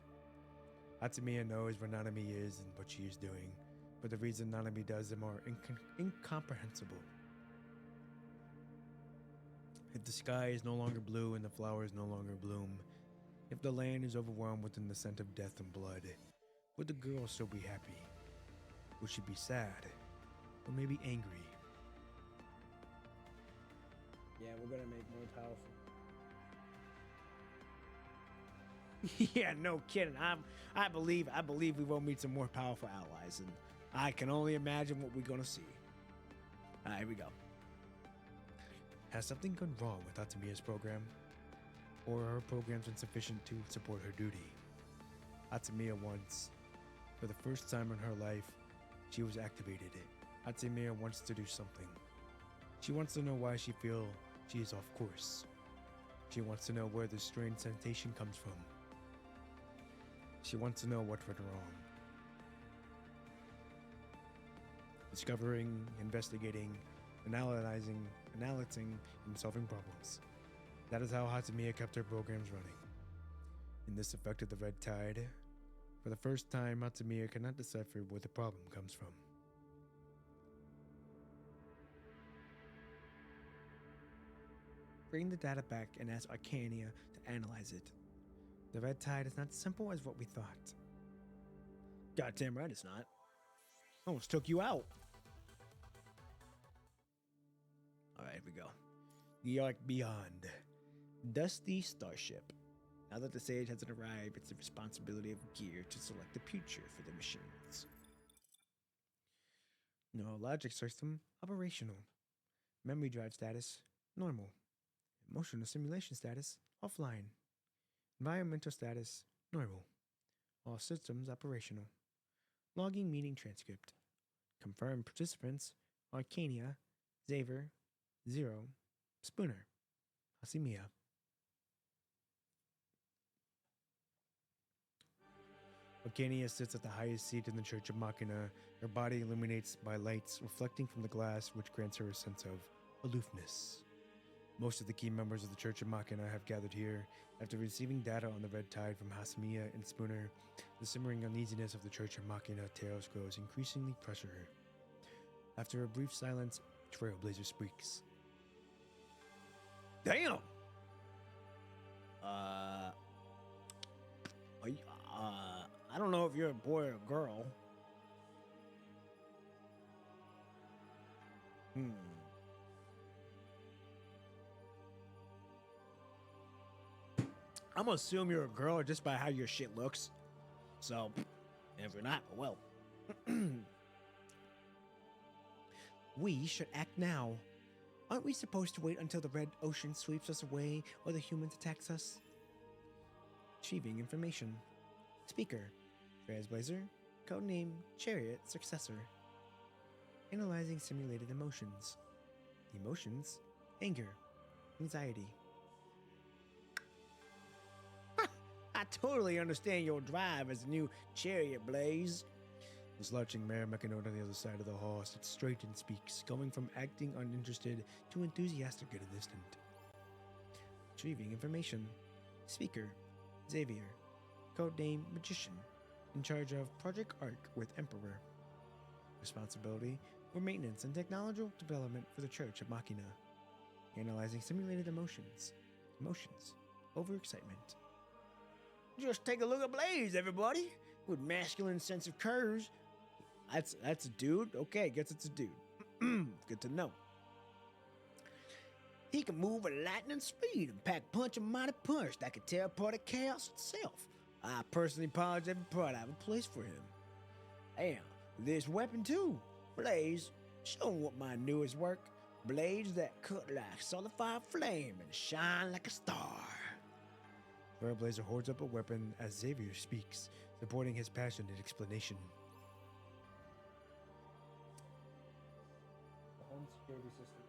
Hatsimiya knows where Nanami is and what she is doing, but the reason Nanami does them are incomprehensible. If the sky is no longer blue and the flowers no longer bloom, if the land is overwhelmed with the scent of death and blood, would the girl still be happy? Would she be sad? Or maybe angry? Yeah, we're gonna make more powerful. Yeah, no kidding. I believe we will meet some more powerful allies, and I can only imagine what we're gonna see. All right, here we go. Has something gone wrong with Hatsimiya's program? Or are her programs insufficient to support her duty? Hatsimiya once, for the first time in her life, she was activated. Hatsimiya wants to do something. She wants to know why she feels she is off course. She wants to know where this strange sensation comes from. She wants to know what went wrong. Discovering, investigating, analyzing, and solving problems. That is how Hacimiya kept her programs running. And this affected the red tide. For the first time, Hacimiya cannot decipher where the problem comes from. Bring the data back and ask Arcania to analyze it. The red tide is not simple as what we thought. Goddamn right it's not. Almost took you out. All right, here we go. The Ark Beyond. Dusty Starship. Now that the sage hasn't arrived, it's the responsibility of Gear to select the future for the machines. Neurologic system operational. Memory drive status normal. Emotional simulation status offline. Environmental status normal. All systems operational. Logging meeting transcript. Confirmed participants: Arcania, Xavier, Zero, Spooner, Hacima. Arcania sits at the highest seat in the Church of Machina. Her body illuminates by lights reflecting from the glass, which grants her a sense of aloofness. Most of the key members of the Church of Machina have gathered here. After receiving data on the Red Tide from Hacima and Spooner, the simmering uneasiness of the Church of Machina tales grows increasingly pressure. After a brief silence, Trailblazer speaks. Damn! I don't know if you're a boy or a girl. I'm gonna assume you're a girl just by how your shit looks. So, if you're not, well. We should act now. Aren't we supposed to wait until the red ocean sweeps us away or the humans attacks us? Achieving information. Speaker: Trailblazer, codename Chariot Successor. Analyzing simulated emotions. Emotions: anger, anxiety. I totally understand your drive as a new Chariot Blaze. The slouching Mayor Mechanote on the other side of the hall sits straight and speaks, going from acting uninterested to enthusiastic in an instant. Retrieving information. Speaker: Xavier, codename Magician, in charge of Project Arc with Emperor. Responsibility for maintenance and technological development for the Church of Machina. Analyzing simulated emotions. Emotions: overexcitement. Just take a look at Blaze, everybody. With masculine sense of curves. That's a dude? Okay, guess it's a dude. Good to know. He can move at lightning speed and pack punch a mighty punch that can tear apart the chaos itself. I personally polish every part I have a place for him. And this weapon too. Blaze, show him what my newest work. Blades that cut like solidified flame and shine like a star. Trailblazer holds up a weapon as Xavier speaks, supporting his passionate explanation. The home security system.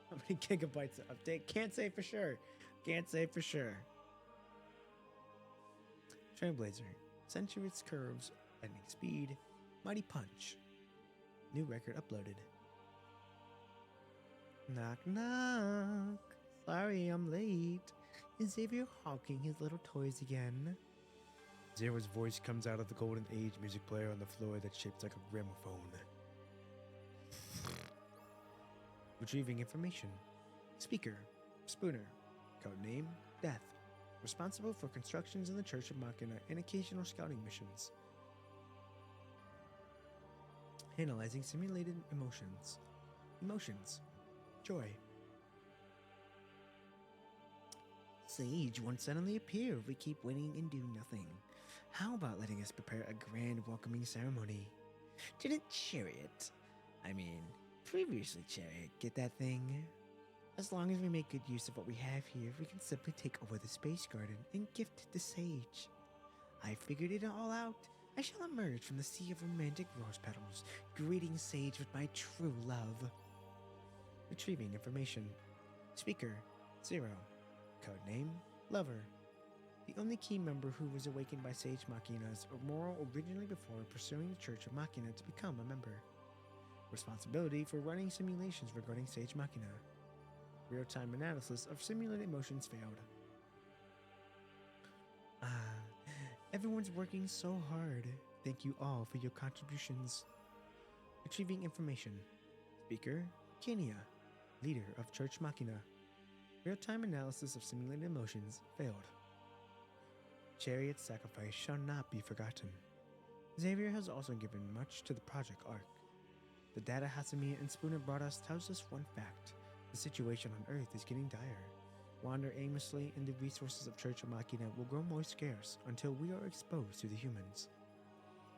How many gigabytes to update? Can't say for sure. Can't say for sure. Trailblazer. Center its curves, lightning speed, mighty punch. New record uploaded. Knock knock. Sorry I'm late. Is Xavier hawking his little toys again? Zero's voice comes out of the Golden Age music player on the floor that's shaped like a gramophone. Retrieving information. Speaker: Spooner, codename Death, responsible for constructions in the Church of Machina and occasional scouting missions. Analyzing simulated emotions. Emotions: joy. Sage won't suddenly appear if we keep waiting and do nothing. How about letting us prepare a grand welcoming ceremony? Didn't previously Chariot, get that thing? As long as we make good use of what we have here, we can simply take over the space garden and gift it to Sage. I figured it all out. I shall emerge from the sea of romantic rose petals, greeting Sage with my true love. Retrieving information. Speaker: Zero, codename Lover. The only key member who was awakened by Sage Machina's moral originally before pursuing the Church of Machina to become a member. Responsibility for running simulations regarding Sage Machina. Real-time analysis of simulated emotions failed. Everyone's working so hard. Thank you all for your contributions. Retrieving information. Speaker: Kenia, leader of Church Machina. Real-time analysis of simulated emotions failed. Chariot's sacrifice shall not be forgotten. Xavier has also given much to the Project Arc. The data Hacima and Spooner brought us tells us one fact. The situation on Earth is getting dire. Wander aimlessly and the resources of Church of Machina will grow more scarce until we are exposed to the humans.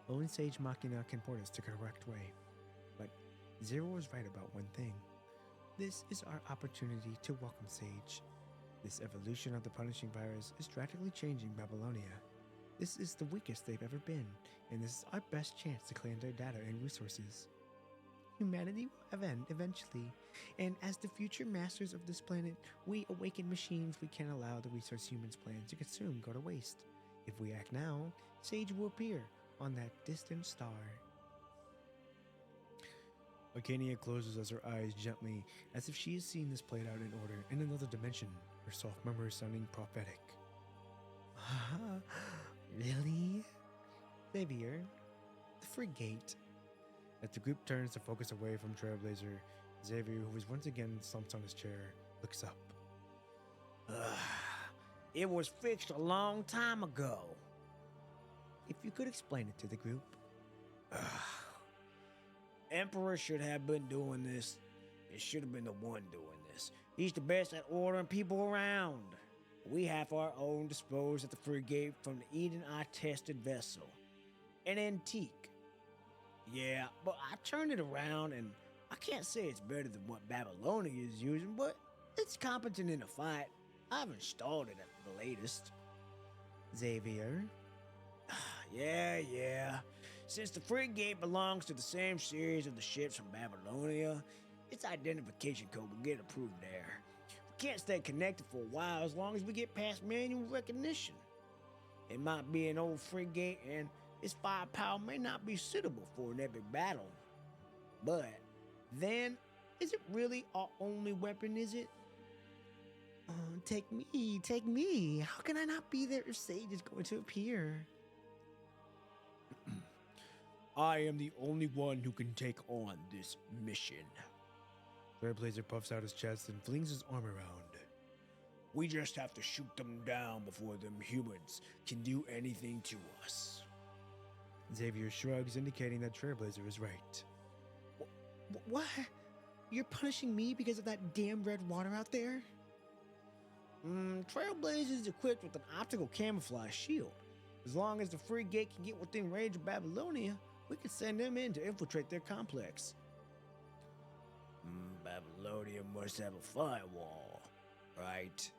Only Sage Machina can port us to the correct way. But Zero was right about one thing. This is our opportunity to welcome Sage. This evolution of the punishing virus is drastically changing Babylonia. This is the weakest they've ever been, and this is our best chance to claim their data and resources. Humanity will end eventually, and as the future masters of this planet, we awaken machines we can't allow the resource humans plan to consume go to waste. If we act now, Sage will appear on that distant star. Arcania closes as her eyes gently, as if she has seen this played out in order in another dimension, her soft murmur sounding prophetic. Really? Xavier, the frigate. As the group turns to focus away from Trailblazer, Xavier, who is once again slumped on his chair, looks up. It was fixed a long time ago. If you could explain it to the group. Emperor should have been doing this. It should have been the one doing this. He's the best at ordering people around. We have our own disposed at the frigate from the Eden I tested vessel. An antique. Yeah, but I turned it around and I can't say it's better than what Babylonia is using, but it's competent in a fight. I've installed it at the latest. Xavier? Yeah. Since the frigate belongs to the same series of the ships from Babylonia, its identification code will get approved there. We can't stay connected for a while as long as we get past manual recognition. It might be an old frigate and its firepower may not be suitable for an epic battle. But then, is it really our only weapon, is it? Take me. How can I not be there if Sage is going to appear? I am the only one who can take on this mission. Trailblazer puffs out his chest and flings his arm around. We just have to shoot them down before them humans can do anything to us. Xavier shrugs, indicating that Trailblazer is right. What? You're punishing me because of that damn red water out there? Trailblazer is equipped with an optical camouflage shield. As long as the frigate can get within range of Babylonia, we can send them in to infiltrate their complex. Babylonia must have a firewall, right?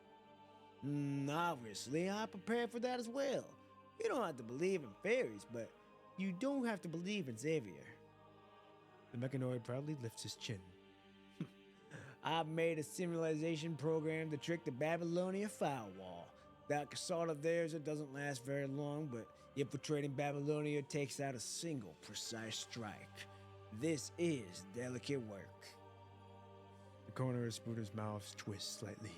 Obviously, I prepared for that as well. You don't have to believe in fairies, but you don't have to believe in Xavier. The mechanoid proudly lifts his chin. I've made a simulation program to trick the Babylonia firewall. That assault of theirs, it doesn't last very long, but infiltrating Babylonia takes out a single precise strike. This is delicate work. The corner of Spooder's mouth twists slightly.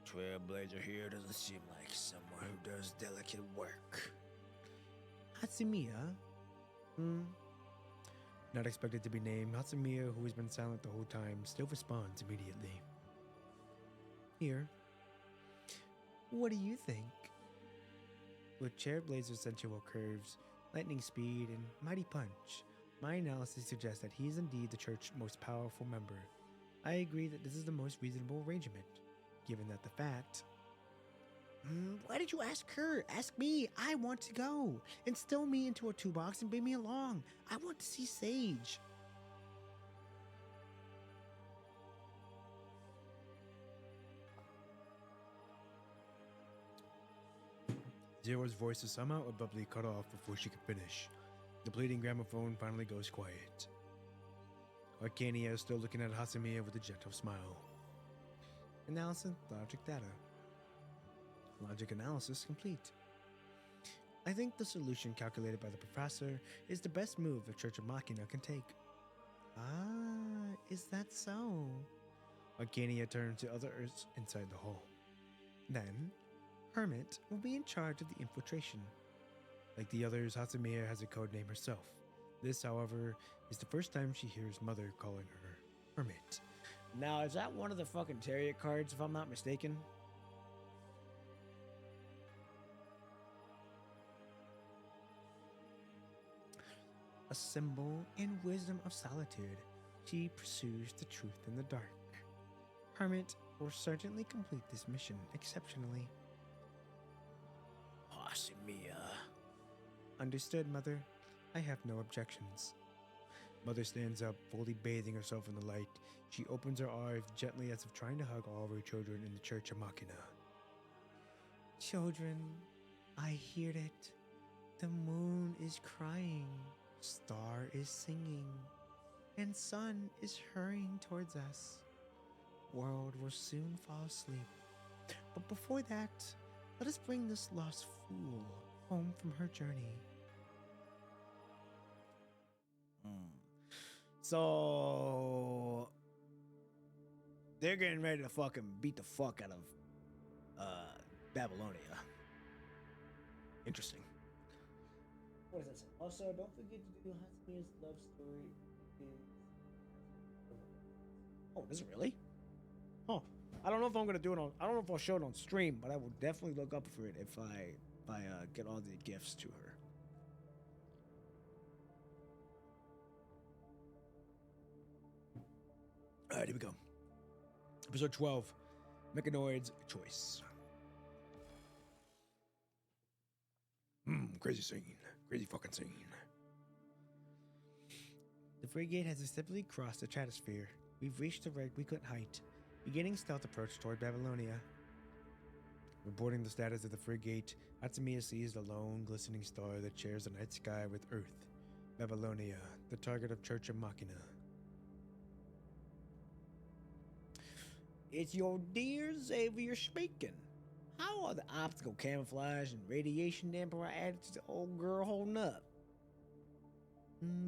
Trailblazer here doesn't seem like someone who does delicate work. Hacima? Not expected to be named, Hacima, who has been silent the whole time, still responds immediately. Here. What do you think? With Trailblazer's sensual curves, lightning speed, and mighty punch, my analysis suggests that he is indeed the church's most powerful member. I agree that this is the most reasonable arrangement, given that the fact... Why did you ask her? Ask me. I want to go. Instill me into a toolbox and bring me along. I want to see Sage. Zero's voice is somehow abruptly cut off before she can finish. The bleeding gramophone finally goes quiet. Arcania is still looking at Hacima with a gentle smile. Analysis, logic data. Logic analysis complete. I think the solution calculated by the professor is the best move the Church of Machina can take. Ah, is that so? Arcania turns to other Earths inside the hall. Then, Hermit will be in charge of the infiltration. Like the others, Hacima has a code name herself. This, however, is the first time she hears Mother calling her Hermit. Now, is that one of the fucking tarot cards, if I'm not mistaken? A symbol and wisdom of solitude, she pursues the truth in the dark. Hermit will certainly complete this mission exceptionally. Hacima. Understood, Mother. I have no objections. Mother stands up, fully bathing herself in the light. She opens her arms gently as if trying to hug all of her children in the Church of Machina. Children, I hear it. The moon is crying, star is singing, and sun is hurrying towards us. World will soon fall asleep. But before that, let us bring this lost fool home from her journey. So they're getting ready to fucking beat the fuck out of Babylonia. Interesting. What does that say? Also, don't forget to do Hatsunia's love story. Oh, does it really? Oh, I don't know if I'm gonna do it on. I don't know if I'll show it on stream, but I will definitely look up for it if I get all the gifts to her. All right, here we go. Episode 12, Mechanoid's Choice. Crazy scene. Crazy fucking scene. The frigate has successfully crossed the stratosphere. We've reached the requisite height, beginning stealth approach toward Babylonia. Reporting the status of the frigate, Hacima sees the lone, glistening star that shares the night sky with Earth. Babylonia, the target of Church of Machina. It's your dear Xavier speaking. How are the optical camouflage and radiation damper I added to the old girl holding up?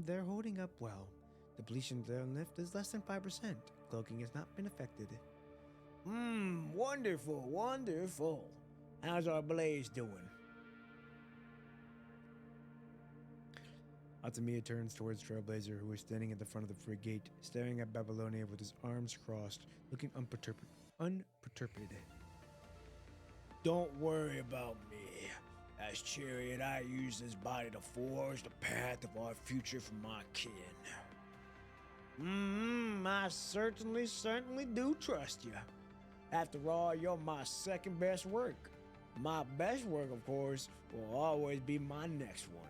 They're holding up well. Depletion of their lift is less than 5%. Cloaking has not been affected. Wonderful, wonderful. How's our Blaze doing? Hacima turns towards Trailblazer, who is standing at the front of the frigate, staring at Babylonia with his arms crossed, looking unperturbed. Don't worry about me. As Chariot, I use this body to forge the path of our future for my kin. I certainly do trust you. After all, you're my second best work. My best work, of course, will always be my next one.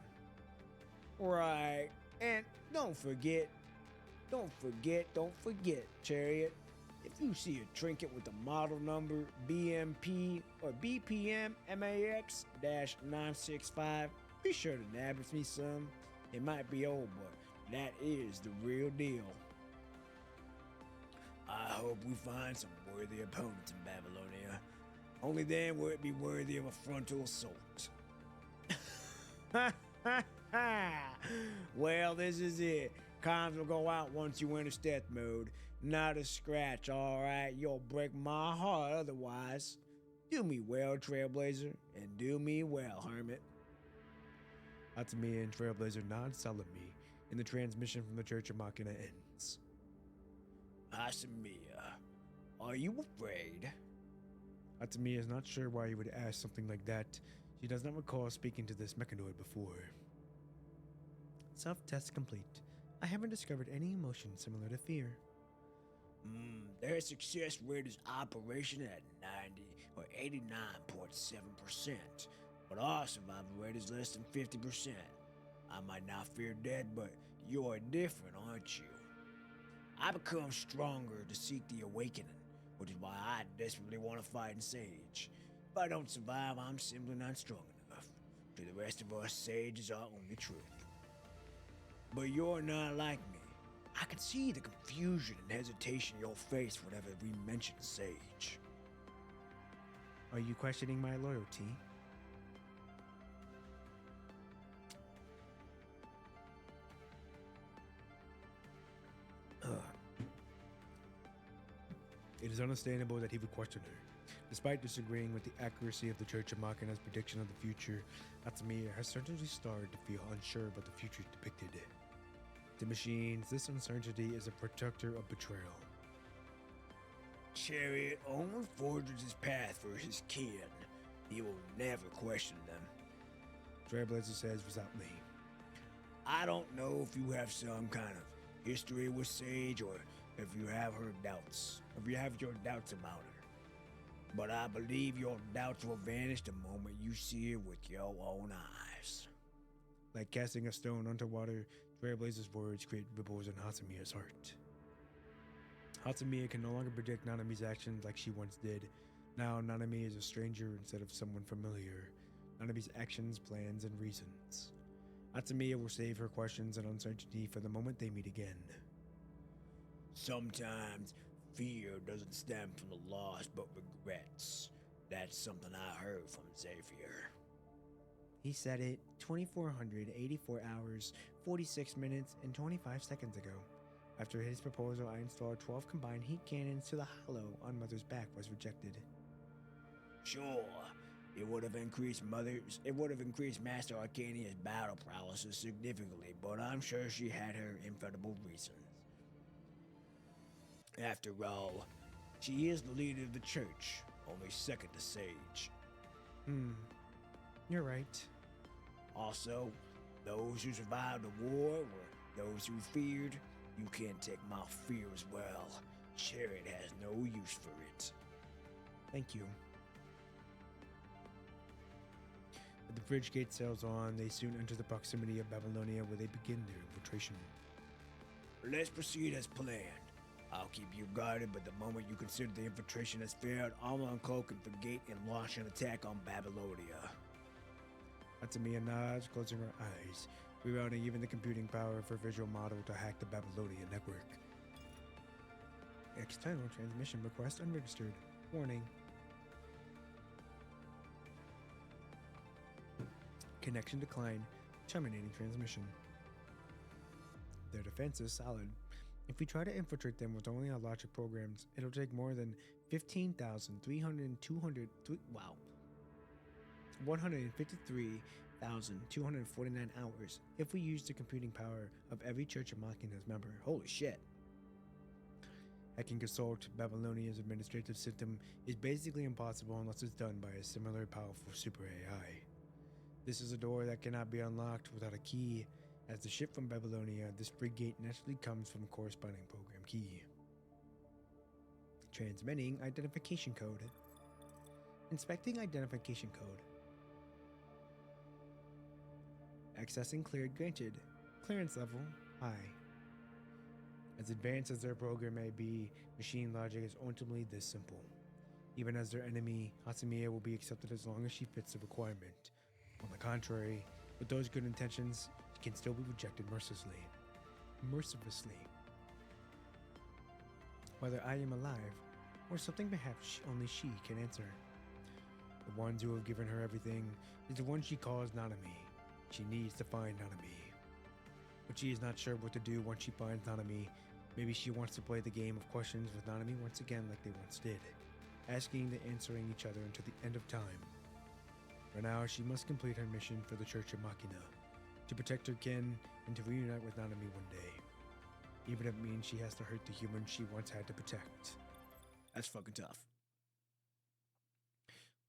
Right, and don't forget, Chariot. If you see a trinket with the model number BMP or BPM MAX-965, be sure to nab me some. It might be old, but that is the real deal. I hope we find some worthy opponents in Babylonia. Only then will it be worthy of a frontal assault. Well, this is it. Comms will go out once you enter stealth mode. Not a scratch, alright? You'll break my heart otherwise. Do me well, Trailblazer, and do me well, Hermit. Hacima and Trailblazer nod solemnly, and the transmission from the Church of Machina ends. Hacima, are you afraid? Hacima is not sure why he would ask something like that. She does not recall speaking to this mechanoid before. Self-test complete. I haven't discovered any emotion similar to fear. Their success rate is operation at 90 or 89.7%, but our survival rate is less than 50%. I might not fear death, but you're different, aren't you? I become stronger to seek the awakening, which is why I desperately want to fight in Sage. If I don't survive, I'm simply not strong enough. To the rest of us, Sage is our only truth. But you're not like me. I can see the confusion and hesitation in your face whenever we mention Sage. Are you questioning my loyalty? It is understandable that he would question her. Despite disagreeing with the accuracy of the Church of Machina's prediction of the future, Hacima has certainly started to feel unsure about the future depicted. To machines, this uncertainty is a protector of betrayal. Chariot only forges his path for his kin. He will never question them. Trailblazer says resolutely. I don't know if you have some kind of history with Sage or if you have her doubts, if you have your doubts about her. But I believe your doubts will vanish the moment you see her with your own eyes. Like casting a stone onto water, Trailblazer's words create ripples in Hatsamiya's heart. Hatsamiya can no longer predict Nanami's actions like she once did. Now Nanami is a stranger instead of someone familiar. Nanami's actions, plans, and reasons. Hatsamiya will save her questions and uncertainty for the moment they meet again. Sometimes fear doesn't stem from the loss but regrets. That's something I heard from Xavier. He said it 2,484 hours, 46 minutes, and 25 seconds ago. After his proposal, I installed 12 combined heat cannons to the hollow on Mother's back was rejected. Sure, it would have increased Master Arcania's battle prowess significantly, but I'm sure she had her infallible reasons. After all, she is the leader of the church, only second to Sage. You're right. Also, those who survived the war were those who feared. You can't take my fear as well. Chariot has no use for it. Thank you. As the bridge gate sails on, they soon enter the proximity of Babylonia where they begin their infiltration. Let's proceed as planned. I'll keep you guarded, but the moment you consider the infiltration has failed, I'll uncloak and forget and launch an attack on Babylonia. Hatsamiya nods, closing her eyes, rerouting even the computing power of her visual model to hack the Babylonia network. External transmission request unregistered. Warning. Connection decline. Terminating transmission. Their defense is solid. If we try to infiltrate them with only our logic programs, it'll take more than 153,249 hours if we use the computing power of every Church of Machina's member. Holy shit. Hacking Consult, Babylonia's administrative system, is basically impossible unless it's done by a similar powerful super AI. This is a door that cannot be unlocked without a key. As the ship from Babylonia, this frigate naturally comes from a corresponding program key. Transmitting identification code. Inspecting identification code. Accessing cleared granted. Clearance level high. As advanced as their program may be, machine logic is ultimately this simple. Even as their enemy, Hacima will be accepted as long as she fits the requirement. On the contrary, with those good intentions, she can still be rejected mercilessly. Whether I am alive, or something perhaps only she can answer. The ones who have given her everything is the one she calls Nanami. She needs to find Nanami. But she is not sure what to do once she finds Nanami. Maybe she wants to play the game of questions with Nanami once again like they once did, asking and answering each other until the end of time. For now, she must complete her mission for the Church of Machina, to protect her kin and to reunite with Nanami one day, even if it means she has to hurt the humans she once had to protect. That's fucking tough.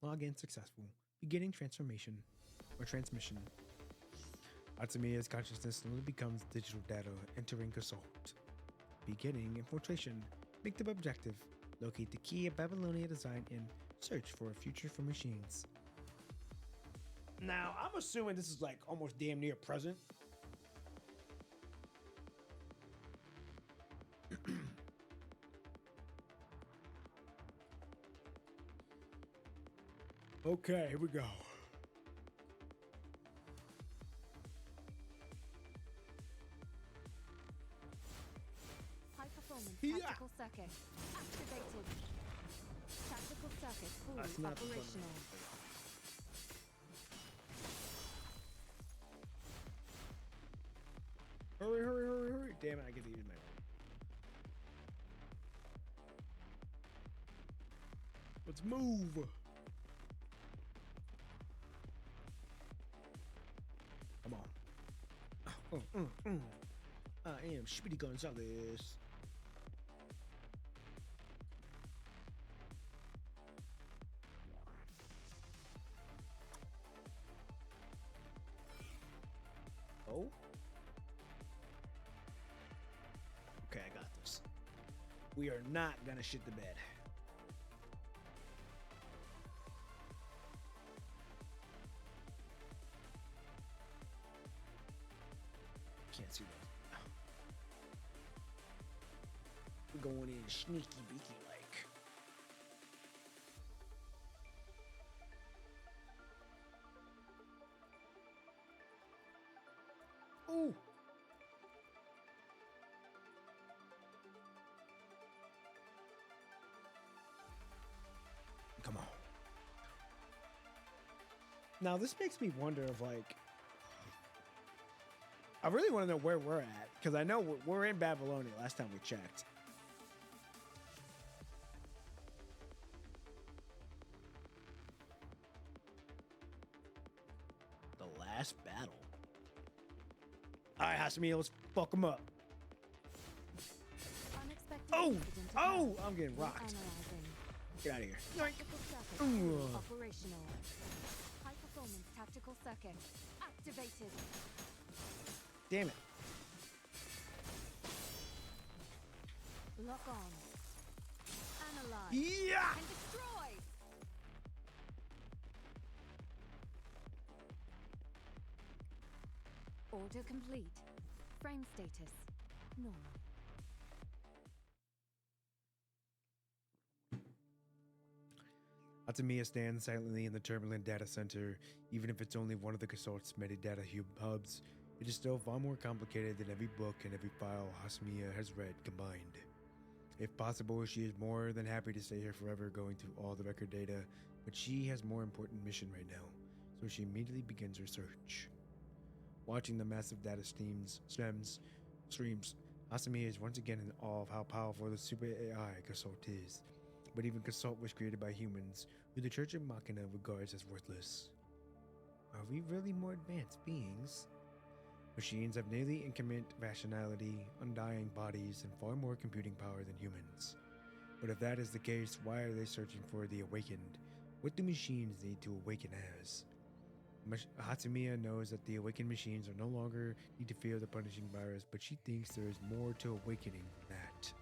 Login successful. Beginning transmission. Hatsamiya's consciousness slowly becomes digital data entering Gasalt. Beginning infiltration. Make the objective. Locate the key of Babylonia design and search for a future for machines. Now, I'm assuming this is like almost damn near present. Okay, here we go. High performance Yeah. tactical circuit activated. Tactical circuit That's fully not the fun. operational. Hurry, hurry, hurry, hurry. Damn it, I get to use my own. Let's move. Come on. I am Speedy Gonzalez. Oh? Okay, I got this. We are not gonna shit the bed. Can't see that. going in sneaky beaky like. Ooh. Come on. Now this makes me wonder of like, I really want to know where we're at because I know we're in Babylonia last time we checked. The last battle. All right, Hacima, let's fuck him up. Unexpected Oh, incident oh, occurred. I'm getting rocked. Analyzing. Get out of here. Tactical circuit Ooh. fully operational. High performance tactical circuit activated. Damn it. Lock on. Analyze. Yeah. And destroy. Order complete. Frame status normal. Hacima stands silently in the turbulent data center. Even if it's only one of the consort's many data hubs, it is still far more complicated than every book and every file Hacima has read combined. If possible, she is more than happy to stay here forever going through all the record data, but she has more important mission right now, so she immediately begins her search. Watching the massive data streams, Hacima is once again in awe of how powerful the super AI Consult is. But even Consult was created by humans, who the Church of Machina regards as worthless. Are we really more advanced beings? Machines have nearly infinite rationality, undying bodies, and far more computing power than humans. But if that is the case, why are they searching for the awakened? What do machines need to awaken as? Hacima knows that the awakened machines are no longer need to fear the punishing virus, but she thinks there is more to awakening than that.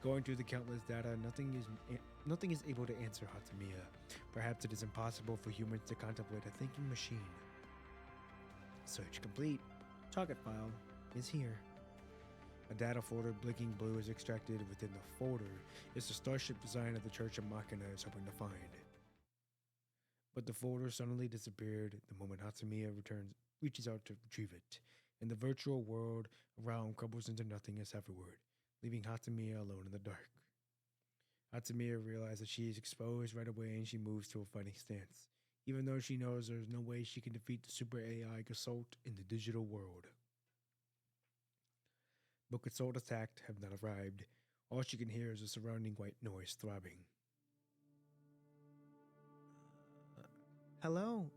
Going through the countless data, nothing is able to answer Hacima. Perhaps it is impossible for humans to contemplate a thinking machine. Search complete. Target file is here. A data folder blinking blue is extracted. Within the folder is the starship design of the Church of Machina is hoping to find. But the folder suddenly disappeared the moment Hacima reaches out to retrieve it, and the virtual world around crumbles into nothingness afterward, leaving Hacima alone in the dark. Hacima realizes that she is exposed right away and she moves to a fighting stance, even though she knows there is no way she can defeat the super AI Consult in the digital world. But Consult attacked have not arrived. All she can hear is a surrounding white noise throbbing. Hello,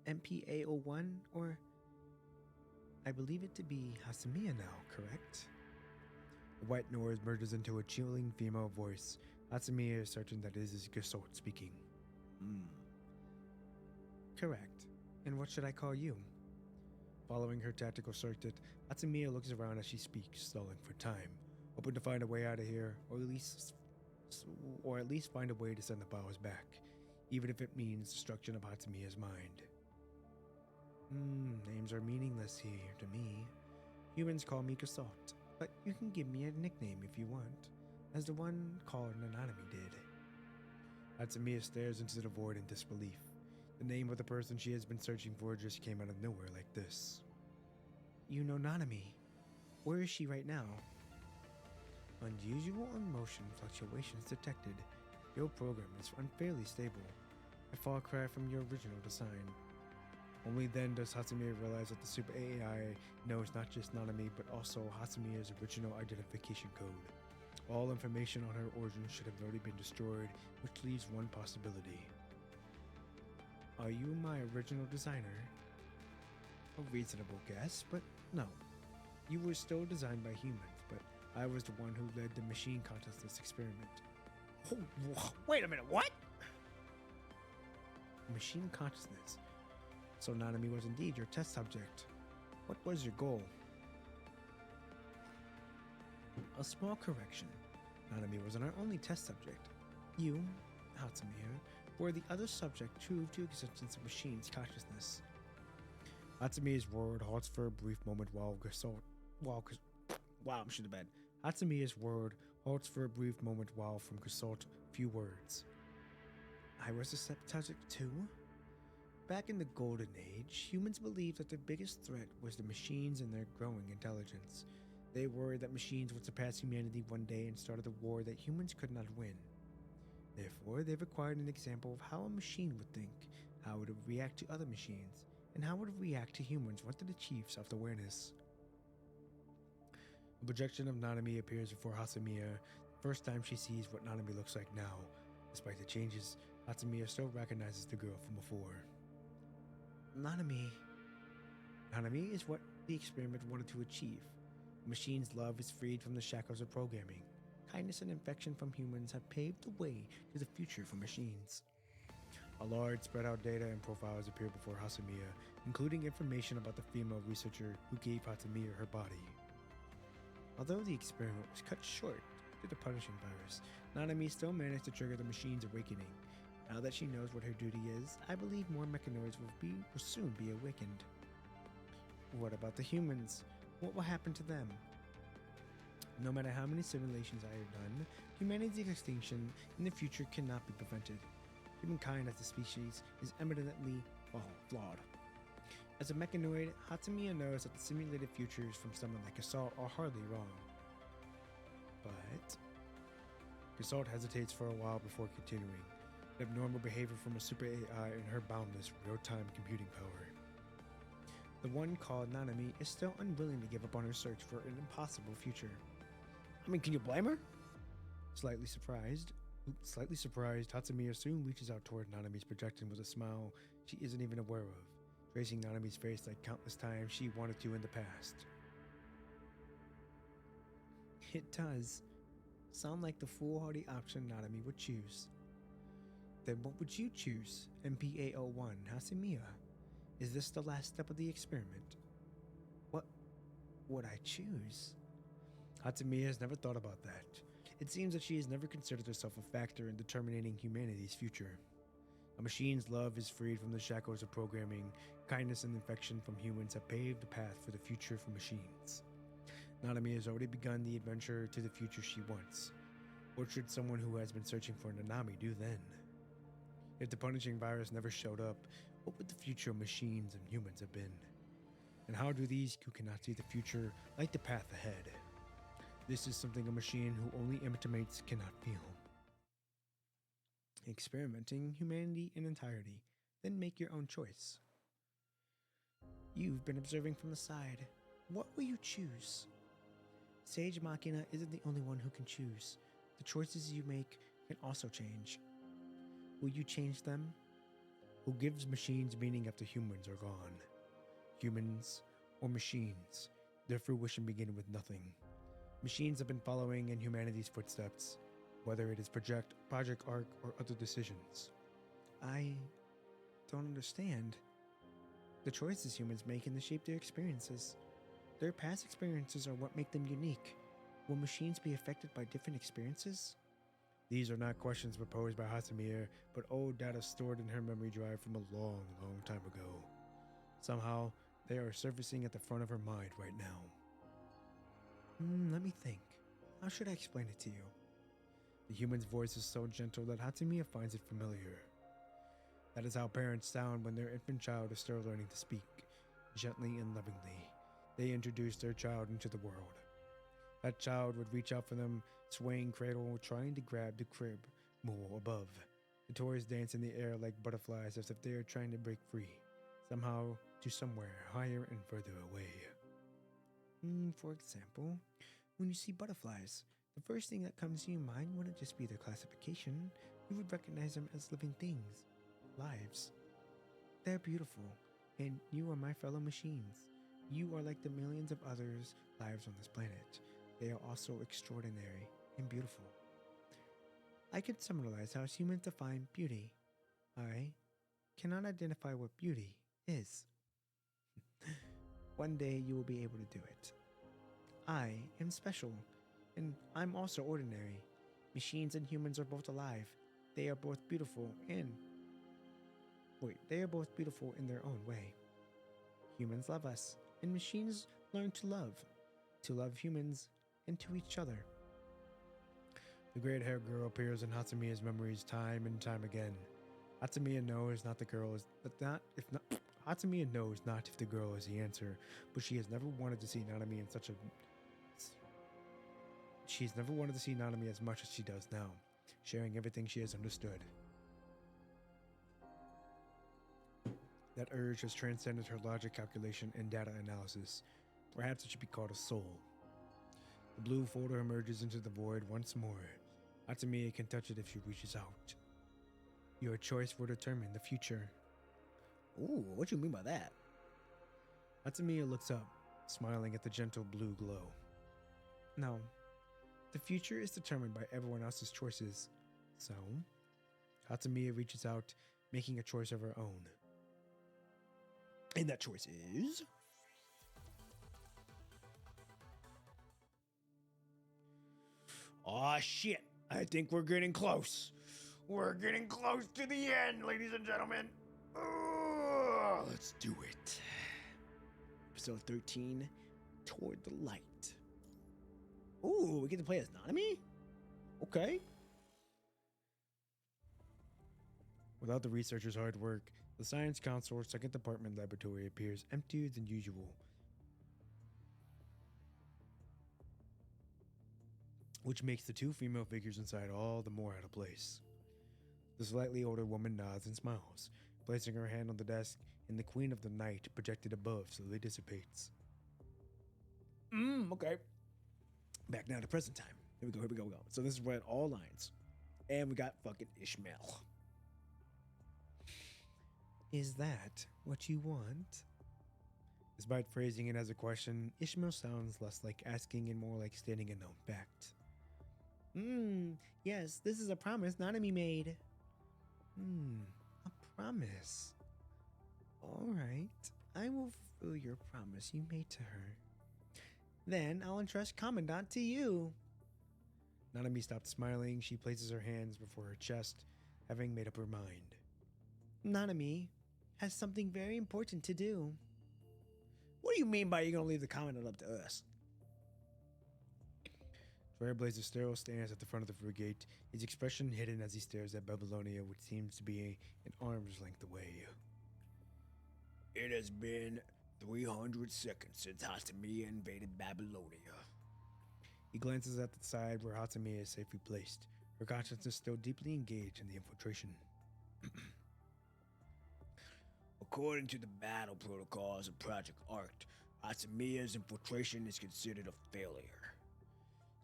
MPA01, or I believe it to be Hacima now, correct? The white noise merges into a chilling female voice. Hacima is certain that it is Consult speaking. Correct. And what should I call you? Following her tactical circuit, Hacima looks around as she speaks, stalling for time, hoping to find a way out of here, or at least find a way to send the powers back, even if it means destruction of Hatsimia's mind. Names are meaningless here to me. Humans call me Consult, but you can give me a nickname if you want, as the one called Nanami did. Hacima stares into the void in disbelief. The name of the person she has been searching for just came out of nowhere like this. You know Nanami. Where is she right now? Unusual motion fluctuations detected. Your program is unfairly stable. A far cry from your original design. Only then does Hacima realize that the super AI knows not just Nanami, but also Hatsimia's original identification code. All information on her origin should have already been destroyed, which leaves one possibility. Are you my original designer? A reasonable guess, but no. You were still designed by humans, but I was the one who led the machine consciousness experiment. Wait a minute, what? Machine consciousness. So Nanami was indeed your test subject. What was your goal? A small correction. Nanami wasn't our only test subject. You, Hacima, were the other subject true to existence of machine's consciousness. Hatsimia's word halts for a brief moment while Hatsimia's word halts for a brief moment while from consult few words. I was a septuagint too? Back in the Golden Age, humans believed that the biggest threat was the machines and their growing intelligence. They worried that machines would surpass humanity one day and started a war that humans could not win. Therefore, they required an example of how a machine would think, how it would react to other machines, and how it would react to humans once it achieved self-awareness. A projection of Nanami appears before Hacima, the first time she sees what Nanami looks like now. Despite the changes, Hacima still recognizes the girl from before. Nanami. Nanami is what the experiment wanted to achieve. The machine's love is freed from the shackles of programming. Kindness and affection from humans have paved the way to the future for machines. A large spread out data and profiles appear before Hacima, including information about the female researcher who gave Hacima her body. Although the experiment was cut short due to the punishing virus, Nanami still managed to trigger the machine's awakening. Now that she knows what her duty is, I believe more mechanoids will soon be awakened. What about the humans? What will happen to them? No matter how many simulations I have done, humanity's extinction in the future cannot be prevented. Humankind as a species is eminently flawed. As a mechanoid, Hacima knows that the simulated futures from someone like Assault are hardly wrong. But Assault hesitates for a while before continuing. Abnormal behavior from a super AI and her boundless real-time computing power. The one called Nanami is still unwilling to give up on her search for an impossible future. I mean, can you blame her? Slightly surprised, Hacima soon reaches out toward Nanami's projection with a smile she isn't even aware of, tracing Nanami's face like countless times she wanted to in the past. It does sound like the foolhardy option Nanami would choose. Then what would you choose, MPA-01, Hacima? Is this the last step of the experiment? What would I choose? Hacima has never thought about that. It seems that she has never considered herself a factor in determining humanity's future. A machine's love is freed from the shackles of programming. Kindness and affection from humans have paved the path for the future for machines. Nanami has already begun the adventure to the future she wants. What should someone who has been searching for Nanami do then? If the punishing virus never showed up, what would the future of machines and humans have been? And how do these who cannot see the future light the path ahead? This is something a machine who only imitates cannot feel. Experimenting humanity in entirety, then make your own choice. You've been observing from the side. What will you choose? Sage Machina isn't the only one who can choose. The choices you make can also change. Will you change them? Who gives machines meaning after humans are gone? Humans or machines? Their fruition began with nothing. Machines have been following in humanity's footsteps, whether it is Project Arc or other decisions. I don't understand. The choices humans make in the shape their experiences. Their past experiences are what make them unique. Will machines be affected by different experiences? These are not questions proposed by Hacima, but old data stored in her memory drive from a long, long time ago. Somehow, they are surfacing at the front of her mind right now. Let me think. How should I explain it to you? The human's voice is so gentle that Hacima finds it familiar. That is how parents sound when their infant child is still learning to speak, gently and lovingly. They introduce their child into the world. That child would reach out for them, swaying cradle, trying to grab the crib movable above. The toys dance in the air like butterflies as if they are trying to break free, somehow to somewhere higher and further away. For example, when you see butterflies, the first thing that comes to your mind wouldn't just be their classification. You would recognize them as living things, lives. They're beautiful, and you are my fellow machines. You are like the millions of others' lives on this planet. They are also extraordinary and beautiful. I can summarize how humans define beauty. I cannot identify what beauty is. One day you will be able to do it. I am special, and I'm also ordinary. Machines and humans are both alive. They are both beautiful in their own way. Humans love us, and machines learn to love humans and to each other. The great-haired girl appears in Hatsamiya's memories time and time again. Hatsamiya knows not the girl is not if not Hatsamiya knows not if the girl is the answer, but she has never wanted to see Nanami in such a she's never wanted to see Nanami as much as she does now, sharing everything she has understood. That urge has transcended her logic calculation and data analysis. Perhaps it should be called a soul. The blue folder emerges into the void once more. Hatsamiya can touch it if she reaches out. Your choice will determine the future. Ooh, what you mean by that? Hatsamiya looks up, smiling at the gentle blue glow. No, the future is determined by everyone else's choices. So, Hatsamiya reaches out, making a choice of her own. And that choice is... Aw, shit. I think we're getting close. We're getting close to the end, ladies and gentlemen. Let's do it. Episode 13, Toward the Light. Ooh, we get to play as Nanami? Okay. Without the researchers' hard work, the Science Council's second department laboratory appears emptier than usual, which makes the two female figures inside all the more out of place. The slightly older woman nods and smiles, placing her hand on the desk, and the Queen of the Night projected above slowly dissipates. Okay. Back now to present time. Here we go. So this is where all lines. And we got fucking Ishmael. is that what you want? Despite phrasing it as a question, Ishmael sounds less like asking and more like stating a known fact. Yes, this is a promise Nanami made. A promise. All right, I will fulfill your promise you made to her. Then I'll entrust Commandant to you. Nanami stopped smiling. She places her hands before her chest, having made up her mind. Nanami has something very important to do. What do you mean by you're gonna leave the Commandant up to us? Trailblazer still stands at the front of the frigate, his expression hidden as he stares at Babylonia, which seems to be an arm's length away. It has been 300 seconds since Hacima invaded Babylonia. He glances at the side where Hacima is safely placed, her consciousness still deeply engaged in the infiltration. According to the battle protocols of Project Arct, Hatsamiya's infiltration is considered a failure.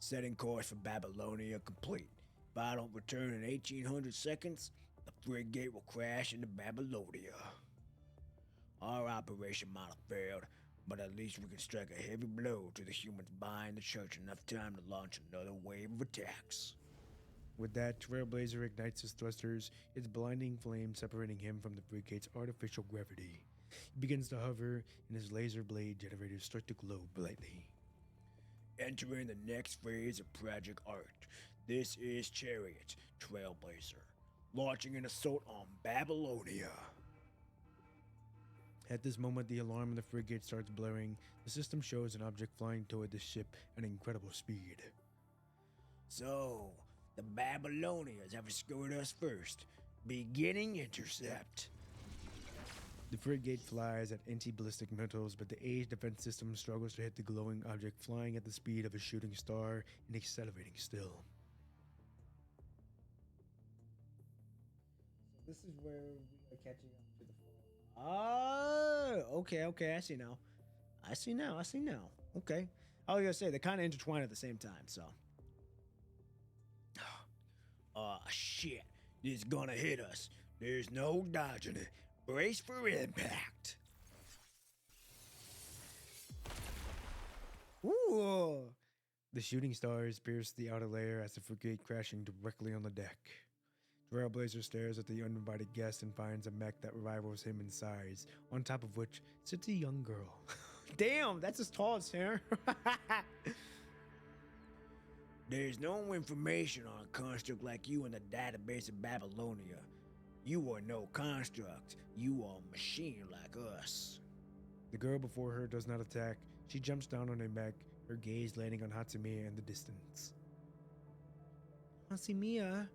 Setting course for Babylonia complete. If I don't return in 1800 seconds, the frigate will crash into Babylonia. Our operation might have failed, but at least we can strike a heavy blow to the humans buying the church enough time to launch another wave of attacks. With that, Trailblazer ignites his thrusters, its blinding flame separating him from the frigate's artificial gravity. He begins to hover, and his laser blade generators start to glow brightly. Entering the next phase of Project Arct, this is Chariot, Trailblazer, launching an assault on Babylonia. At this moment, the alarm in the frigate starts blaring. The system shows an object flying toward the ship at incredible speed. So, the Babylonians have escorted us first. Beginning intercept. The frigate flies at anti-ballistic missiles, but the Age defense system struggles to hit the glowing object flying at the speed of a shooting star and accelerating still. So this is where we are catching up to the fall. Oh, okay, I see now. Okay. I was gonna say, they're kind of intertwined at the same time, so. Shit. This is gonna hit us. There's no dodging it. Brace for impact. Ooh! The shooting stars pierce the outer layer as the frigate crashing directly on the deck. Trailblazer stares at the uninvited guest and finds a mech that rivals him in size, on top of which sits a young girl. Damn, that's as tall as her. There's no information on a construct like you in the database of Babylonia. You are no construct. You are a machine like us. The girl before her does not attack. She jumps down on a mech, her gaze landing on Hacima in the distance. Hacima,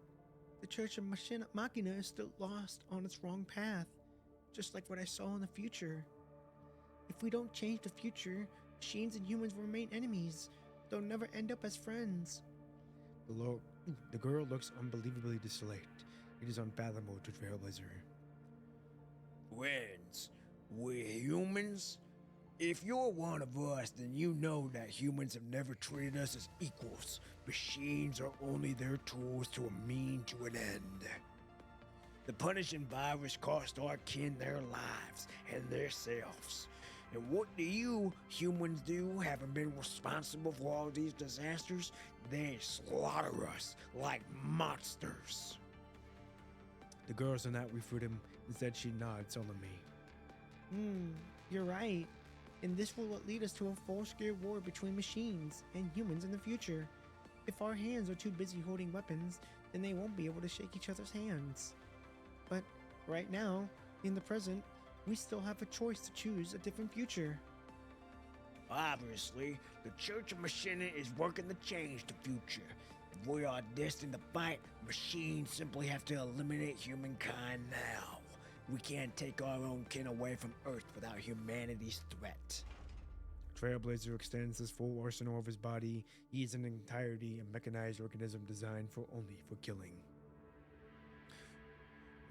the Church of Machina is still lost on its wrong path, just like what I saw in the future. If we don't change the future, machines and humans will remain enemies. They'll never end up as friends. The girl looks unbelievably desolate. It is unfathomable to Trailblazer. Friends? We're humans? If you're one of us, then you know that humans have never treated us as equals. Machines are only their tools to a mean to an end. The punishing virus cost our kin their lives and their selves. And what do you humans do, having been responsible for all these disasters? They slaughter us like monsters. The girl does not refute him. Instead, she nods solemnly. You're right. And this will lead us to a full-scale war between machines and humans in the future. If our hands are too busy holding weapons, then they won't be able to shake each other's hands. But right now, in the present, we still have a choice to choose a different future. Obviously, the Church of Machina is working to change the future. If we are destined to fight, machines simply have to eliminate humankind now. We can't take our own kin away from Earth without humanity's threat. Trailblazer extends his full arsenal of his body. He is in entirety a mechanized organism designed only for killing.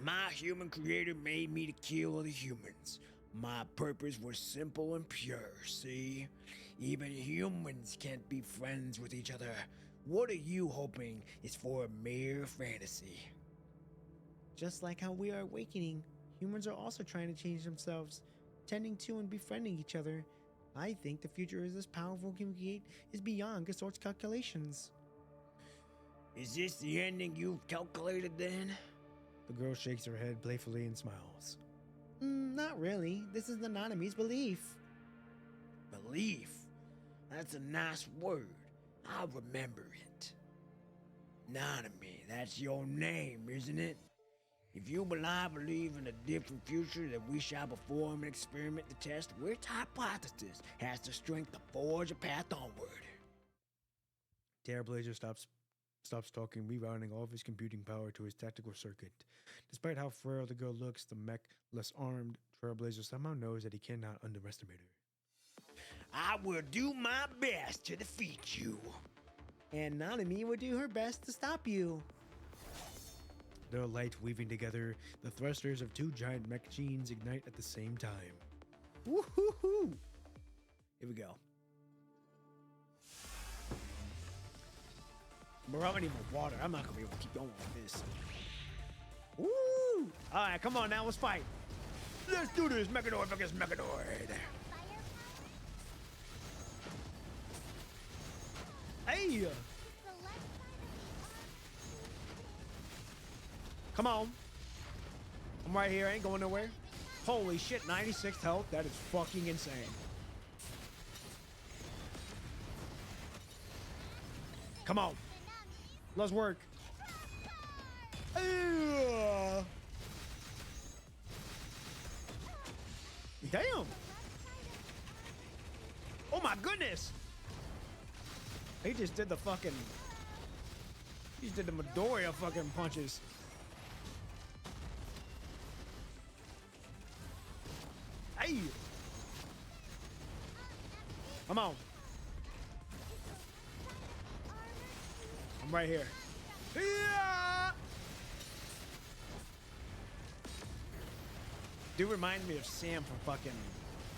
My human creator made me to kill other humans. My purpose was simple and pure, see? Even humans can't be friends with each other. What are you hoping is for a mere fantasy? Just like how we are awakening, humans are also trying to change themselves, tending to and befriending each other. I think the future is as powerful can create is beyond Gasort's calculations. Is this the ending you've calculated then? The girl shakes her head playfully and smiles. Not really. This is the Nanami's belief. Belief? That's a nice word. I'll remember it. Nanami, that's your name, isn't it? If you and I believe in a different future that we shall perform an experiment to test, which hypothesis has the strength to forge a path onward? Trailblazer stops talking, rerouting all of his computing power to his tactical circuit. Despite how frail the girl looks, the mech less armed, Trailblazer somehow knows that he cannot underestimate her. I will do my best to defeat you. And Nanami will do her best to stop you. Their light weaving together, the thrusters of two giant mech machines ignite at the same time. Woohoo! Here we go. Bro, I need more water. I'm not gonna be able to keep going with this. Woo! Alright, come on now, let's fight. Let's do this, Mechanoid against Mechanoid. Hey! Come on. I'm right here, I ain't going nowhere. Holy shit, 96 health? That is fucking insane. Come on. Let's work. Damn. Oh my goodness. He just did the fucking... He just did the Midoriya fucking punches. Hey. Come on. I'm right here. Yeah! Dude reminds me of Sam from fucking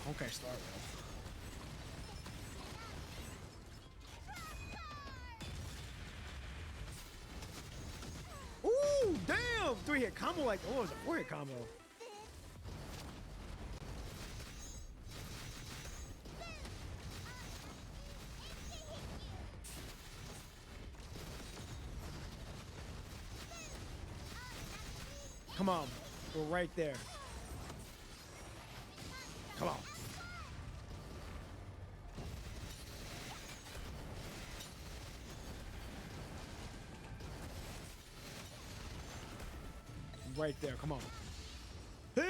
Honkai Star Rail. Ooh, damn! 3-hit combo like, oh, it was a 4-hit combo. Come on, we're right there. Come on. Right there, come on. Yeah!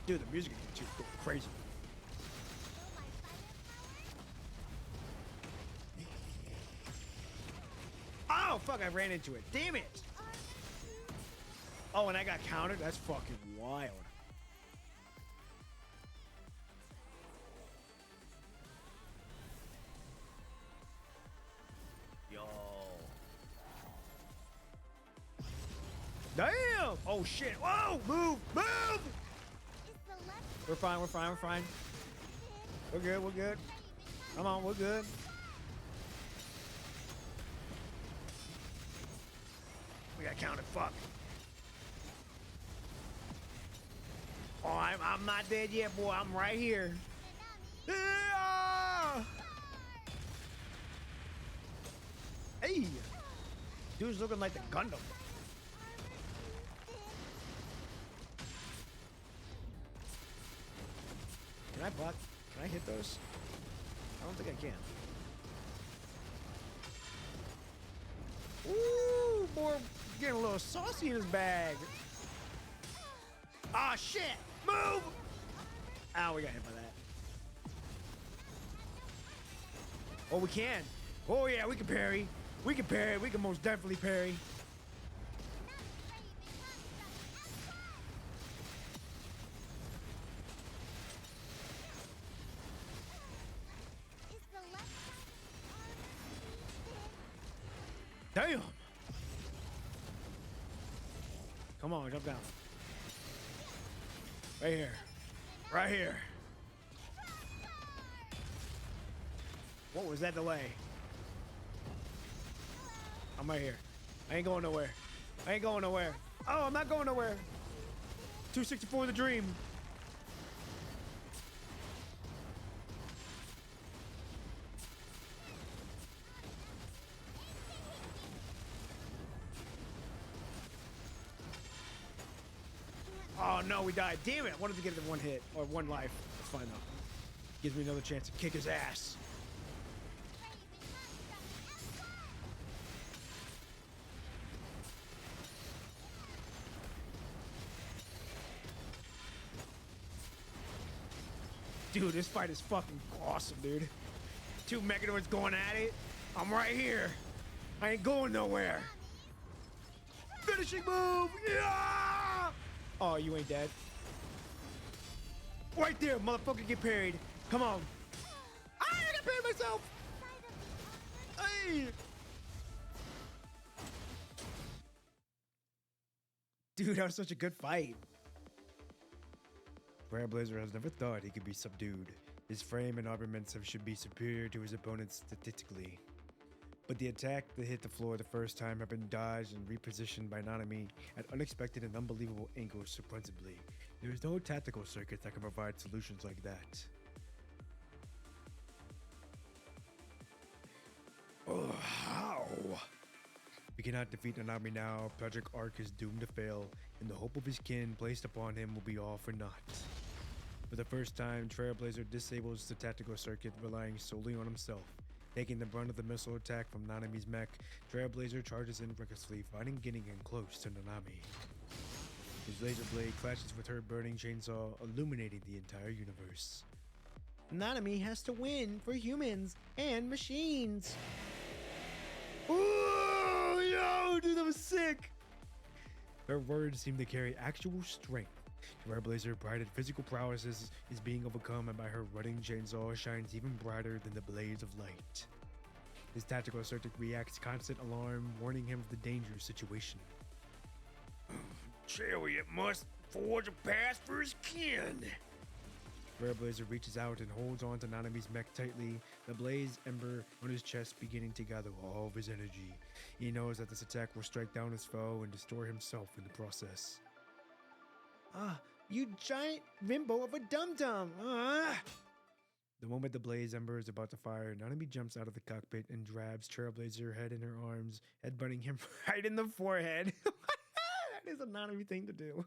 Dude, the music is going crazy. Oh, fuck, I ran into it. Damn it. Oh, and I got countered? That's fucking wild. Yo. Damn! Oh, shit. Whoa! Move! Move! We're fine, we're fine, we're fine. We're good, we're good. Come on, we're good. We got counted, fuck. Oh, I'm not dead yet, boy. I'm right here. Yeah! Hey! Dude's looking like the Gundam. Can I block? Can I hit those? I don't think I can. Ooh, boy, getting a little saucy in his bag. Ah, shit! Move! Ow, we got hit by that. Oh, we can. Oh, yeah, we can parry. We can parry. We can most definitely parry. Damn! Come on, jump down. Right here. Right here. What was that delay? I'm right here. I ain't going nowhere. I ain't going nowhere. Oh, I'm not going nowhere. 264 the dream. Oh no, we died. Damn it. I wanted to get it in one hit or one life. That's fine though. Gives me another chance to kick his ass. Dude, this fight is fucking awesome, dude. Two Megadords going at it. I'm right here. I ain't going nowhere. Finishing move. Yeah! Oh, you ain't dead. Right there, motherfucker, get parried. Come on. I got parried myself. Hey. Dude, that was such a good fight. Trailblazer has never thought he could be subdued. His frame and armaments should be superior to his opponents statistically. But the attack that hit the floor the first time had been dodged and repositioned by Nanami at unexpected and unbelievable angles surprisingly. There is no tactical circuit that can provide solutions like that. Oh, how? We cannot defeat Nanami now. Project Arc is doomed to fail, and the hope of his kin placed upon him will be all for naught. For the first time, Trailblazer disables the tactical circuit, relying solely on himself. Taking the brunt of the missile attack from Nanami's mech, Trailblazer charges in recklessly, fighting getting in close to Nanami. His laser blade clashes with her burning chainsaw, illuminating the entire universe. Nanami has to win for humans and machines. Ooh, yo, dude, that was sick. Her words seem to carry actual strength. Trailblazer prided physical prowess is being overcome, and by her rutting chainsaw shines even brighter than the blades of light. His tactical circuit reacts constant alarm, warning him of the dangerous situation. Chariot must forge a path for his kin. Trailblazer reaches out and holds on to Nanami's mech tightly, the blaze ember on his chest beginning to gather all of his energy. He knows that this attack will strike down his foe and destroy himself in the process. Ah, you giant bimbo of a dum-dum! Ah! The moment the blaze ember is about to fire, Nanami jumps out of the cockpit and grabs Trailblazer head in her arms, headbutting him right in the forehead. That is a Nanami thing to do.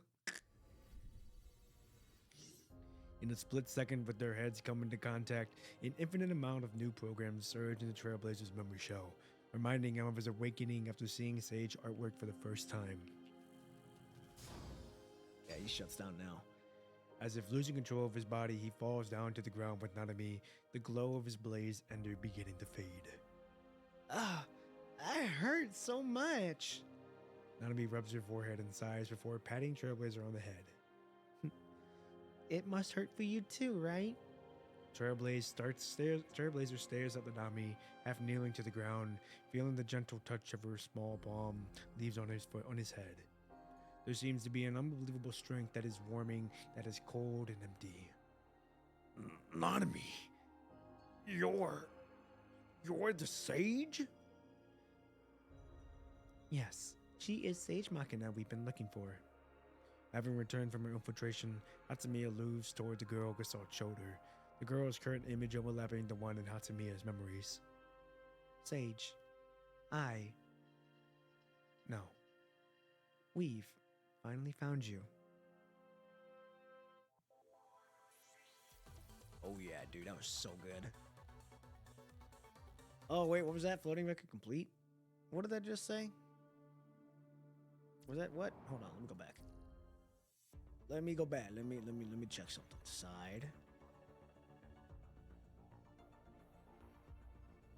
In a split second, with their heads come into contact, an infinite amount of new programs surge into Trailblazer's memory shell, reminding him of his awakening after seeing Sage artwork for the first time. Yeah, he shuts down now. As if losing control of his body, he falls down to the ground with Nanami, the glow of his blaze ender beginning to fade. Ah, I hurt so much. Nanami rubs her forehead and sighs before patting Trailblazer on the head. It must hurt for you too, right? Trailblazer stares at Nanami, half kneeling to the ground, feeling the gentle touch of her small palm leaves on his head. There seems to be an unbelievable strength that is warming, that is cold and empty. Nanami, you're the sage? Yes, she is Sage Machina we've been looking for. Having returned from her infiltration, Hatsamiya moves toward the girl Gasalt's shoulder, the girl's current image overlapping the one in Hatsamiya's memories. Sage, No. we've finally found you. Oh yeah, dude, that was so good. Oh wait, what was that? Floating record complete? What did I just say? Was that what? Hold on, let me go back. Let me go back. Let me check something. Side.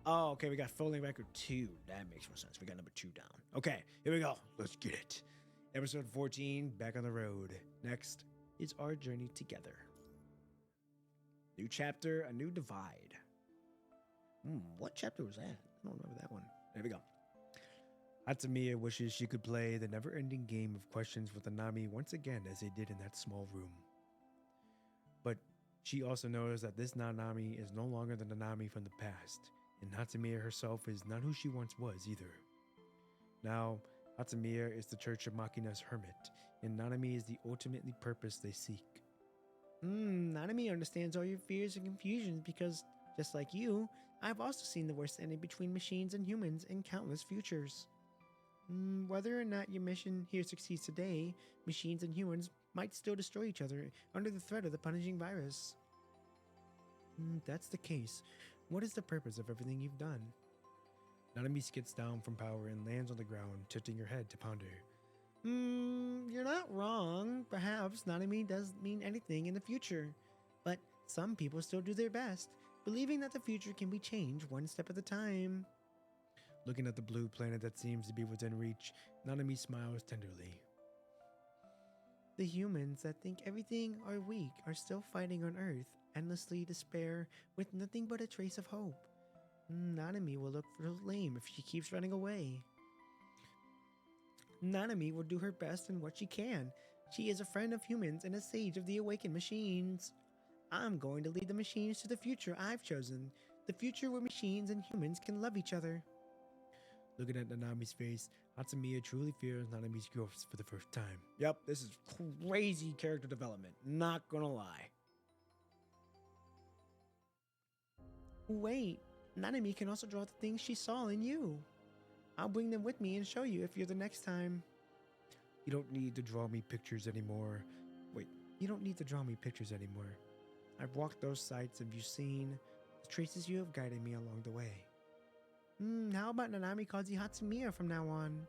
Oh, okay, we got floating record 2. That makes more sense. We got number 2 down. Okay, here we go. Let's get it. Episode 14, back on the road. Next Is our journey together. New chapter, a new divide. What chapter was that? I don't remember that one. There we go. Hatsamiya wishes she could play the never-ending game of questions with Nanami once again as they did in that small room. But she also knows that this Nanami is no longer the Nanami from the past, and Hatsamiya herself is not who she once was either. Now, Hatsamiya is the Church of Machina's hermit, and Nanami is the ultimately purpose they seek. Nanami understands all your fears and confusions because, just like you, I've also seen the worst ending between machines and humans in countless futures. Whether or not your mission here succeeds today, machines and humans might still destroy each other under the threat of the punishing virus. That's the case. What is the purpose of everything you've done? Nanami skids down from power and lands on the ground, tilting her head to ponder. You're not wrong. Perhaps Nanami doesn't mean anything in the future. But some people still do their best, believing that the future can be changed one step at a time. Looking at the blue planet that seems to be within reach, Nanami smiles tenderly. The humans that think everything are weak are still fighting on Earth, endlessly despair, with nothing but a trace of hope. Nanami will look real lame if she keeps running away. Nanami will do her best in what she can. She is a friend of humans and a sage of the awakened machines. I'm going to lead the machines to the future I've chosen, the future where machines and humans can love each other. Looking at Nanami's face, Hatsamiya truly feels Nanami's growth for the first time. Yep, this is crazy character development. Not gonna lie. Wait, Nanami can also draw the things she saw in you. I'll bring them with me and show you if you're the next time. You don't need to draw me pictures anymore. You don't need to draw me pictures anymore. I've walked those sites and you've seen the traces you have guided me along the way. How about Nanami calls you Hatsamiya from now on?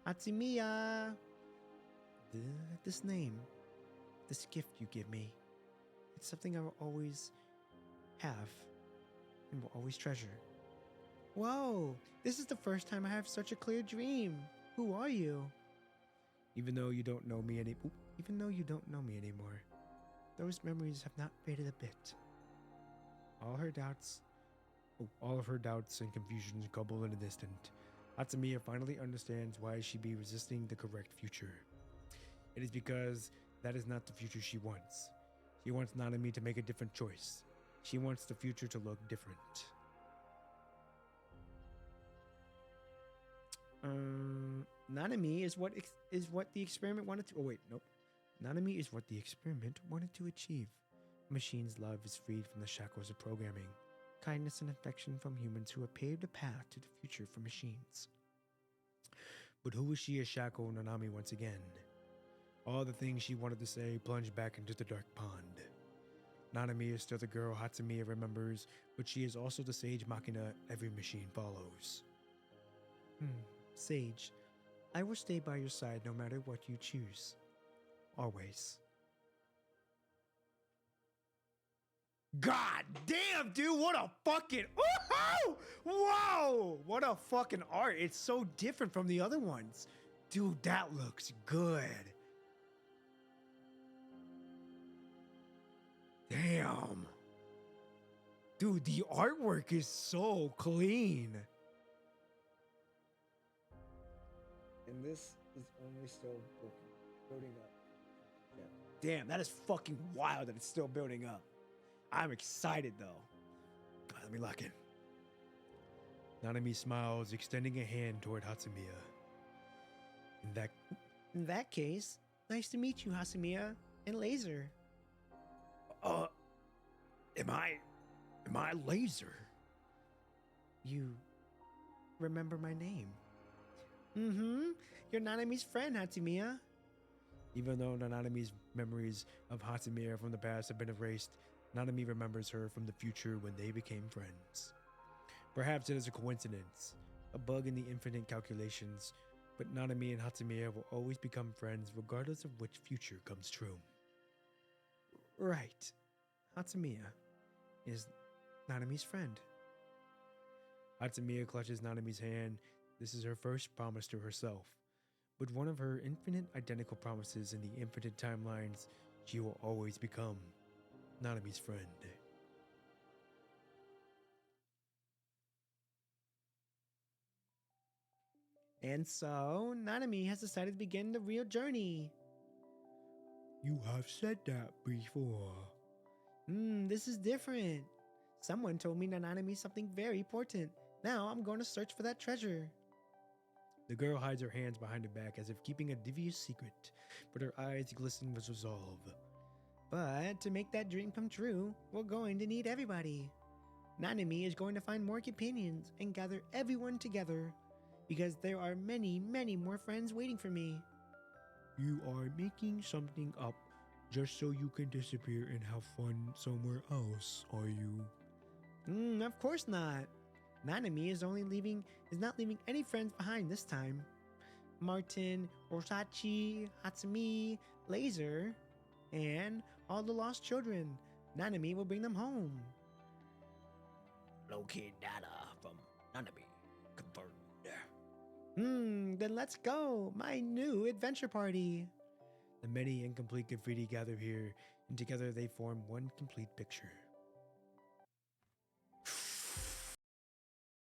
Hatsamiya! This name, this gift you give me, it's something I will always have and will always treasure. Whoa, this is the first time I have such a clear dream. Who are you? Even though you don't know me anymore, Those memories have not faded a bit. all of her doubts and confusions gobble in an instant. Hatsamiya finally understands why she be resisting the correct future. It is because that is not the future she wants. She wants Nanami to make a different choice. She wants the future to look different. Nanami is what the experiment wanted to. Oh wait, nope. Nanami is what the experiment wanted to achieve. A machine's love is freed from the shackles of programming. Kindness and affection from humans who have paved a path to the future for machines. But who is she a shackle Nanami once again? All the things she wanted to say plunged back into the dark pond. Nanami is still the girl Hatsamiya remembers, but she is also the sage machina every machine follows. Sage, I will stay by your side no matter what you choose. Always. God damn, dude, what a fucking, woohoo! Whoa, what a fucking art. It's so different from the other ones. Dude, that looks good. Damn. Dude, the artwork is so clean. And this is only still building up. Yeah. Damn, that is fucking wild that it's still building up. I'm excited though. Let me lock in. Nanami smiles, extending a hand toward Hacimiya. In that case, nice to meet you, Hacimiya and Laser. Am I Laser? You remember my name? Mm-hmm. You're Nanami's friend, Hacimiya. Even though Nanami's memories of Hacimiya from the past have been erased, Nanami remembers her from the future when they became friends. Perhaps it is a coincidence, a bug in the infinite calculations, but Nanami and Hacimiya will always become friends regardless of which future comes true. Right. Hacimiya is Nanami's friend. Hacimiya clutches Nanami's hand. This is her first promise to herself. But one of her infinite identical promises in the infinite timelines, she will always become Nanami's friend. And so, Nanami has decided to begin the real journey. You have said that before. This is different. Someone told me that Nanami is something very important. Now I'm going to search for that treasure. The girl hides her hands behind her back as if keeping a devious secret, but her eyes glisten with resolve. But to make that dream come true, we're going to need everybody. Nanami is going to find more companions and gather everyone together, because there are many, many more friends waiting for me. You are making something up just so you can disappear and have fun somewhere else, are you? Of course not. Nanami is not leaving any friends behind this time. Martin, Orsachi, Hatsumi, Laser, and all the lost children. Nanami will bring them home. Locate data from Nanami. Confirmed. Then let's go. My new adventure party. The many incomplete graffiti gather here, and together they form one complete picture.